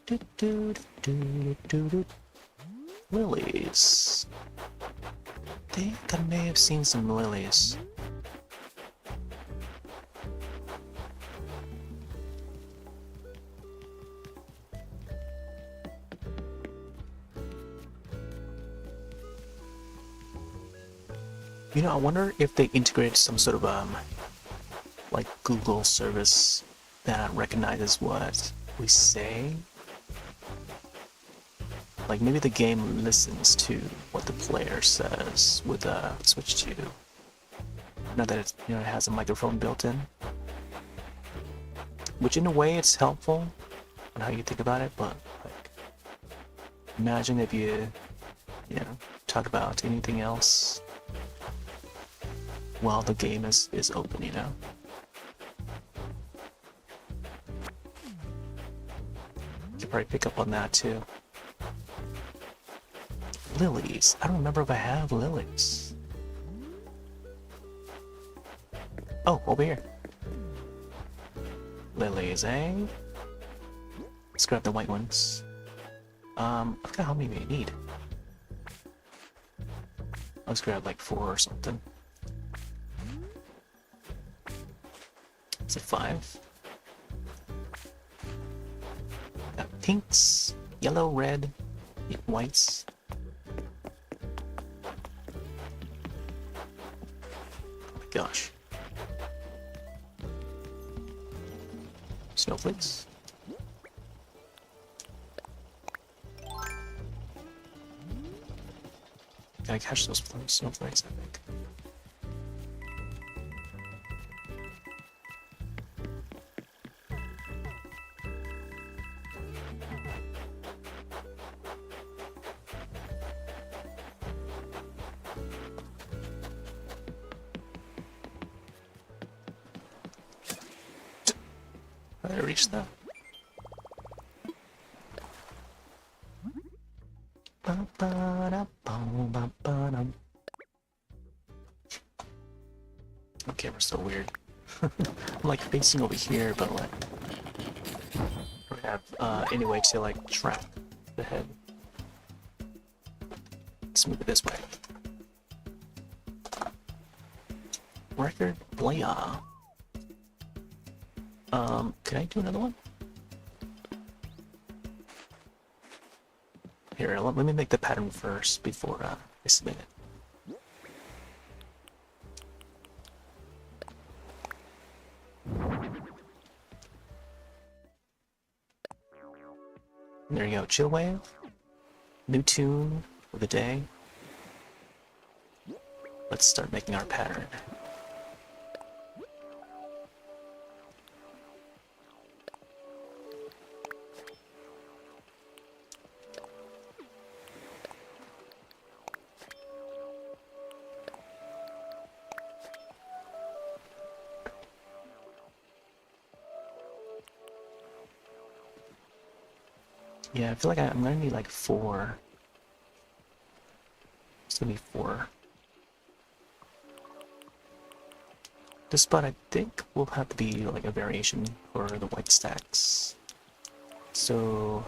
Do, do, do, do, do, do. Lilies. I think I may have seen some lilies. You know, I wonder if they integrate some sort of like Google service that recognizes what we say. like maybe the game listens to what the player says with switch to. Now that it's, you know, it has a microphone built in, which in a way it's helpful on how you think about it, but like, imagine if you know, talk about anything else while the game is open, you know? You could probably pick up on that too. Lilies. I don't remember if I have lilies. Oh, over here. Lilies, eh? Let's grab the white ones. I forgot how many we need. Let's grab like 4 or something. Is it 5? Got pinks, yellow, red, whites. Oh my gosh. Snowflakes. Gotta catch those snowflakes, I think. I reached that. Okay, we're so weird. I'm like facing over here, but like I don't have any way to like track the head. Let's move it this way. Record player. Can I do another one? Here, let me make the pattern first before I submit it. There you go, chill wave. New tune for the day. Let's start making our pattern. Yeah, I feel like I'm gonna need like 4. It's gonna be 4. This spot I think will have to be like a variation for the white stacks. So...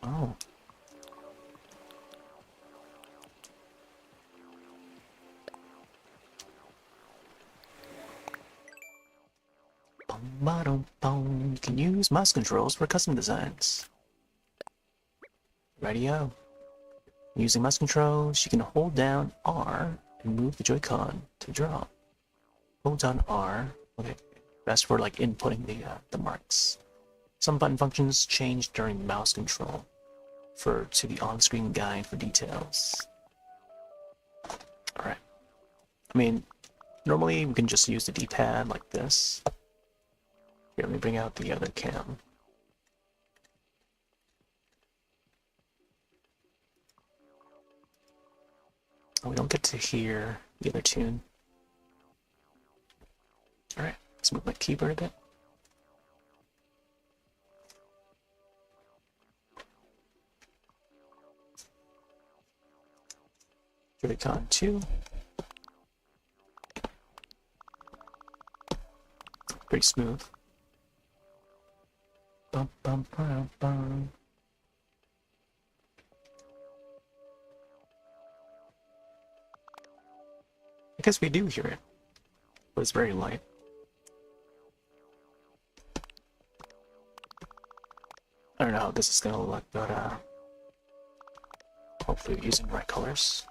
Oh. You can use mouse controls for custom designs. Radio. Using mouse controls, you can hold down R and move the Joy-Con to draw. Hold down R. Okay, that's for like inputting the marks. Some button functions change during mouse control to the on-screen guide for details. All right. I mean, normally we can just use the D-pad like this. Here, let me bring out the other cam. Oh, we don't get to hear the other tune. Alright, let's move my keyboard a bit. Joy-Con 2. Pretty smooth. Bum, bum, bum, bum. I guess we do hear it, but it's very light. I don't know how this is gonna look, but hopefully we're using the right colors.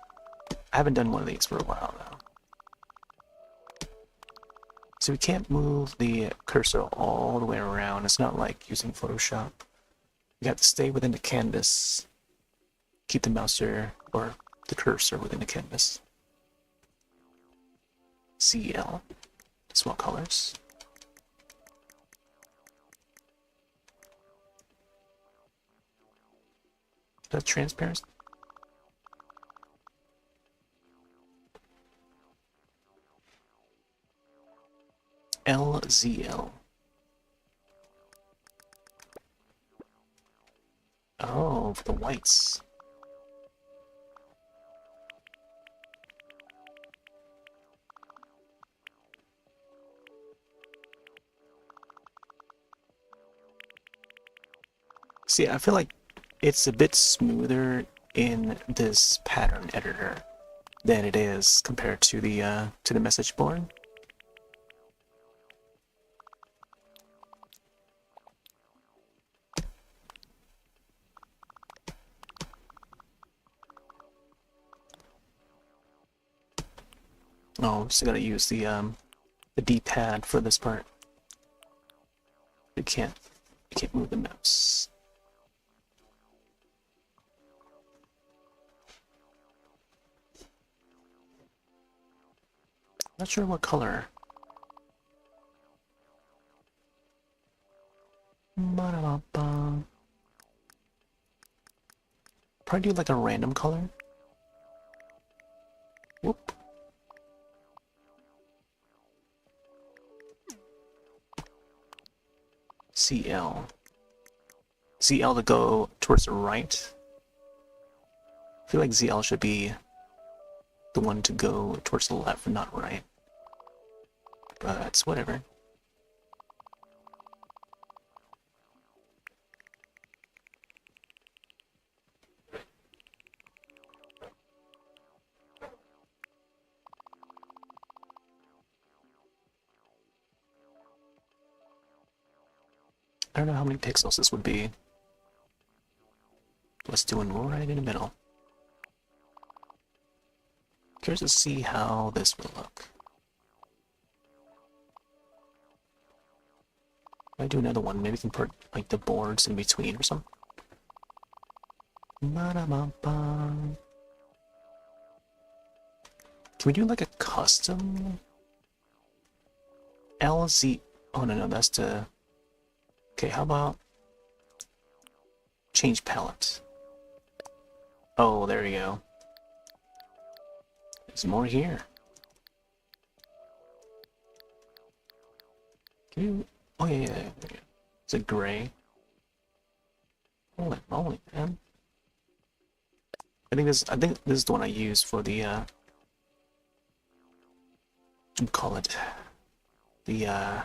I haven't done one of these for a while though. So we can't move the cursor all the way around. It's not like using Photoshop. You have to stay within the canvas. Keep the mouse or the cursor within the canvas. CL. Swell colors. Is that transparent? LZL. Oh, for the whites. See, I feel like it's a bit smoother in this pattern editor than it is compared to the message board. Oh, I'm still gonna use the D-pad for this part. You can't move the mouse. Not sure what color. Ba-da-ba-ba. Probably do like a random color. Whoop. CL. ZL to go towards the right. I feel like ZL should be the one to go towards the left, not right. But it's whatever. I don't know how many pixels this would be. Let's do one right in the middle. Curious to see how this will look. I do another one. Maybe we can put like the boards in between or something. Ba-da-ba-ba. Can we do like a custom LZ? Oh no, that's the. Okay, how about change palette? Oh, there you go. There's more here. Can you? Oh yeah. Is it gray? Holy moly, man! I think this is the one I use for the what do you call it? The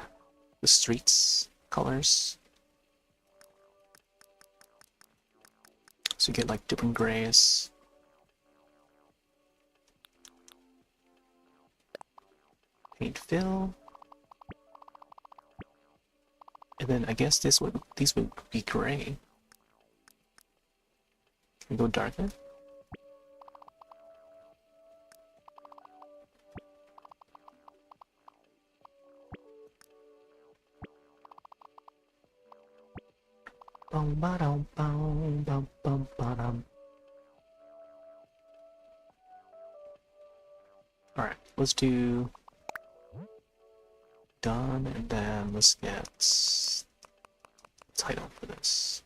streets colors. So you get like different grays. Paint fill. And then I guess these would be gray. Can we go darker? Alright, let's do done, and then let's get title for this.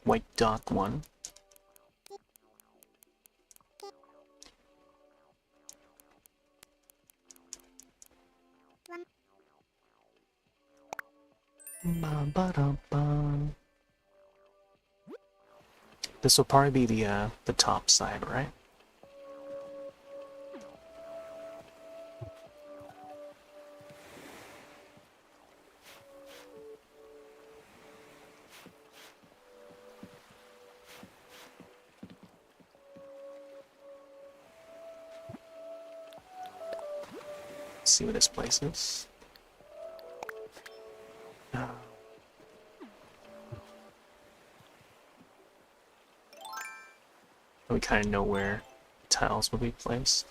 White dock 1. This will probably be the top side, right? Let's see what this place is. we kind of know where tiles will be placed.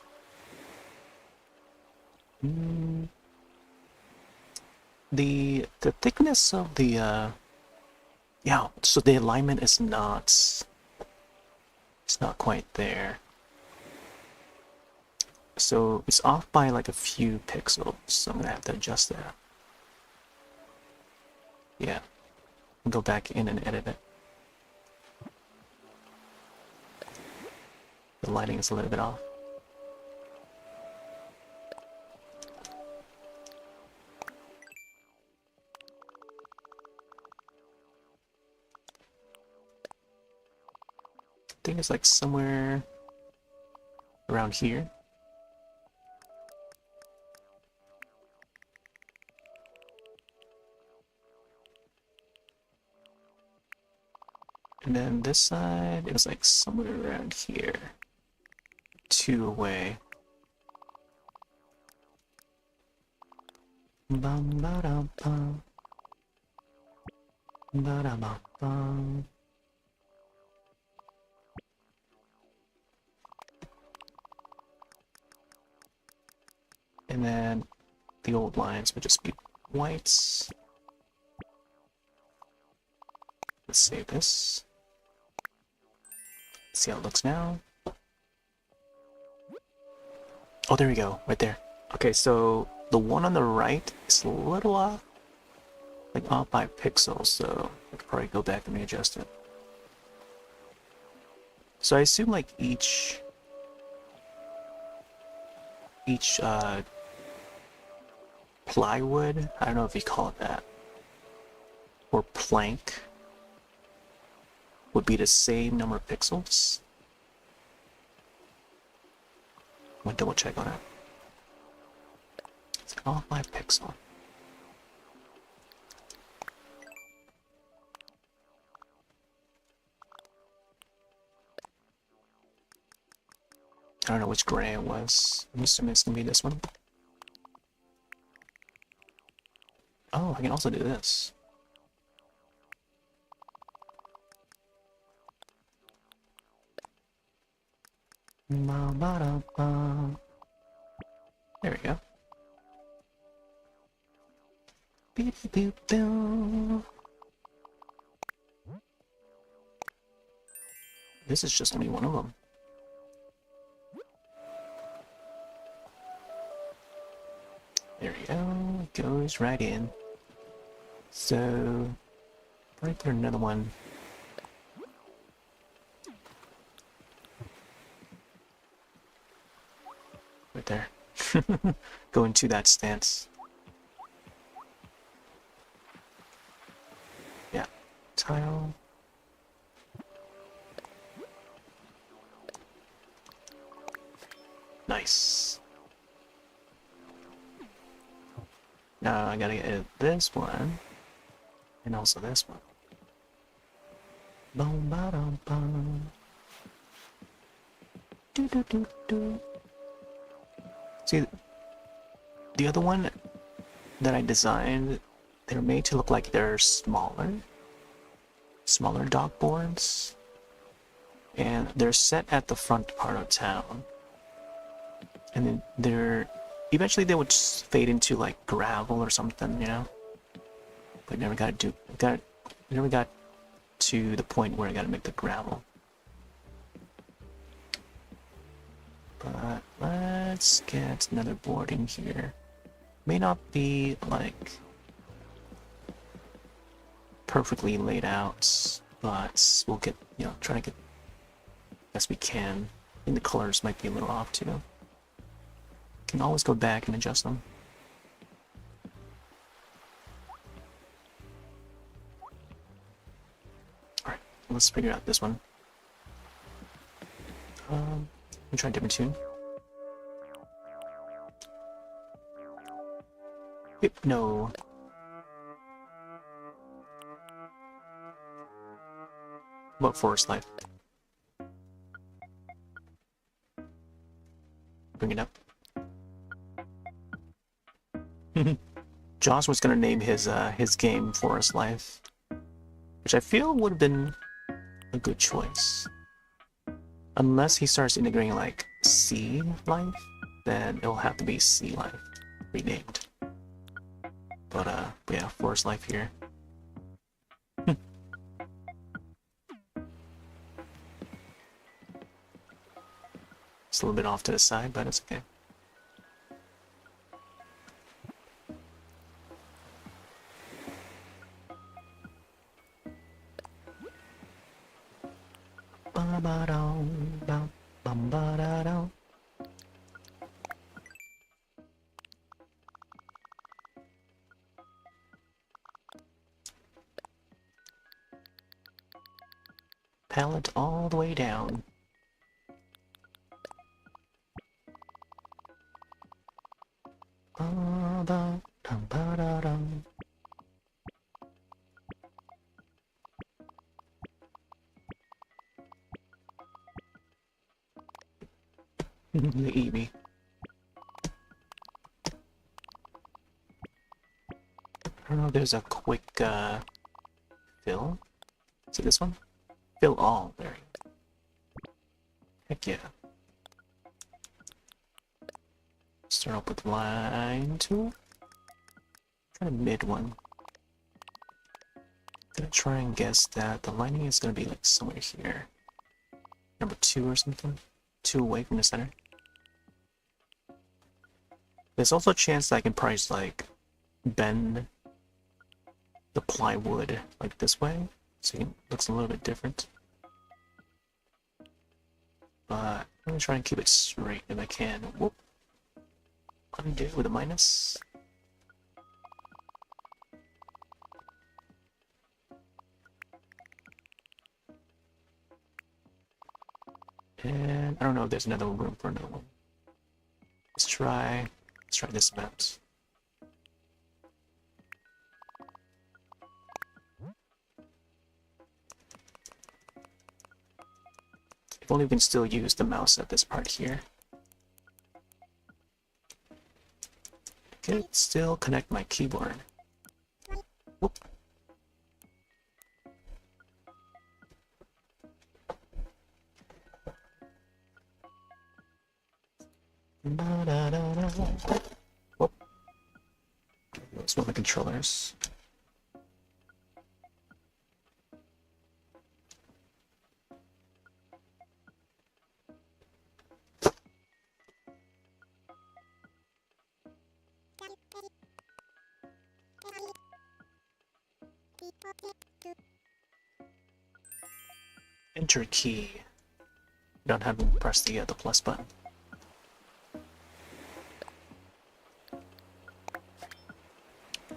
The thickness of the yeah, so the alignment is not, it's not quite there. So it's off by like a few pixels, so I'm gonna have to adjust that. Yeah, go back in and edit it. The lighting is a little bit off. I think it's like somewhere around here. And then this side, it was like somewhere around here. 2 away. Bum ba dum bum. Ba da bum bum. And then the old lines would just be whites. Let's save this. See how it looks now. Oh, there we go, right there. Okay, so the one on the right is a little off, like off by pixels, so I could probably go back and readjust it. So I assume like each plywood, I don't know if you call it that, or plank, would be the same number of pixels. I'm gonna double check on it. It's off by pixel. I don't know which gray it was. I'm assuming it's gonna be this one. Oh, I can also do this. There we go. Beep, beep, boop. This is just only one of them. There we go. It goes right in. So, right there, another one. Right there. Go into that stance. Yeah. Tile. Nice. Now I gotta get this one. And also this one. Boom, ba dum bum. Do do do do. See, the other one that I designed, they're made to look like they're smaller dock boards, and they're set at the front part of town, and then eventually they would fade into like gravel or something, you know. But never got to the point where I got to make the gravel. But let's get another board in here. May not be like perfectly laid out, but we'll get, try to get best we can. I think the colors might be a little off too. Can always go back and adjust them. Alright, let's figure out this one. Let me try a different tune. Hypno. What Forest Life? Bring it up. Josh was gonna name his game Forest Life, which I feel would have been a good choice. Unless he starts integrating like sea life, then it'll have to be sea life renamed. But yeah, forest life here. It's a little bit off to the side, but it's okay. Pallet all the way down. They eat me. I don't know if there's a quick fill. Is it this one? Fill all. There you go. Heck yeah. Start up with line 2. Kind of mid one. Gonna try and guess that the lining is gonna be like somewhere here. Number 2 or something. 2 away from the center. There's also a chance that I can probably just like bend the plywood like this way, so it looks a little bit different. But I'm gonna try and keep it straight if I can. Whoop. Undo with a minus. And I don't know if there's another room for another one. Let's try this amount. If only we can still use the mouse at this part here. Okay, still connect my keyboard. Whoop. Whoop. Those are my controllers. Enter key. You don't have to press the plus button.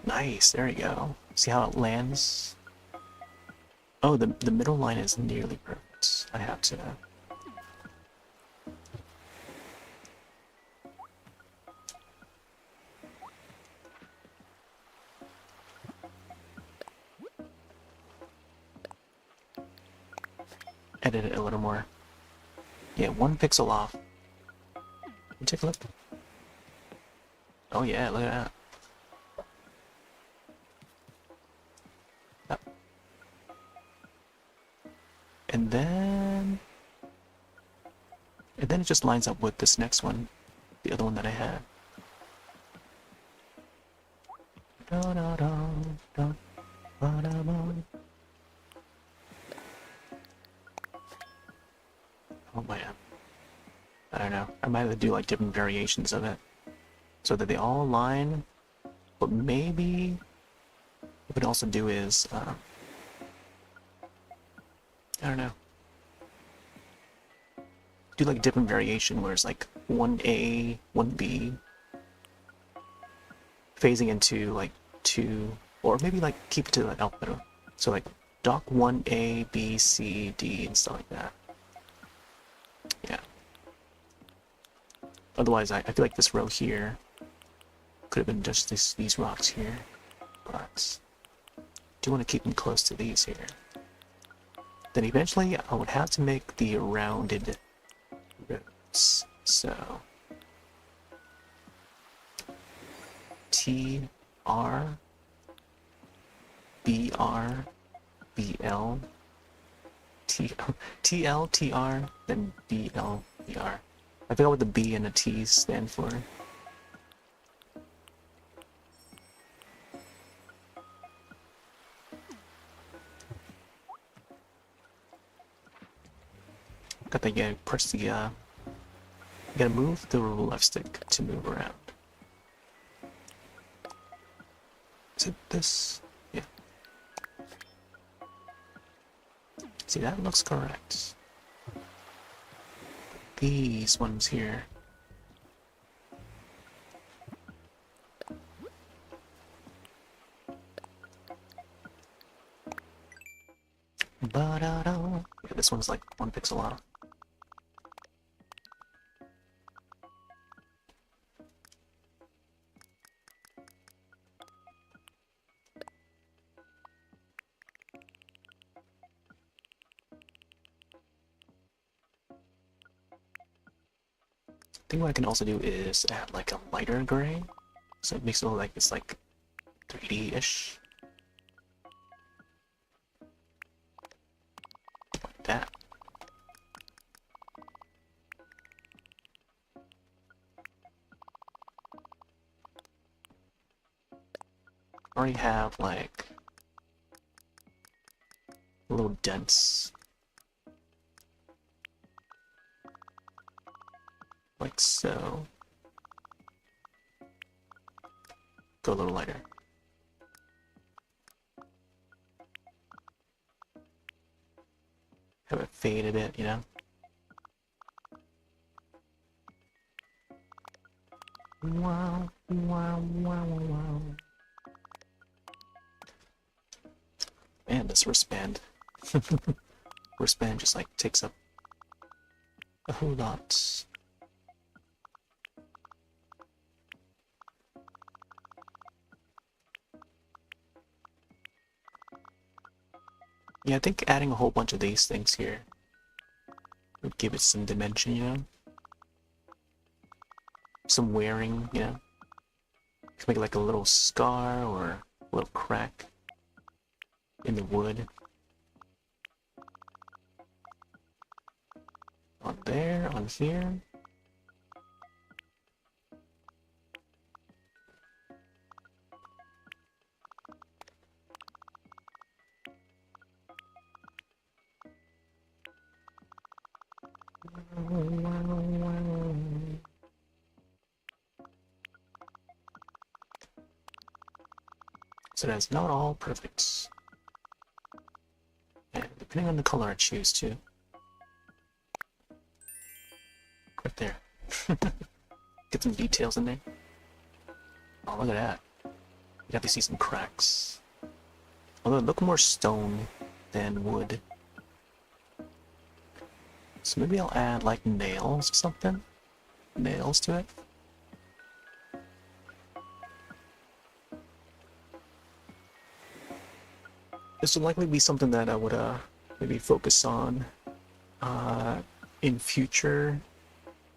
Nice, there you go. See how it lands? Oh, the middle line is nearly perfect. I have to... edit it a little more. Yeah, 1 pixel off. Take a look. Oh yeah, look at that. And then it just lines up with this next one, the other one that I had. Oh man, I don't know. I might have to do like different variations of it so that they all align. But maybe what we can also do is I don't know. Do like different variation where it's like 1A, 1B, phasing into like 2, or maybe like keep it to like alphabetical. So like dock 1A, B, C, D, and stuff like that. Yeah. Otherwise, I feel like this row here could have been just these rocks here, but I do want to keep them close to these here. Then eventually I would have to make the rounded roads. So T, R, B, R, B, L, TLTR, then DLBR. I forgot what the B and the T stand for. Got the, yeah, press the, you gotta move the left stick to move around. Is it this? Yeah. See, that looks correct. These ones here. Ba-da-da. Yeah, this one's like 1 pixel off. I think what I can also do is add like a lighter gray, so it makes it look like it's like 3D-ish. Like that. I already have like little dents. Like so. Go a little lighter. Have it fade a bit, you know? Wow, wow, wow, wow. Man, this wristband. Wristband just like takes up a whole lot. Yeah, I think adding a whole bunch of these things here would give it some dimension, you know? Some wearing, you know? Could make it like a little scar or a little crack in the wood. On there, on here. So that's not all perfect. And depending on the color I choose to. Right there. Get some details in there. Oh, look at that. You have to see some cracks. Although it look more stone than wood. So maybe I'll add like nails or something. Nails to it. This will likely be something that I would maybe focus on in future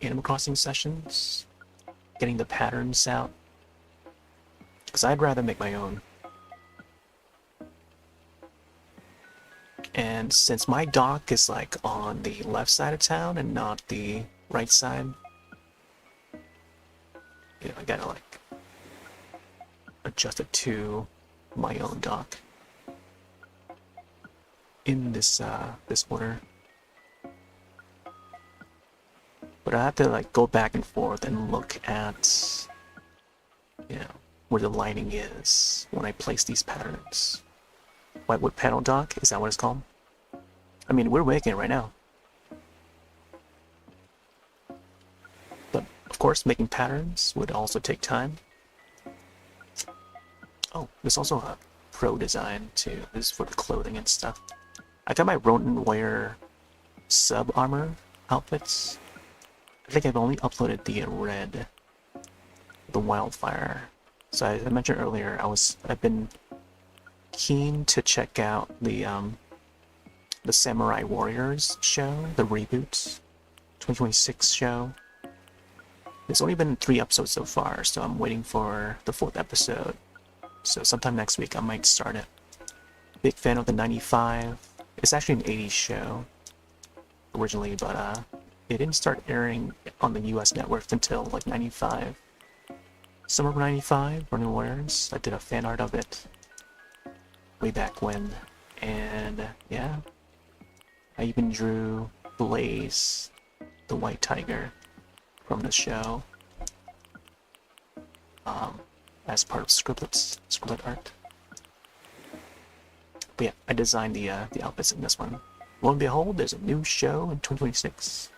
Animal Crossing sessions. Getting the patterns out. Because I'd rather make my own. And since my dock is like on the left side of town and not the right side, you know, I gotta like adjust it to my own dock in this this order. But I have to like go back and forth and look at, you know, where the lighting is when I place these patterns. Whitewood panel dock, is that what it's called? I mean, we're making it right now. But, of course, making patterns would also take time. Oh, there's also a pro design, too. This is for the clothing and stuff. I got my Rodent Warrior sub-armor outfits. I think I've only uploaded the red, the wildfire. So as I mentioned earlier, I've been keen to check out the Samurai Warriors show, the reboot, 2026 show. There's only been 3 episodes so far, so I'm waiting for the 4th episode. So sometime next week I might start it. Big fan of the 95. It's actually an 80s show originally, but it didn't start airing on the US network until like 95. Summer of 95, Running Warriors. I did a fan art of it way back when. And yeah, I even drew Blaze, the white tiger, from the show as part of scriptlet art. But yeah, I designed the outfits in this one. Lo and behold, there's a new show in 2026,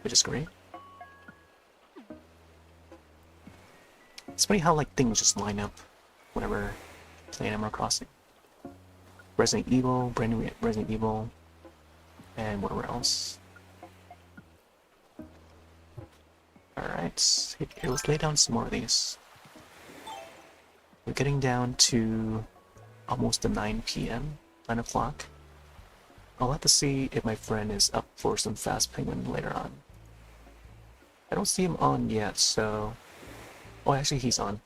which is great. It's funny how like things just line up whenever playing Animal Crossing. Resident Evil, brand new Resident Evil, and whatever else. Alright, here, let's lay down some more of these. We're getting down to almost the 9 p.m., 9 o'clock. I'll have to see if my friend is up for some Fast Penguin later on. I don't see him on yet, so... Oh, actually, he's on.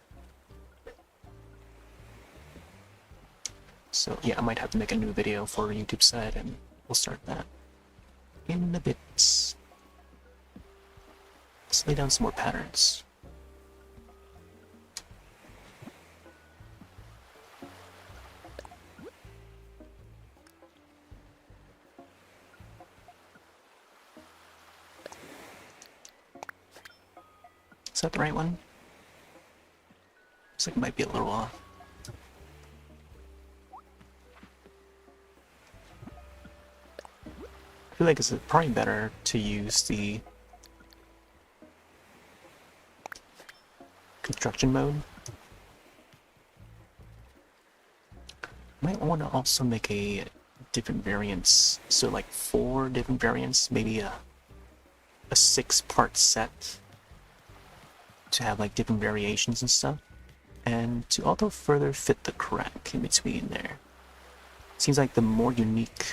So, yeah, I might have to make a new video for a YouTube side, and we'll start that in a bit. Let's lay down some more patterns. Is that the right one? Looks like it might be a little off. I feel like it's probably better to use the construction mode. Might want to also make a different variants, so like 4 different variants, maybe a 6-part set to have like different variations and stuff, and to also further fit the crack in between there. Seems like the more unique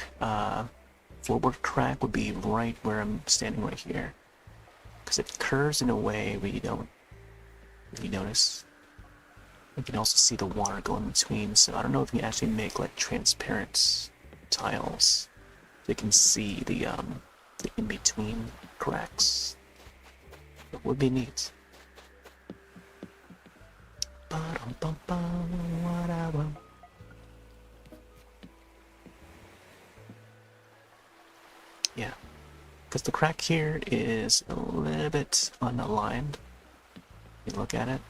forward crack would be right where I'm standing right here, because it curves in a way where you don't really notice. You can also see the water go in between, so I don't know if you can actually make like transparent tiles so you can see the in-between cracks. It would be neat. Yeah, because the crack here is a little bit unaligned. You look at it.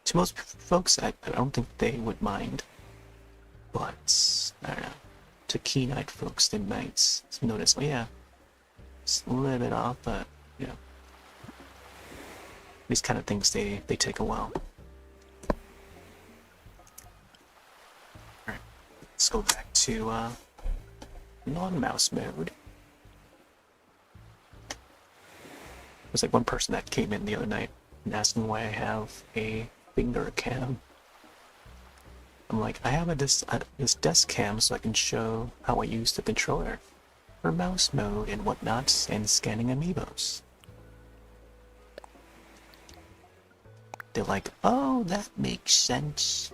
To most folks, I don't think they would mind, but I don't know. To keen-eyed folks, they might notice. Oh yeah, it's a little bit off, but you know, these kind of things they take a while. All right, let's go back to non-mouse mode. There's like one person that came in the other night and asked me why I have a finger cam. I'm like, I have this desk cam so I can show how I use the controller for mouse mode and whatnot and scanning amiibos. They're like, oh, that makes sense.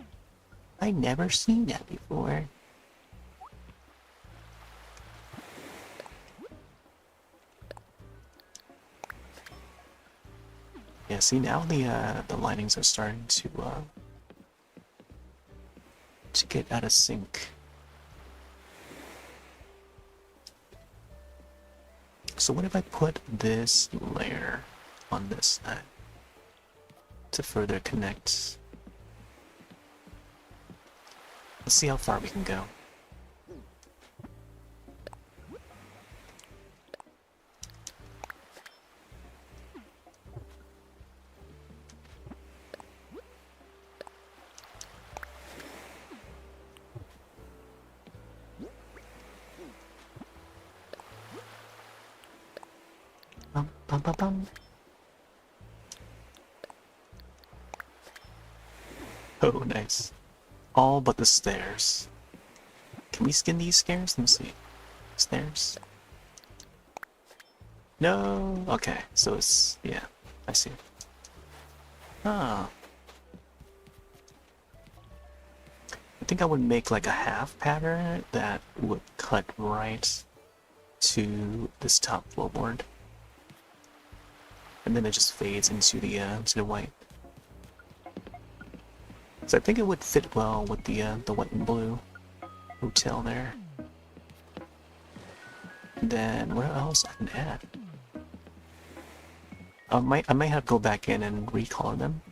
I never seen that before. Yeah, see now the linings are starting to get out of sync. So what if I put this layer on this side to further connect? Let's see how far we can go. Bum, bum, bum, bum. Oh, nice. All but the stairs. Can we skin these stairs? Let me see. Stairs? No! Okay, so it's... yeah, I see. Ah. I think I would make like a half pattern that would cut right to this top floorboard, and then it just fades into the white. So I think it would fit well with the white and blue hotel there. And then where else I can add? I might have to go back in and recolor them.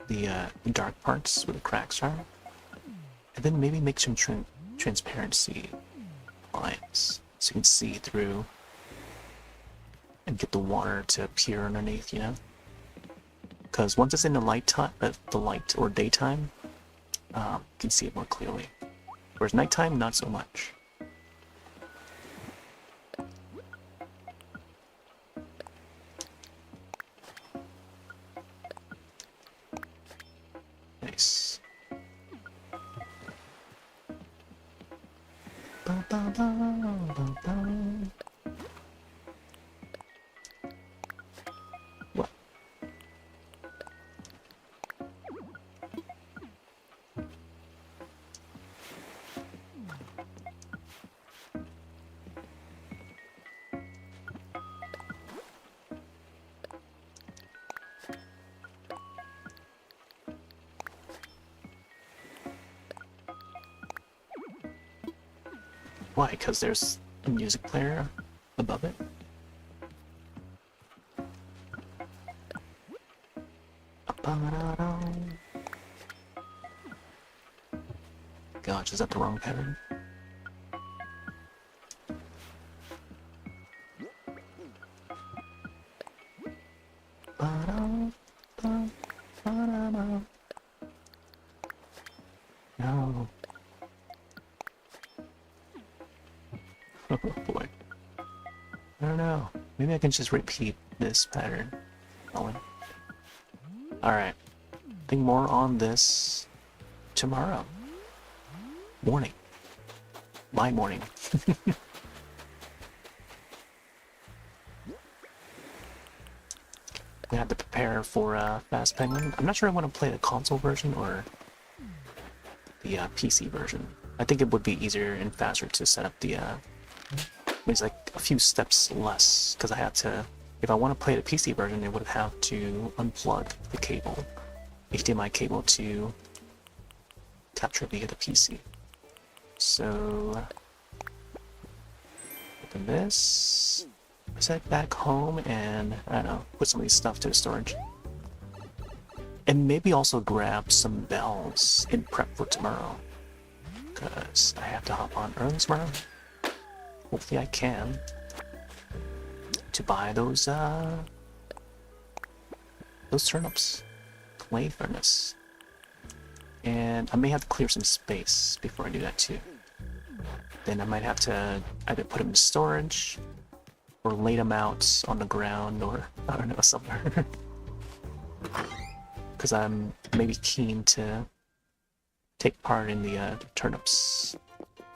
The dark parts where the cracks are. And then maybe make some transparency lines so you can see through and get the water to appear underneath, you know? Because once it's in the light or daytime, you can see it more clearly. Whereas nighttime, not so much. Nice. What? Why? Because there's a music player above it? Gosh, is that the wrong pattern? No. Oh boy. I don't know. Maybe I can just repeat this pattern. Alright. Think more on this tomorrow. Morning. My morning. We have to prepare for Fast Penguin. I'm not sure I want to play the console version or the PC version. I think it would be easier and faster to set up the it's like a few steps less, because I had to, if I want to play the PC version, I would have to unplug the cable, HDMI cable, to capture via the PC. So, open this, set back home, and I don't know, put some of these stuff to the storage. And maybe also grab some bells in prep for tomorrow, because I have to hop on early tomorrow. Hopefully I can, to buy those turnips, clay furnace. And I may have to clear some space before I do that too. Then I might have to either put them in storage, or lay them out on the ground, or I don't know, somewhere. Because I'm maybe keen to take part in the turnips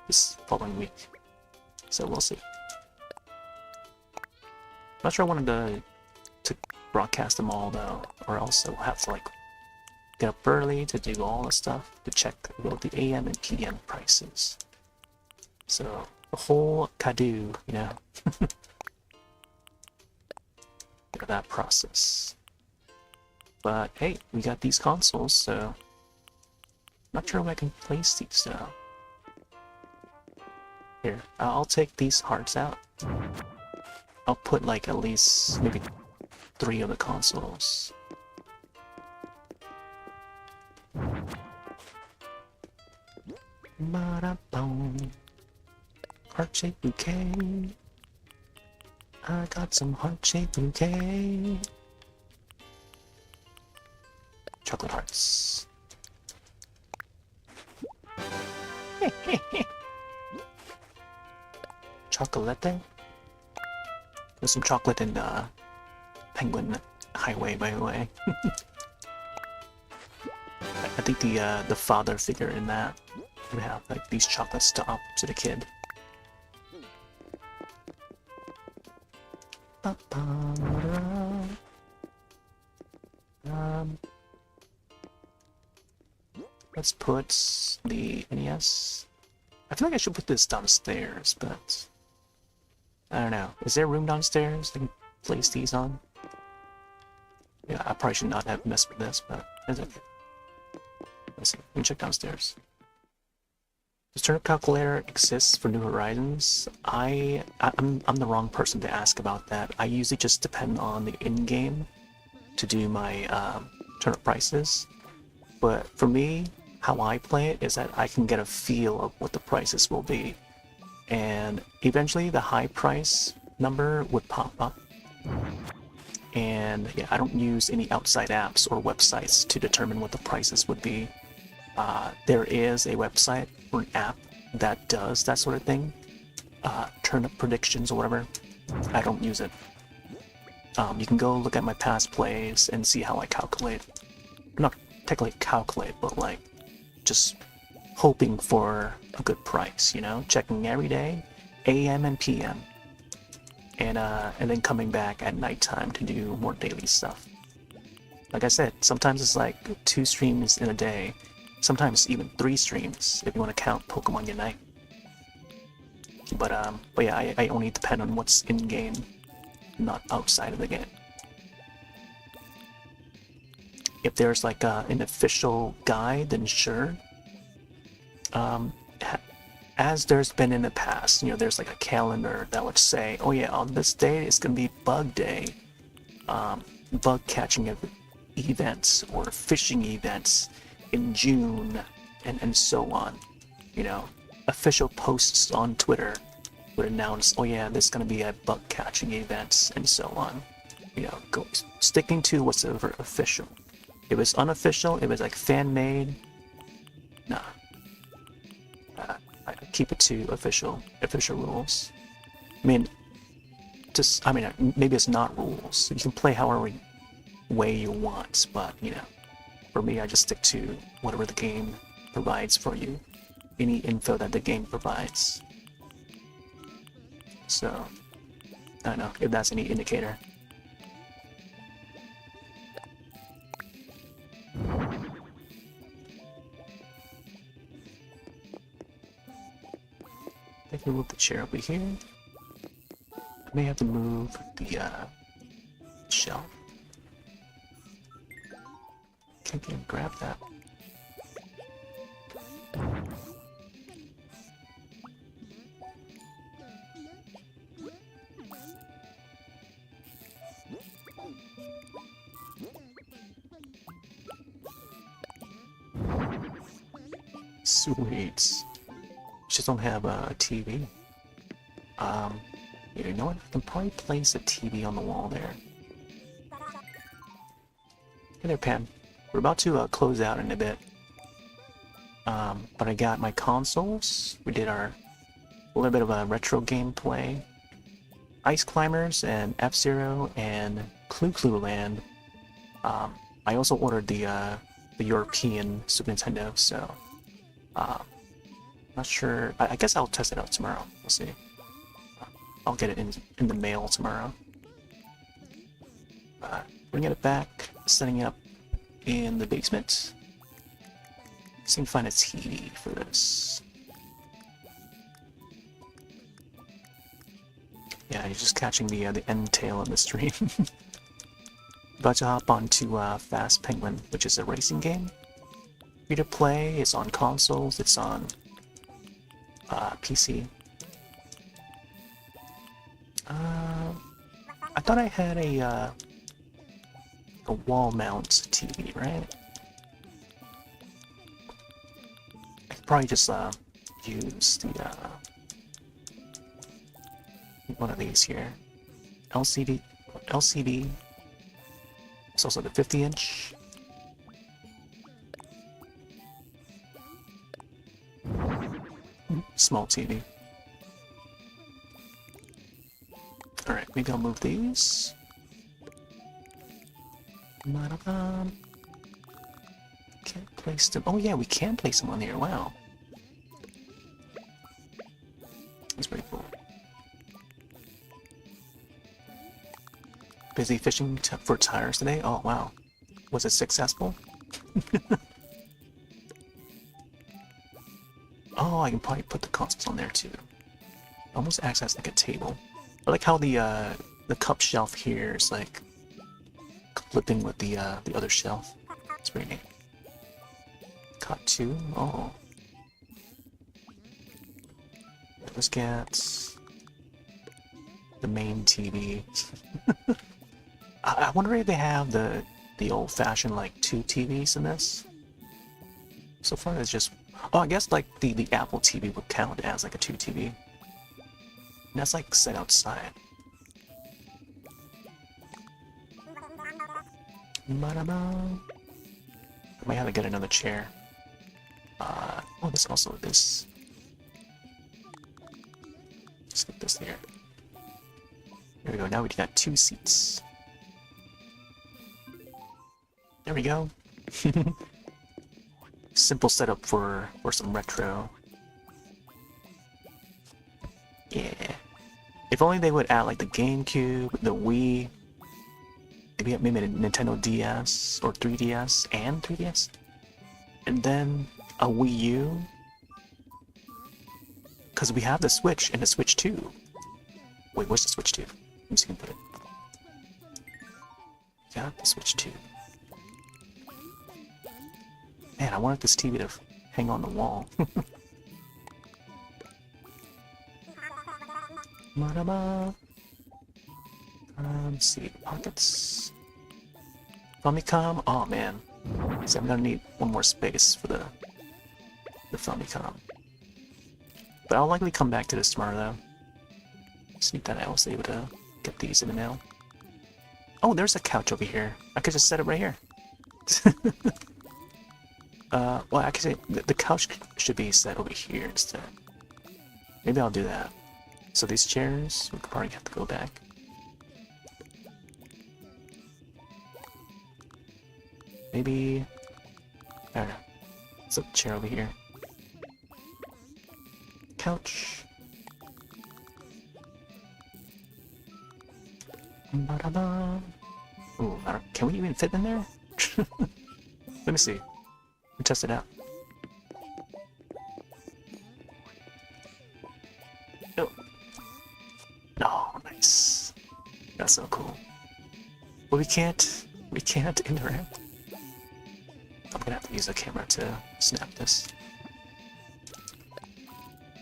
this following week. So we'll see. Not sure I wanted to broadcast them all though, or else I'll have to like get up early to do all the stuff to check both the AM and PM prices. So the whole kado, you know, that process. But hey, we got these consoles, so not sure if I can place these though. Here, I'll take these hearts out. I'll put like at least maybe 3 of the consoles. Ba-da-boom. Heart-shaped bouquet. I got some heart-shaped bouquet. Chocolate hearts. Chocolate. There's some chocolate in Penguin Highway, by the way. I think the father figure in that would have like these chocolates to offer to the kid. let's put the NES. I feel like I should put this downstairs, but I don't know. Is there room downstairs I can place these on? Yeah, I probably should not have messed with this, but it's okay. Let's see. Let me check downstairs. Does turnip calculator exists for New Horizons? I'm the wrong person to ask about that. I usually just depend on the in-game to do my turnip prices. But for me, how I play it is that I can get a feel of what the prices will be. And eventually the high price number would pop up. And yeah, I don't use any outside apps or websites to determine what the prices would be. There is a website or an app that does that sort of thing. Turnip predictions or whatever. I don't use it. You can go look at my past plays and see how I calculate. Not technically calculate, but like just hoping for a good price, you know? Checking every day, AM and PM. And then coming back at nighttime to do more daily stuff. Like I said, sometimes it's like 2 streams in a day. Sometimes even 3 streams if you want to count Pokemon Unite. But yeah, I only depend on what's in game, not outside of the game. If there's like an official guide, then sure. As there's been in the past, you know, there's like a calendar that would say, oh yeah, on this day it's gonna be bug day, bug catching events or fishing events in June, and so on. You know, official posts on Twitter would announce, oh yeah, there's gonna be a bug catching events and so on. You know, sticking to what's official. If it's unofficial, if it's like fan made, nah. I keep it to official rules. I mean, maybe it's not rules. You can play however way you want, but you know, for me, I just stick to whatever the game provides for you. Any info that the game provides. So, I don't know if that's any indicator. I can move the chair over here. I may have to move the shelf. Can't grab that. Sweet. Just don't have a TV. You know what? I can probably place a TV on the wall there. Hey there, Pam. We're about to close out in a bit. But I got my consoles. We did a little bit of a retro gameplay. Ice Climbers and F-Zero and Clue Land. I also ordered the European Super Nintendo, so not sure. I guess I'll test it out tomorrow. We'll see. I'll get it in the mail tomorrow. Bringing it back, setting it up in the basement. See if I can find a TV for this. Yeah, you're just catching the end tail of the stream. About to hop onto Fast Penguin, which is a racing game. Free to play. It's on consoles. It's on PC. I thought I had a wall mount TV, right? I could probably just use the one of these here. LCD. It's also the 50-inch. Small TV. Alright, maybe I'll move these. Can't place them. Oh yeah, we can place them on here. Wow. That's pretty cool. Busy fishing for tires today? Oh wow. Was it successful? Oh, I can probably put the consoles on there too. Almost acts as like a table. I like how the cup shelf here is like flipping with the other shelf. It's pretty neat. Cot 2. Oh. Let's get the main TV. I wonder if they have the old-fashioned like 2 TVs in this. So far, it's just. Oh, I guess like the Apple TV would count as like a 2 TV. And that's like set outside. I might have to get another chair. Oh, there's also this. Skip this here. There we go. Now we got 2 seats. There we go. Simple setup for some retro. Yeah. If only they would add like the GameCube, the Wii, maybe a Nintendo DS or 3DS and 3DS, and then a Wii U. Because we have the Switch and the Switch 2. Wait, where's the Switch 2? Let me see if I can put it. Got the Switch 2. Man, I wanted this TV to hang on the wall. Let's see, pockets. Famicom. Oh man, so I'm gonna need one more space for the Famicom. But I'll likely come back to this tomorrow though. Just need that I was able to get these in the mail. Oh, there's a couch over here. I could just set it right here. Well, actually, the couch should be set over here instead. Maybe I'll do that. So these chairs, we could probably have to go back. Maybe, I don't know. It's a chair over here. Couch. Ooh, can we even fit in there? Let me see. Let me test it out. Oh. Oh, nice. That's so cool. But we can't interact. I'm gonna have to use a camera to snap this.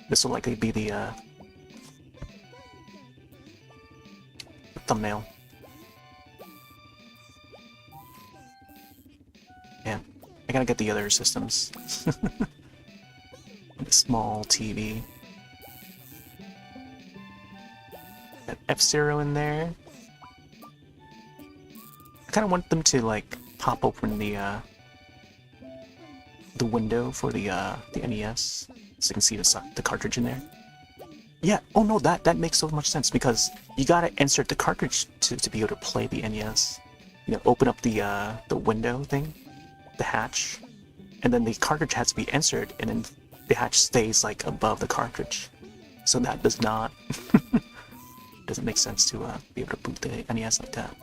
This will likely be the thumbnail. Yeah, I gotta get the other systems. A small TV. Got F-Zero in there. I kind of want them to like pop open the window for the NES, so you can see the cartridge in there. Yeah. Oh no, that makes so much sense because you gotta insert the cartridge to be able to play the NES. You know, open up the window thing, the hatch, and then the cartridge has to be inserted, and then the hatch stays like above the cartridge. So that does not doesn't make sense to be able to boot the NES like that.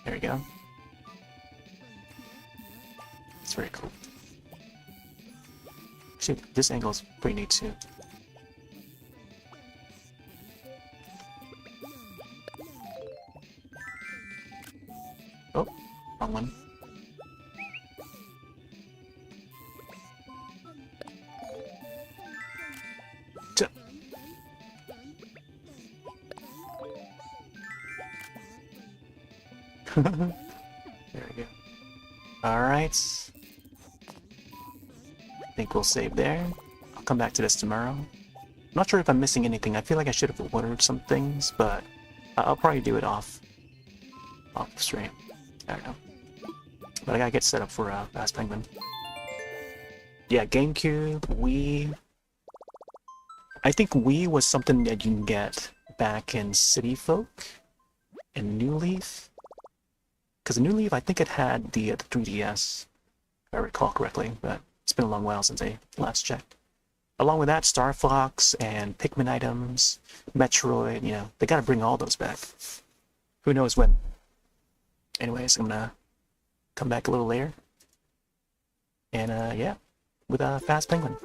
There we go. It's very cool. Actually, this angle is pretty neat too. Oh, wrong one. There we go. Alright. I think we'll save there. I'll come back to this tomorrow. I'm not sure if I'm missing anything. I feel like I should have ordered some things, but I'll probably do it off stream. I don't know. But I gotta get set up for Fast Penguin. Yeah, GameCube, Wii. I think Wii was something that you can get back in City Folk and New Leaf. Because the New Leaf, I think it had the 3DS, if I recall correctly, but it's been a long while since I last checked. Along with that, Star Fox and Pikmin items, Metroid, you know, they gotta bring all those back. Who knows when. Anyways, I'm gonna come back a little later. And yeah, with a Fast Penguin.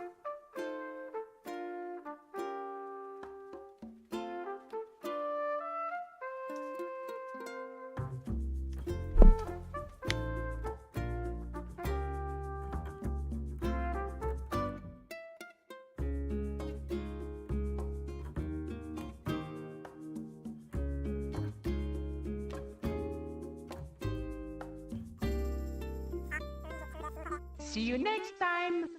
See you next time.